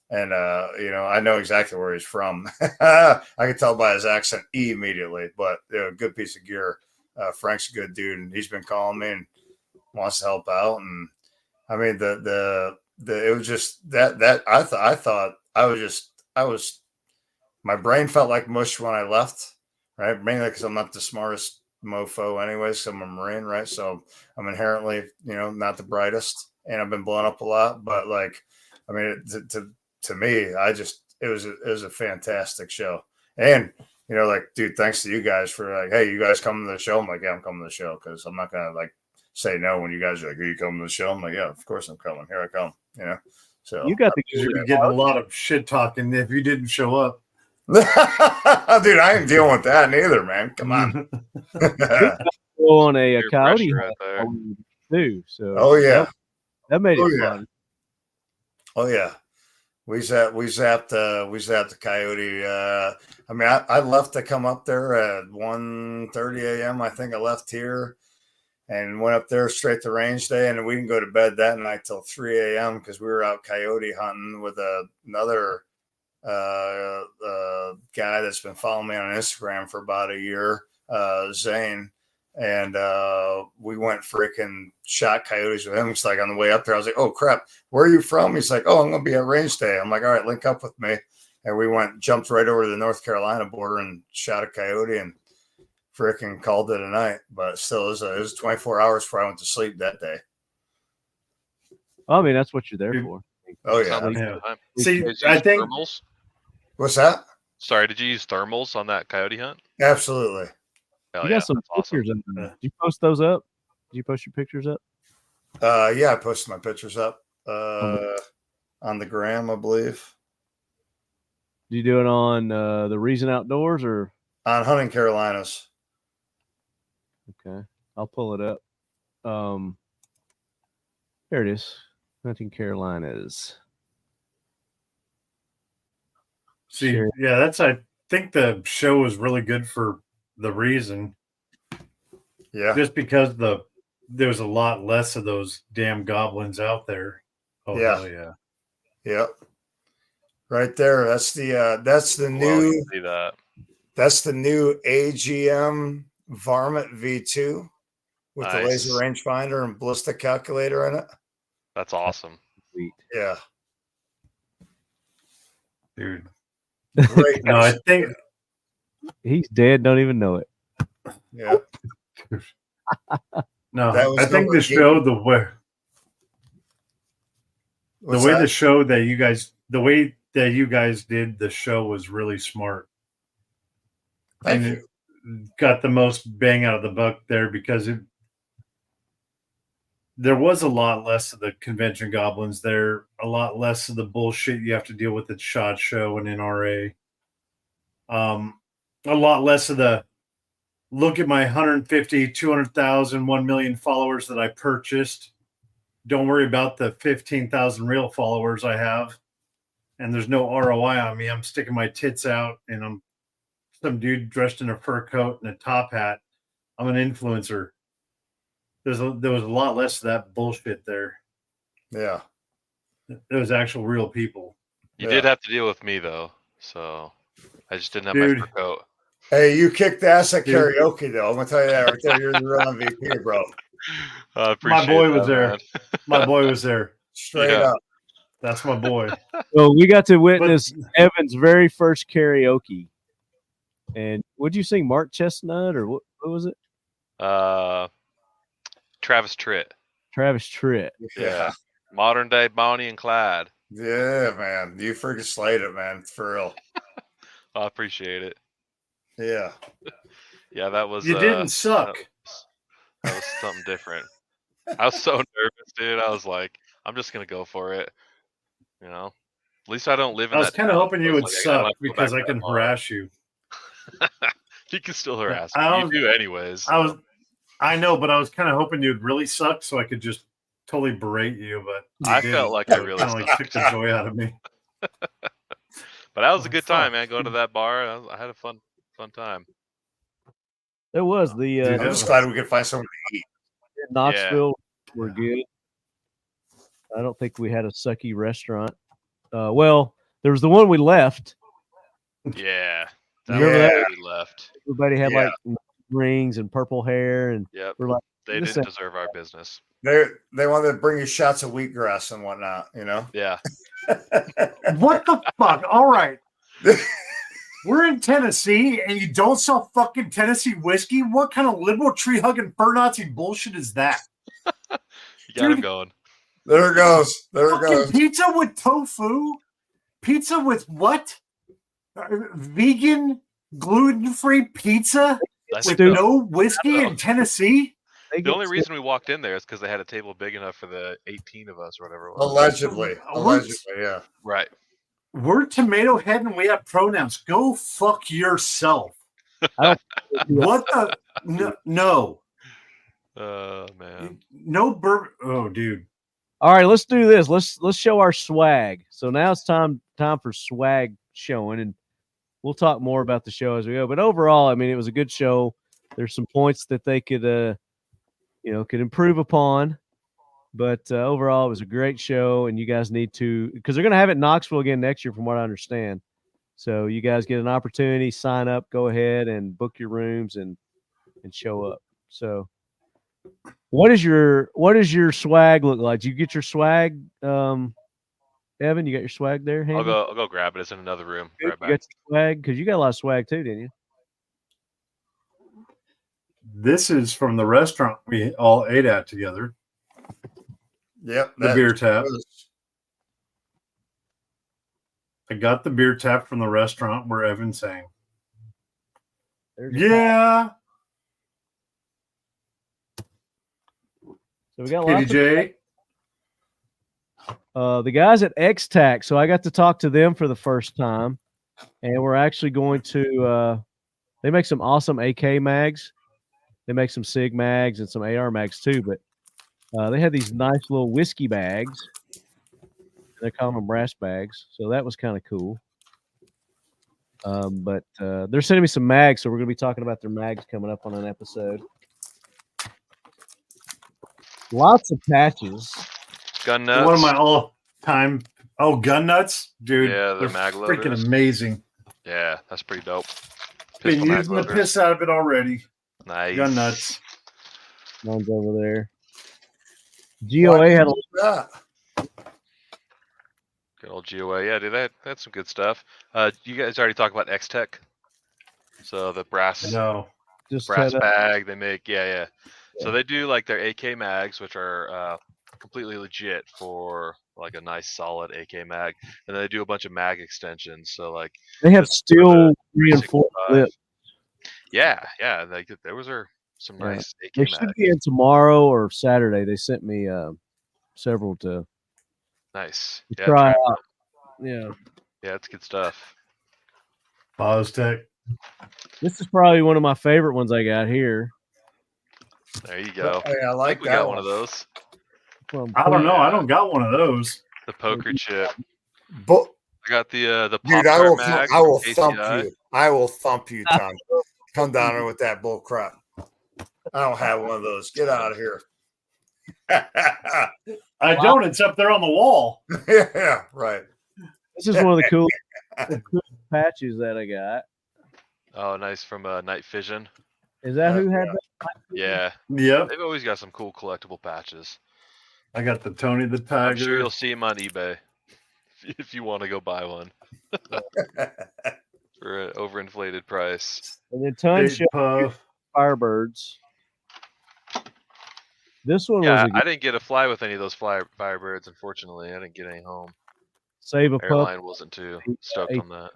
And I know exactly where he's from. I can tell by his accent immediately. But good piece of gear. Frank's a good dude, and he's been calling me and wants to help out. And I mean, it was just that I thought my brain felt like mush when I left, right? Mainly because I'm not the smartest mofo anyways. I'm a Marine, right? So I'm inherently, not the brightest, and I've been blown up a lot. But like, I mean, to me, it was a fantastic show. And, dude, thanks to you guys for like, hey, you guys coming to the show? I'm like, yeah, I'm coming to the show, because I'm not going to like say no when you guys are like, are you coming to the show? I'm like, yeah, of course I'm coming. Here I come, So you got you're getting a lot of shit talking if you didn't show up. dude, I ain't dealing with that neither, man. Come on. Go on a coyote right there. too. So Oh yeah, that made it fun. Oh yeah. We zapped the coyote. I mean, I left to come up there at 1:30 a.m. I think I left here and went up there straight to range day, and we didn't go to bed that night till 3 a.m. because we were out coyote hunting with another guy that's been following me on Instagram for about a year, Zane. And we went freaking shot coyotes with him. It's like on the way up there, I was like, oh crap, where are you from? He's like, oh, I'm gonna be at range day. I'm like, all right, link up with me. And we jumped right over to the North Carolina border and shot a coyote and freaking called it a night. But still, it was 24 hours before I went to sleep that day. I mean, that's what you're there for. Oh yeah. See, I think thermals? What's that? Sorry, did you use thermals on that coyote hunt? Absolutely. Hell you yeah, got some awesome. pictures. Did you post those up? Did you post your pictures up? Yeah, I posted my pictures up on the gram, I believe. Did you do it on the Reason Outdoors or on Hunting Carolinas? Okay, I'll pull it up. There it is. Hunting Carolinas. See, Sure. yeah, I think the show was really good for the reason. Yeah. Just because there's a lot less of those damn goblins out there. Oh yeah. hell yeah. Yep. Right there. That's the new see that. That's the new AGM Varmint V2 with the laser rangefinder and ballistic calculator in it. That's awesome. Sweet. Yeah. Dude. Great. No, I think he's dead, don't even know it. Yeah. No, I think the show, the way that you guys did the show was really smart. Thank you. Got the most bang out of the buck there because there was a lot less of the convention goblins there, a lot less of the bullshit you have to deal with at SHOT Show and NRA. A lot less of the look at my 150, 200,000, 1 million followers that I purchased. Don't worry about the 15,000 real followers I have. And there's no ROI on me. I'm sticking my tits out and I'm some dude dressed in a fur coat and a top hat. I'm an influencer. There was a lot less of that bullshit there. Yeah. There was actual real people. You did have to deal with me though, so I just didn't have Dude. my fur coat. Hey, you kicked ass at karaoke though. I'm gonna tell you that right there. You're the real MVP, bro. My boy was that, there. man. My boy was there. Straight up. That's my boy. So we got to witness Evan's very first karaoke. And would you sing Mark Chestnut or what was it? Travis Tritt. Travis Tritt. Yeah. Modern day Bonnie and Clyde. Yeah, man. You freaking slayed it, man. For real. I appreciate it. Yeah. Yeah, that was. You didn't suck. That was something different. I was so nervous, dude. I was like, I'm just gonna go for it. You know, at least I don't live in. I was that kind of town, hoping so you it's would like, suck don't have to go because back I to can that bar. harass you. You can still harass I me. You do anyways. I know, but I was kind of hoping you'd really suck so I could just totally berate you. But I felt like I really kind of like took the joy out of me. But that was a good fuck. time, man. Going to that bar, I had a fun time. It was the I'm just glad we could find somewhere to eat. Knoxville were good. I don't think we had a sucky restaurant. Well, there was the one we left. Yeah. Remember that? We left. Everybody had like rings and purple hair, and Yep. we're like, They this didn't ain't- deserve our business. They wanted to bring you shots of wheatgrass and whatnot, you know? Yeah. What the fuck? All right. We're in Tennessee and you don't sell fucking Tennessee whiskey? What kind of liberal tree hugging fur Nazi bullshit is that? You got him going. There it goes. There it Fucking goes. pizza with tofu? Pizza with what? Vegan, gluten-free pizza That's with Dude. no whiskey in Tennessee? they The get only sick. reason we walked in there is because they had a table big enough for the 18 of us or whatever it was. Allegedly. Yeah. Right. We're tomato head and we have pronouns. Go fuck yourself. I What the? No. Oh, man. No bourbon. Oh, dude. All right, let's do this. Let's show our swag. So now it's time for swag showing, and we'll talk more about the show as we go. But overall, I mean, it was a good show. There's some points that they could improve upon. But overall, it was a great show, and you guys need to, because they're going to have it in Knoxville again next year, from what I understand. So you guys get an opportunity, sign up, go ahead and book your rooms and show up. So. What does your swag look like? Do you get your swag, Evan? You got your swag there? Handy? I'll go grab it. It's in another room. You Right got back. your swag because you got a lot of swag too, didn't you? This is from the restaurant we all ate at together. Yep. The beer tap. I got the beer tap from the restaurant where Evan sang. Yeah. So we got lots KDJ. the guys at X-Tac. So I got to talk to them for the first time, and we're actually going to. They make some awesome AK mags. They make some SIG mags and some AR mags too. But they had these nice little whiskey bags. They call them brass bags, so that was kind of cool. But they're sending me some mags, so we're going to be talking about their mags coming up on an episode. Lots of patches. Gun nuts. One of my all-time gun nuts, dude. Yeah, they're they're mag freaking loaders. amazing. Yeah, that's pretty dope. Been Pistol mag using the loaders. piss out of it already. Nice. Gun nuts. One's over there. G.O.A. had a Yeah. Good old G.O.A. Yeah, dude, they had some good stuff. You guys already talked about X-Tech. So the brass No. just brass had a, bag they make. Yeah. So they do like their AK mags, which are completely legit for like a nice solid AK mag, and then they do a bunch of mag extensions. So like they have just for steel the reinforced 65. lip. Yeah, like those are Some Yeah. nice They AK should mag. be in tomorrow or Saturday. They sent me several to Nice. try try out. Yeah. Yeah, it's good stuff. Tech. This is probably one of my favorite ones I got here. There you go. Oh, yeah, I I like think we that got one. one of those. From I don't know. I Yeah. don't got one of those. The poker chip. But I got the dude, Pop-Tart mag. I will from thump KCI. you. I will thump you, Tom. Come down here with that bull crap. I don't have one of those. Get out of here. I don't. It's up there on the wall. Yeah, right. This is one of the coolest patches that I got. Oh, nice, from Night Vision. Is that who had that? Yeah. Yep. They've always got some cool collectible patches. I got the Tony the Tiger. I'm sure you'll see them on eBay if you want to go buy one for an overinflated price. And then tons Big of Puff. Firebirds. This one Yeah, was I didn't get to fly with any of those Firebirds, unfortunately. I didn't get any home. Save a Pup. Airline wasn't too stoked on that.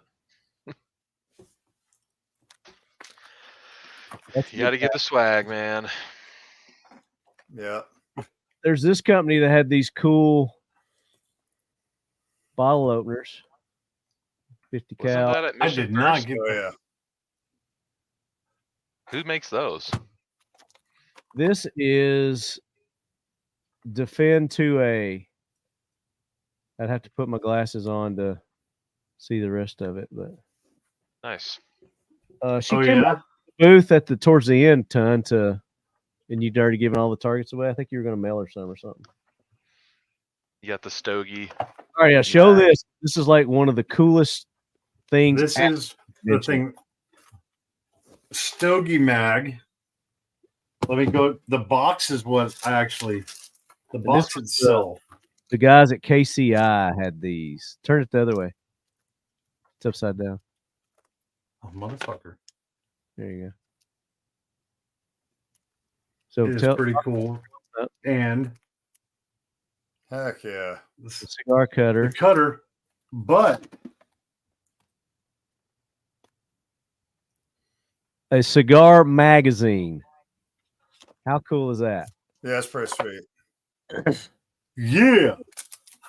You got to get the swag, man. Yeah. There's this company that had these cool bottle openers. 50 Wasn't cal. that at I Mission did not First? get. Oh, yeah. Who makes those? This is Defend 2A. I'd have to put my glasses on to see the rest of it, but Nice. she Oh, came yeah? out to the booth at the towards the end, and you'd already given all the targets away. I think you were going to mail her some or something. You got the Stogie. All right, yeah, show this. This is like one of the coolest things. This is the thing. Stogie mag. Let me go. The box is what I actually. The box was, itself. The guys at KCI had these. Turn it the other way. It's upside down. Oh, motherfucker. There you go. So It is pretty cool. And Heck yeah. the cigar cutter. The cutter, but A cigar magazine. How cool is that? Yeah, that's pretty sweet. yeah,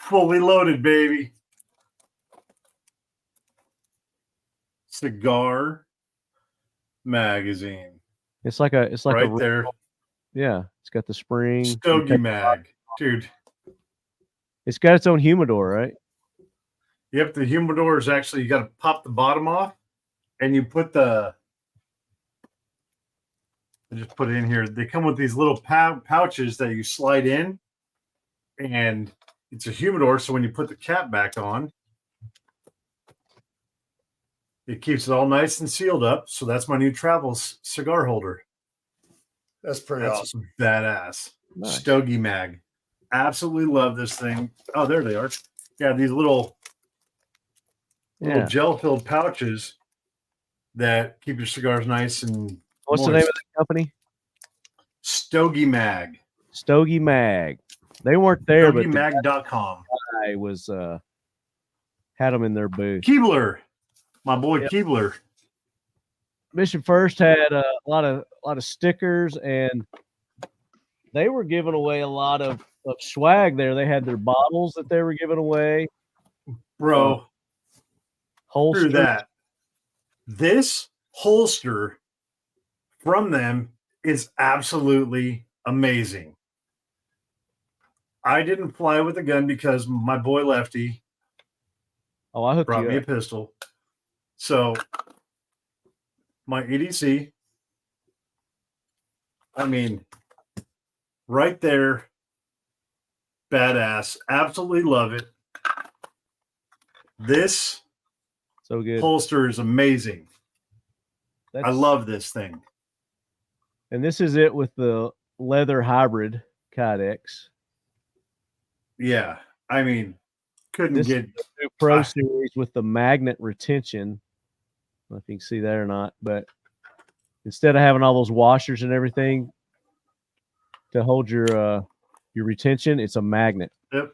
fully loaded, baby. Cigar magazine. It's like a right there. Yeah, it's got the spring. Stogie mag, dude. It's got its own humidor, right? Yep, the humidor is actually, you got to pop the bottom off, and you put the. I just put it in here. They come with these little pouches that you slide in, and it's a humidor. So when you put the cap back on, it keeps it all nice and sealed up. So that's my new travel cigar holder. That's pretty awesome. Badass. Nice. Stogie mag. Absolutely love this thing. Oh, there they are. Yeah, these little gel-filled pouches that keep your cigars nice and What's the name of the company? Stogie mag. Stogie mag. They weren't there, but StogieMag.com. I was had them in their booth. Keebler. My boy Keebler. Mission First had a lot of stickers, and they were giving away a lot of swag there. They had their bottles that they were giving away. Bro, holster. Through that. This holster from them is absolutely amazing. I didn't fly with a gun because my boy Lefty brought me a pistol. So my EDC, I mean, right there, badass. Absolutely love it. This so good holster is amazing. I love this thing. And this is it with the leather hybrid Kydex. Yeah, I mean, couldn't get the Pro Series with the magnet retention. I don't know if you can see that or not, but instead of having all those washers and everything to hold your retention, it's a magnet. Yep.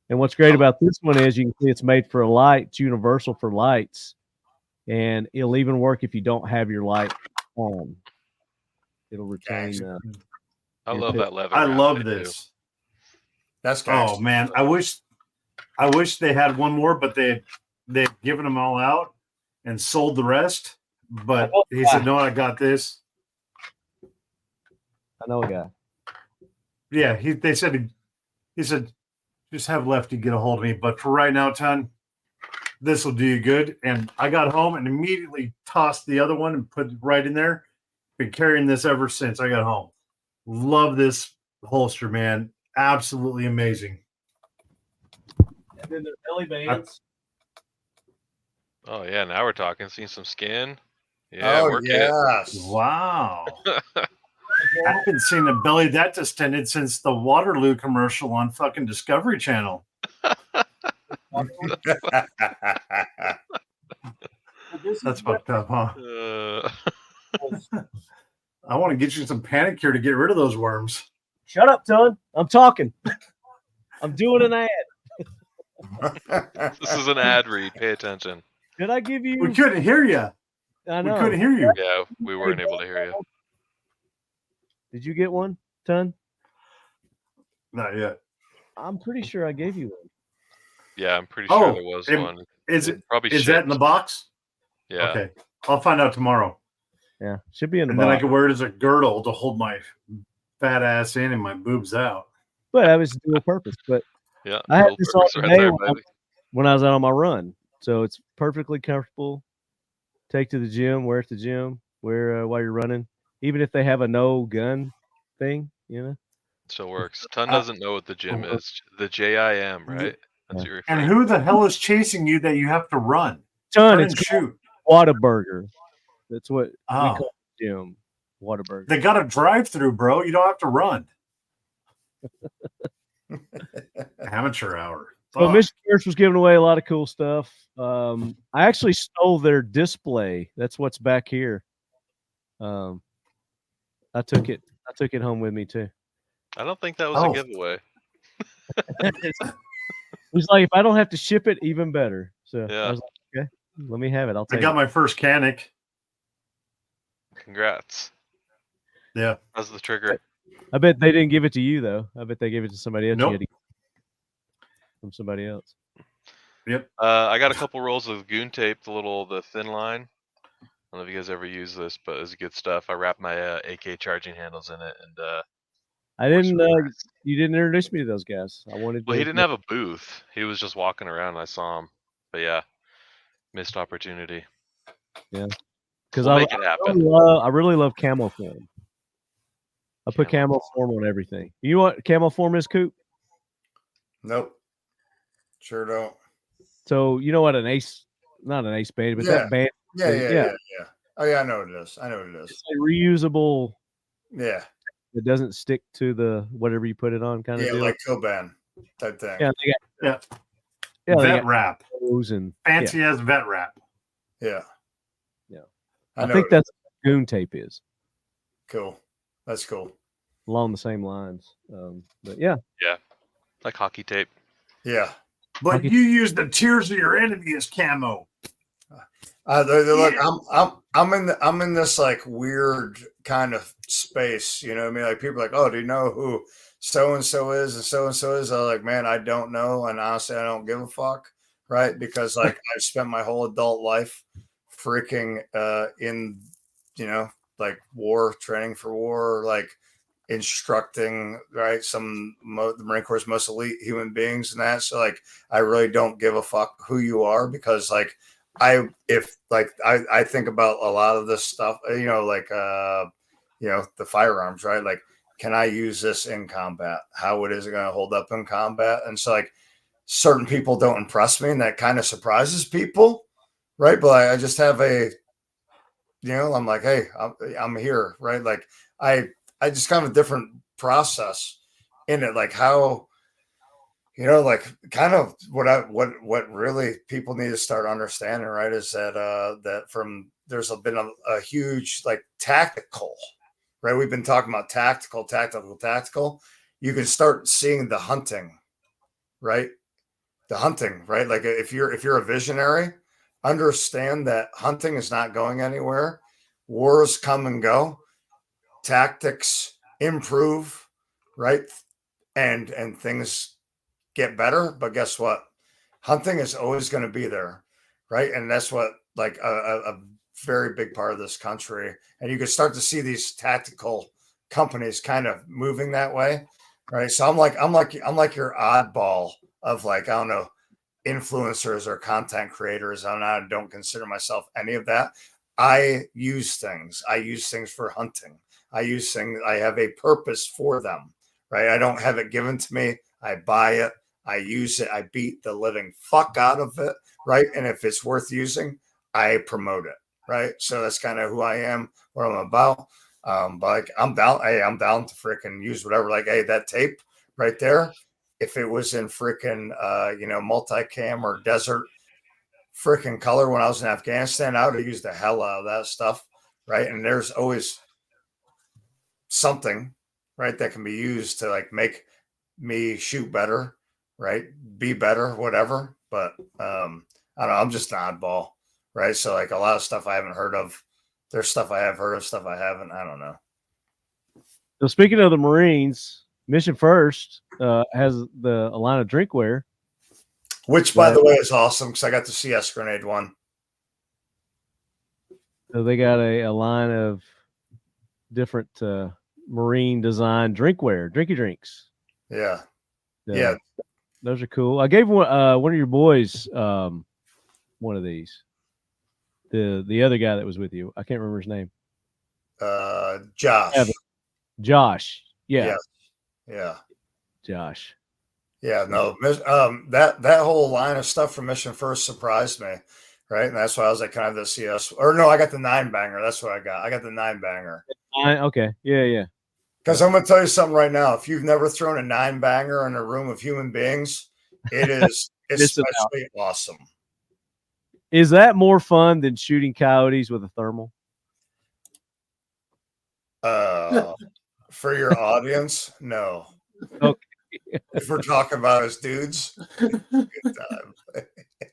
And what's great about this one is you can see it's made for a light. It's universal for lights, and it'll even work if you don't have your light It'll retain. Gotcha. I your love pit. that leather. I wrap love they do. this. That's Oh man, I wish they had one more, but they'd given them all out and sold the rest. But he said, "No, I got this." I know a guy. Yeah, he said, just have Lefty get a hold of me. But for right now, Ton, this will do you good. And I got home and immediately tossed the other one and put it right in there. Been carrying this ever since I got home. Love this holster, man. Absolutely amazing. And then the belly bands. Oh yeah, now we're talking. Seeing some skin. Yeah, work yes. Wow. I haven't seen a belly that distended since the Waterloo commercial on fucking Discovery Channel. That's fucked up, huh? I want to get you some panic cure to get rid of those worms. Shut up, Ton. I'm talking. I'm doing an ad. This is an ad read. Pay attention. Did I give you? We couldn't hear you. I know. We couldn't hear you. Yeah, we weren't able to hear you. Did you get one, Ton? Not yet. I'm pretty sure I gave you one. Yeah, I'm pretty sure there was one. Is it? Probably is that in the box? Yeah. Okay. I'll find out tomorrow. Yeah, should be in the And box. then I can wear it as a girdle to hold my fat ass in and my boobs out. But that was dual purpose. But yeah, I had this all right day there, when I was out on my run, so it's perfectly comfortable. Take to the gym, wear it at the gym, wear while you're running. Even if they have a no gun thing, Still works. Ton doesn't know what the gym is. The JIM, right? That's your. And who the hell is chasing you that you have to run? Ton, Run it's and shoot. Whataburger. That's what we Oh. call the gym. Whataburger. They got a drive-through, bro. You don't have to run. Amateur hour. So Fuck. Mr. Kuperus was giving away a lot of cool stuff. I actually stole their display. That's what's back here. I took it home with me too. I don't think that was a giveaway. He's like, if I don't have to ship it, even better. So Yeah. I was like, okay, let me have it. I'll I take got it. my first Canic. Congrats. Yeah. That's the trigger. I bet they didn't give it to you though. I bet they gave it to somebody else. Nope. You had to get it from somebody else. Yep. I got a couple rolls of goon tape, the thin line. I don't know if you guys ever use this, but it's good stuff. I wrap my AK charging handles in it, and I didn't. You didn't introduce me to those guys. I wanted. well, to he didn't have a booth. He was just walking around. And I saw him, but yeah, missed opportunity. Yeah, because We'll make it happen. I really love camo form. I put camo form on everything. You know what camo form is, Koup? Nope. Sure don't. So you know what an ace, not an ace band, but that band. Yeah. Oh yeah, I know what it is. It's a reusable. Yeah. It doesn't stick to the whatever you put it on, kind of deal. Like Coban type thing. Yeah, Yeah. Vet wrap. And Fancy as vet wrap. Yeah. I think that's what goon tape is. Cool. That's cool. Along the same lines. But yeah. Yeah. Like hockey tape. Yeah. But you use the tears of your enemy as camo. Look, I'm in this like weird kind of space, you know what I mean? Like people are like, oh, do you know who so and so is and so is? I'm like, man, I don't know, and honestly, I don't give a fuck, right? Because like I've spent my whole adult life freaking in, like war, training for war, like instructing, right? The Marine Corps' most elite human beings and that. So like, I really don't give a fuck who you are because like. I think about a lot of this stuff, the firearms, right? Like, can I use this in combat? How is it going to hold up in combat? And so like certain people don't impress me and that kind of surprises people. Right. But I just have I'm like, hey, I'm here. Right. Like I just kind of a different process in it. Like how, like kind of what really people need to start understanding, right, is that there's been a huge like tactical, right? We've been talking about tactical. You can start seeing the hunting, right? The hunting, right? Like if you're a visionary, understand that hunting is not going anywhere. wars come and go, tactics improve, right? And things get better. But guess what? Hunting is always going to be there, right? And that's what like a very big part of this country. And you can start to see these tactical companies kind of moving that way, right? So I'm like your oddball of like, I don't know, influencers or content creators. I don't consider myself any of that. I use things for hunting. I have a purpose for them, right? I don't have it given to me. I buy it. I use it. I beat the living fuck out of it, right? And if it's worth using, I promote it, right? So that's kind of who I am, what I'm about. But like, I'm down. Hey, I'm down to freaking use whatever. Like, hey, that tape right there, if it was in freaking, multicam or desert freaking color when I was in Afghanistan, I would have used the hell out of that stuff, right? And there's always something, right, that can be used to like make me shoot better, right? Be better, whatever. But I don't know. I'm just an oddball, right? So like a lot of stuff I haven't heard of. There's stuff I have heard of, stuff I haven't. I don't know. So speaking of the Marines, Mission First has a line of drinkware, which, by the way, is awesome because I got the CS grenade one. So they got a line of different Marine design drinkware, drinky drinks. Yeah. Yeah. Those are cool. I gave one of your boys one of these. The other guy that was with you. I can't remember his name. Josh. Evan. Josh. Yeah. Yeah. Josh. Yeah, no. That whole line of stuff from Mission First surprised me. Right. And that's why I was like, kind of the CS, or no, I got the 9-banger. That's what I got. I got the 9-banger. Okay. Yeah. Because I'm going to tell you something right now. If you've never thrown a 9-banger in a room of human beings, it is especially awesome. Is that more fun than shooting coyotes with a thermal? For your audience, no. Okay. If we're talking about as dudes, good time.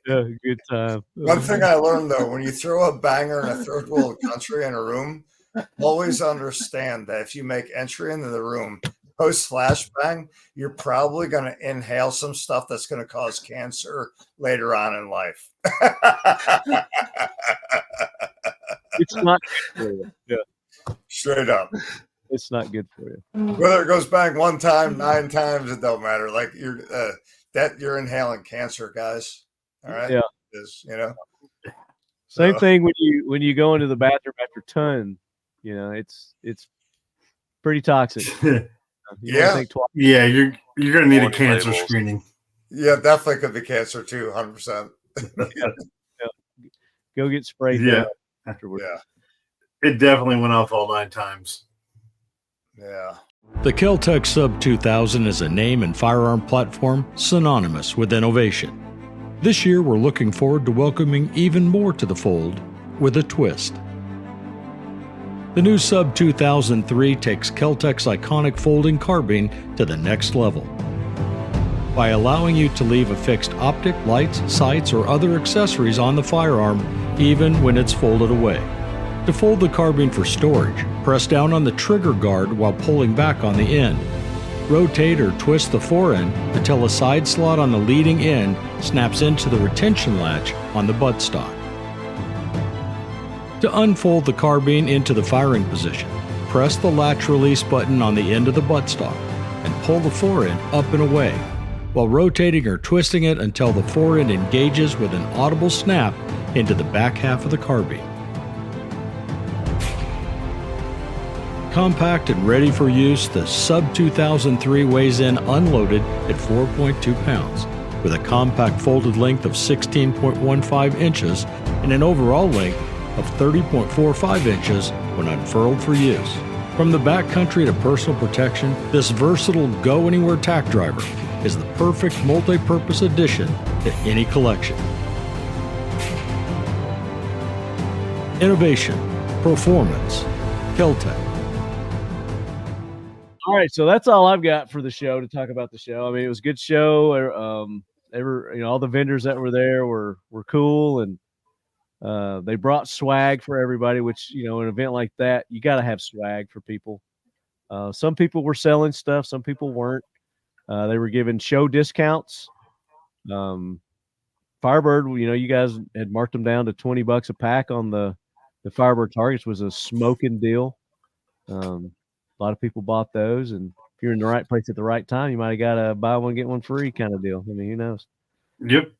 Good time. One thing I learned though, when you throw a banger in a third world country in a room, always understand that if you make entry into the room post flashbang, you're probably going to inhale some stuff that's going to cause cancer later on in life. It's not good for you. Yeah. Straight up. It's not good for you. Whether it goes bang 1 time, 9 times, it don't matter. Like you're inhaling cancer, guys. All right. Yeah. Same thing when you go into the bathroom after ton, it's pretty toxic. Yeah. Yeah, you're gonna need a cancer screening. Yeah, definitely could be cancer too, 100%. Yeah. Go get sprayed afterwards. Yeah. It definitely went off all 9 times. Yeah. The Kel-Tec Sub 2000 is a name and firearm platform synonymous with innovation. This year, we're looking forward to welcoming even more to the fold with a twist. The new Sub 2003 takes Kel-Tec's iconic folding carbine to the next level by allowing you to leave a fixed optic, lights, sights, or other accessories on the firearm even when it's folded away. To fold the carbine for storage, press down on the trigger guard while pulling back on the end. Rotate or twist the forend until a side slot on the leading end snaps into the retention latch on the buttstock. To unfold the carbine into the firing position, press the latch release button on the end of the buttstock and pull the forend up and away, while rotating or twisting it until the forend engages with an audible snap into the back half of the carbine. Compact and ready for use, the Sub 2003 weighs in unloaded at 4.2 pounds, with a compact folded length of 16.15 inches and an overall length of 30.45 inches when unfurled for use. From the backcountry to personal protection, this versatile go-anywhere tack driver is the perfect multi-purpose addition to any collection. Innovation, performance, Kel-Tec. All right, so that's all I've got for the show to talk about the show. I mean, it was a good show. All the vendors that were there were cool, and They brought swag for everybody, which, an event like that, you got to have swag for people. Some people were selling stuff. Some people weren't. They were giving show discounts. Firebird, you guys had marked them down to $20 a pack on the Firebird Targets. Was a smoking deal. A lot of people bought those, and if you're in the right place at the right time, you might have got a buy one get one free kind of deal. I mean, who knows? Yep.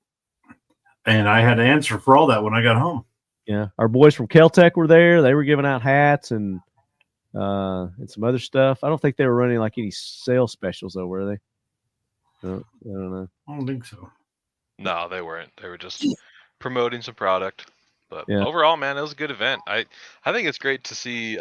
And I had to answer for all that when I got home. Yeah, our boys from Kel-Tec were there. They were giving out hats and some other stuff. I don't think they were running like any sales specials though, were they? No, I don't know. I don't think so. No, they weren't. They were just promoting some product. But Yeah. overall, man, it was a good event. I think it's great to see,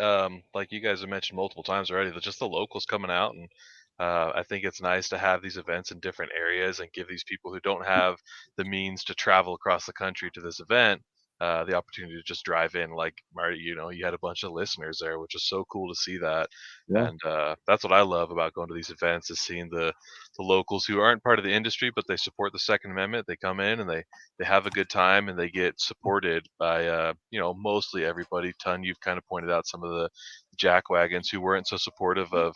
like you guys have mentioned multiple times already, that just the locals coming out, and I think it's nice to have these events in different areas and give these people who don't have the means to travel across the country to this event the opportunity to just drive in. Like Marty, you had a bunch of listeners there, which is so cool to see that. Yeah. And that's what I love about going to these events, is seeing the locals who aren't part of the industry, but they support the Second Amendment. They come in and they have a good time, and they get supported by mostly everybody. Ton, you've kind of pointed out some of the jackwagons who weren't so supportive of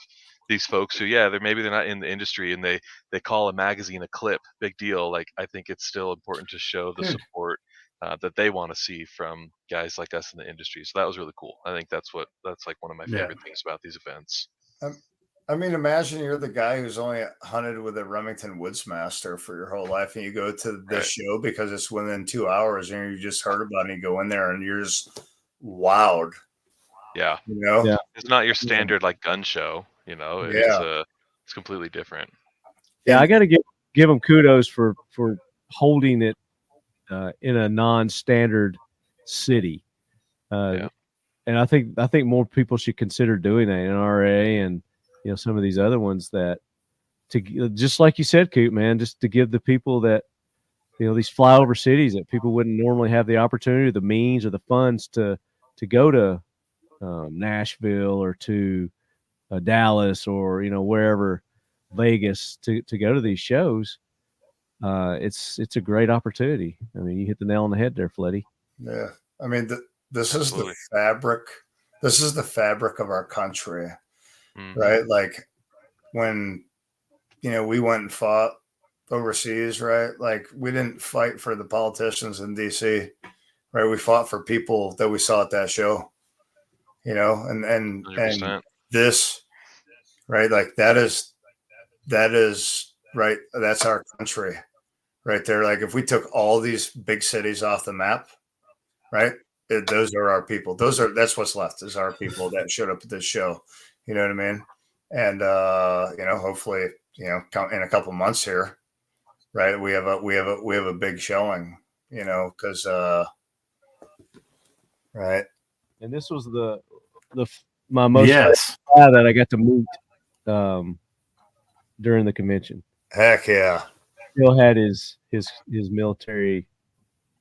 these folks who, they're not in the industry, and they call a magazine a clip. Big deal. Like, I think it's still important to show the support that they want to see from guys like us in the industry. So that was really cool. I think that's like one of my favorite things about these events. I mean, imagine you're the guy who's only hunted with a Remington Woodsmaster for your whole life, and you go to this show because it's within 2 hours, and you just heard about it, and you go in there, and you're just wowed. Yeah. Yeah. It's not your standard like gun show, it's completely different. Yeah, I got to give them kudos for holding it in a non-standard city. And I think more people should consider doing that, NRA and some of these other ones, that to just like you said, Koup, man, just to give the people that these flyover cities that people wouldn't normally have the opportunity, the means, or the funds to go to Nashville or to Dallas or wherever, Vegas, to go to these shows. It's a great opportunity. I mean, you hit the nail on the head there, Fletty. Yeah, I mean, this is the fabric. This is the fabric of our country, right? Like when we went and fought overseas, right? Like, we didn't fight for the politicians in DC, right? We fought for people that we saw at that show, and this, right? Like that is right. That's our country right there. Like, if we took all these big cities off the map, right? Those are our people. That's what's left, is our people that showed up at this show. You know what I mean? And hopefully, in a couple months here, right? We have a big showing, because right. And this was my most guy that I got to meet during the convention. Heck yeah! Still had his military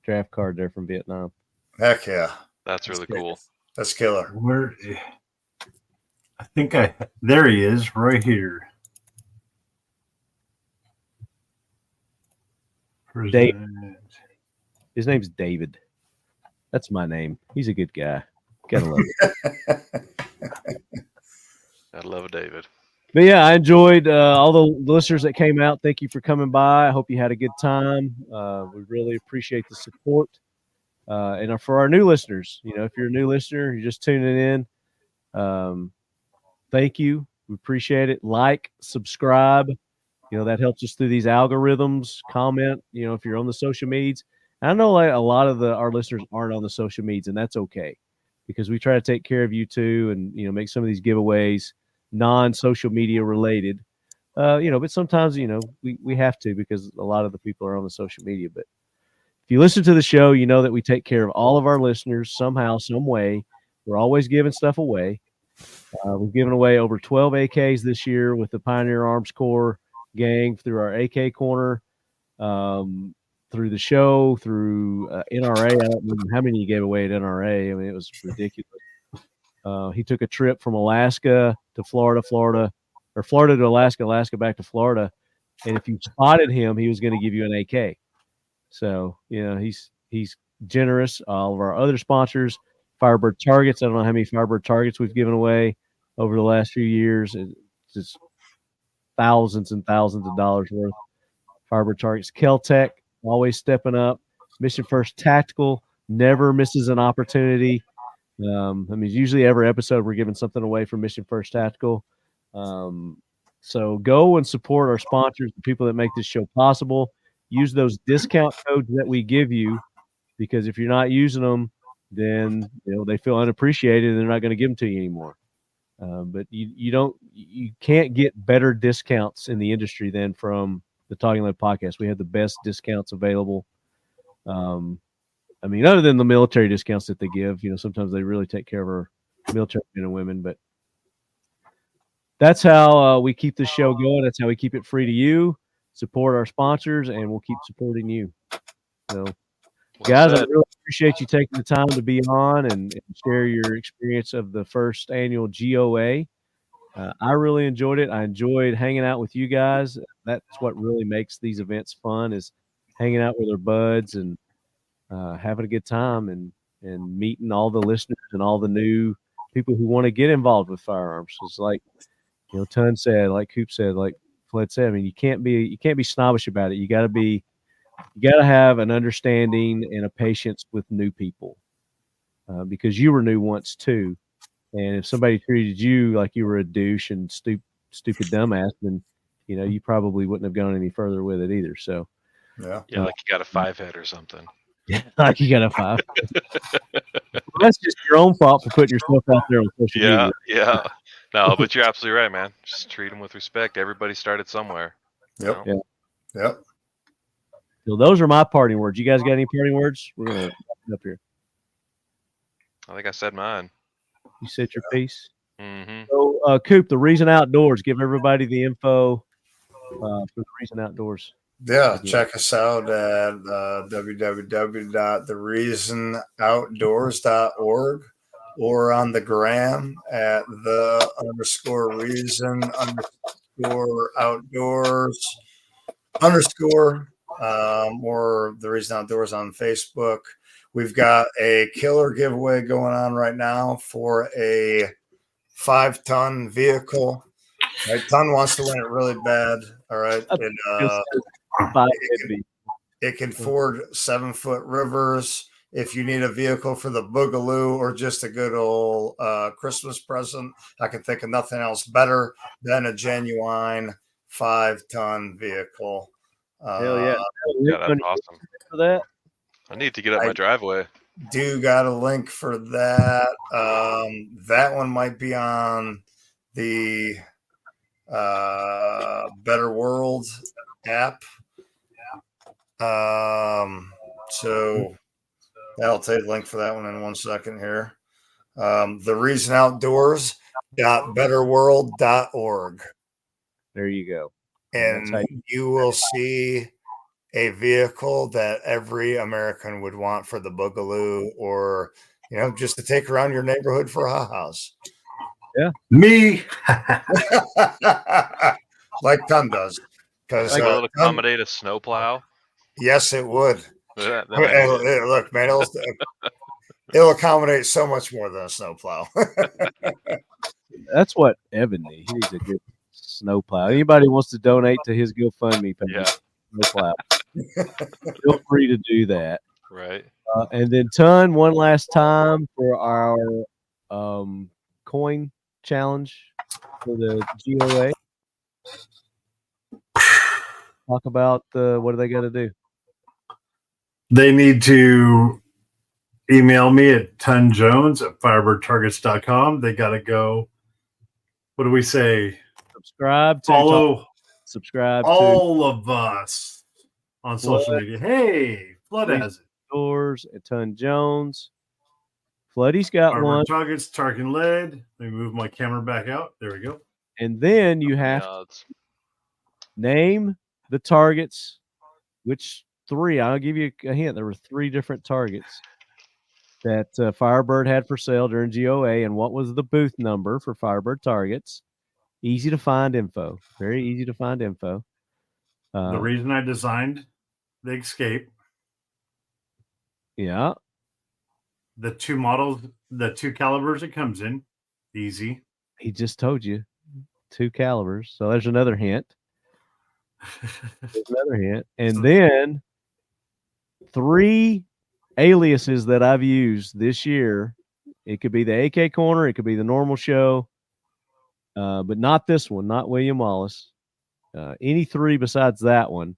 draft card there from Vietnam. Heck yeah! That's really cool. That's killer. Where? I think there he is, right here. Dave. His name's David. That's my name. He's a good guy. Gotta love him. I love David. But yeah, I enjoyed all the listeners that came out. Thank you for coming by. I hope you had a good time. We really appreciate the support. And for our new listeners, if you're a new listener, you're just tuning in, thank you. We appreciate it. Like, subscribe. That helps us through these algorithms. Comment, if you're on the social medias. I know a lot of our listeners aren't on the social medias, and that's okay, because we try to take care of you too, and make some of these giveaways non-social media related. But sometimes we have to, because a lot of the people are on the social media. But if you listen to the show, you know that we take care of all of our listeners somehow, some way. We're always giving stuff away. We've given away over 12 AKs this year with the Pioneer Arms Corps gang through our AK corner, through the show, through NRA. I don't remember how many you gave away at NRA. I mean, it was ridiculous. He took a trip from Alaska to Florida, or Florida to Alaska, Alaska back to Florida. And if you spotted him, he was going to give you an AK. So, he's generous. All of our other sponsors, Firebird Targets. I don't know how many Firebird Targets we've given away over the last few years. It's just thousands and thousands of dollars worth. Firebird Targets. Kel-Tec, always stepping up. Mission First Tactical, never misses an opportunity. Usually every episode we're giving something away from Mission First Tactical. So go and support our sponsors, the people that make this show possible. Use those discount codes that we give you, because if you're not using them, then they feel unappreciated and they're not going to give them to you anymore. But you can't get better discounts in the industry than from the Talking Lead podcast. We have the best discounts available. Other than the military discounts that they give, sometimes they really take care of our military men and women, but that's how we keep the show going. That's how we keep it free to you. Support our sponsors, and we'll keep supporting you. So, guys, I really appreciate you taking the time to be on and share your experience of the first annual GOA. I really enjoyed it. I enjoyed hanging out with you guys. That's what really makes these events fun, is hanging out with our buds and having a good time and meeting all the listeners and all the new people who want to get involved with firearms. It's like, Ton said, like Koup said, like Flood said, you can't be snobbish about it. You got to have an understanding and a patience with new people, because you were new once too. And if somebody treated you like you were a douche and stupid dumbass, then, you probably wouldn't have gone any further with it either. So, like you got a 5-head or something. Yeah, like you got a 5. Well, that's just your own fault for putting yourself out there on social media. Yeah. No, but you're absolutely right, man. Just treat them with respect. Everybody started somewhere. Yep. Yeah. Yep. So those are my parting words. You guys got any parting words? We're gonna wrap it up here. I think I said mine. You said your piece. Mm-hmm. So, Koup, the Reason Outdoors. Give everybody the info for the Reason Outdoors. Yeah, check us out at www.thereasonoutdoors.org or on the gram at _reason_outdoors_ or The Reason Outdoors on Facebook. We've got a killer giveaway going on right now for a 5-ton vehicle. Right, Ton wants to win it really bad. All right. And, it can ford 7-foot rivers. If you need a vehicle for the Boogaloo or just a good old Christmas present, I can think of nothing else better than a genuine 5-ton vehicle. Hell yeah. That's awesome. For that? I need to get up my driveway. Do got a link for that. That one might be on the Better World app. So I'll take the link for that one in 1 second here. The Reason Outdoors.betterworld.org. There you go. And you will see a vehicle that every American would want for the Boogaloo, or just to take around your neighborhood for ha-has. Yeah, me. Like Ton does. Because will it accommodate a snowplow? Yes, it would. Look, man, it'll accommodate so much more than a snowplow. That's what Evan needs. He needs a good snowplow. Anybody wants to donate to his GoFundMe page? Snowplow. Feel free to do that. Right. And then Ton, one last time for our coin challenge for the GOA. Talk about what do they got to do? They need to email me at tonjones@firebirdtargets.com. They got to go. What do we say? Subscribe to follow. Subscribe all of us on social media. Hey, Flood has it. Doors at Ton Jones. Floody's got Firebird one. Targets, Tarkin Lead. Let me move my camera back out. There we go. And then you have to name the targets. Which 3? I'll give you a hint. There were 3 different targets that Firebird had for sale during GOA, and what was the booth number for Firebird Targets? Easy to find info. Very easy to find info. The reason I designed the Escape Yeah. The 2 models, the 2 calibers it comes in. Easy. He just told you 2 calibers. So there's another hint. And then 3 aliases that I've used this year. It could be the AK Corner, it could be the normal show, but not this one, not William Wallace. Any 3 besides that one,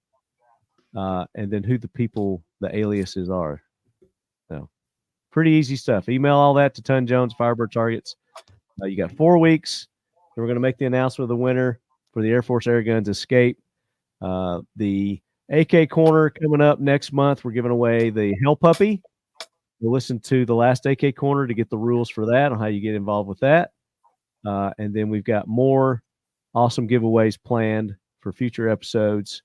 and then who the aliases are. So pretty easy stuff. Email all that to Ton Jones, Firebird Targets. You got 4 weeks. Then we're going to make the announcement of the winner for the Airforce Air Guns Escape. The AK Corner coming up next month. We're giving away the Hell Puppy. We'll listen to the last AK Corner to get the rules for that on how you get involved with that. And then we've got more awesome giveaways planned for future episodes.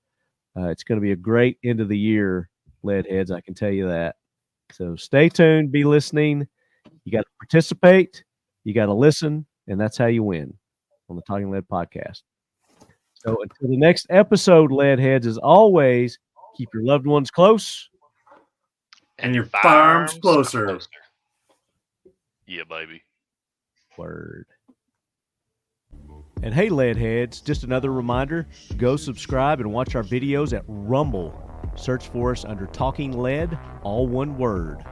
It's going to be a great end of the year, lead heads, I can tell you that. So stay tuned, be listening. You got to participate, you got to listen, and that's how you win on the Talking Lead podcast. So until the next episode, lead heads, as always, keep your loved ones close. And your firearms closer. Yeah, baby. Word. And hey, lead heads, just another reminder, go subscribe and watch our videos at Rumble. Search for us under Talking Lead, all one word.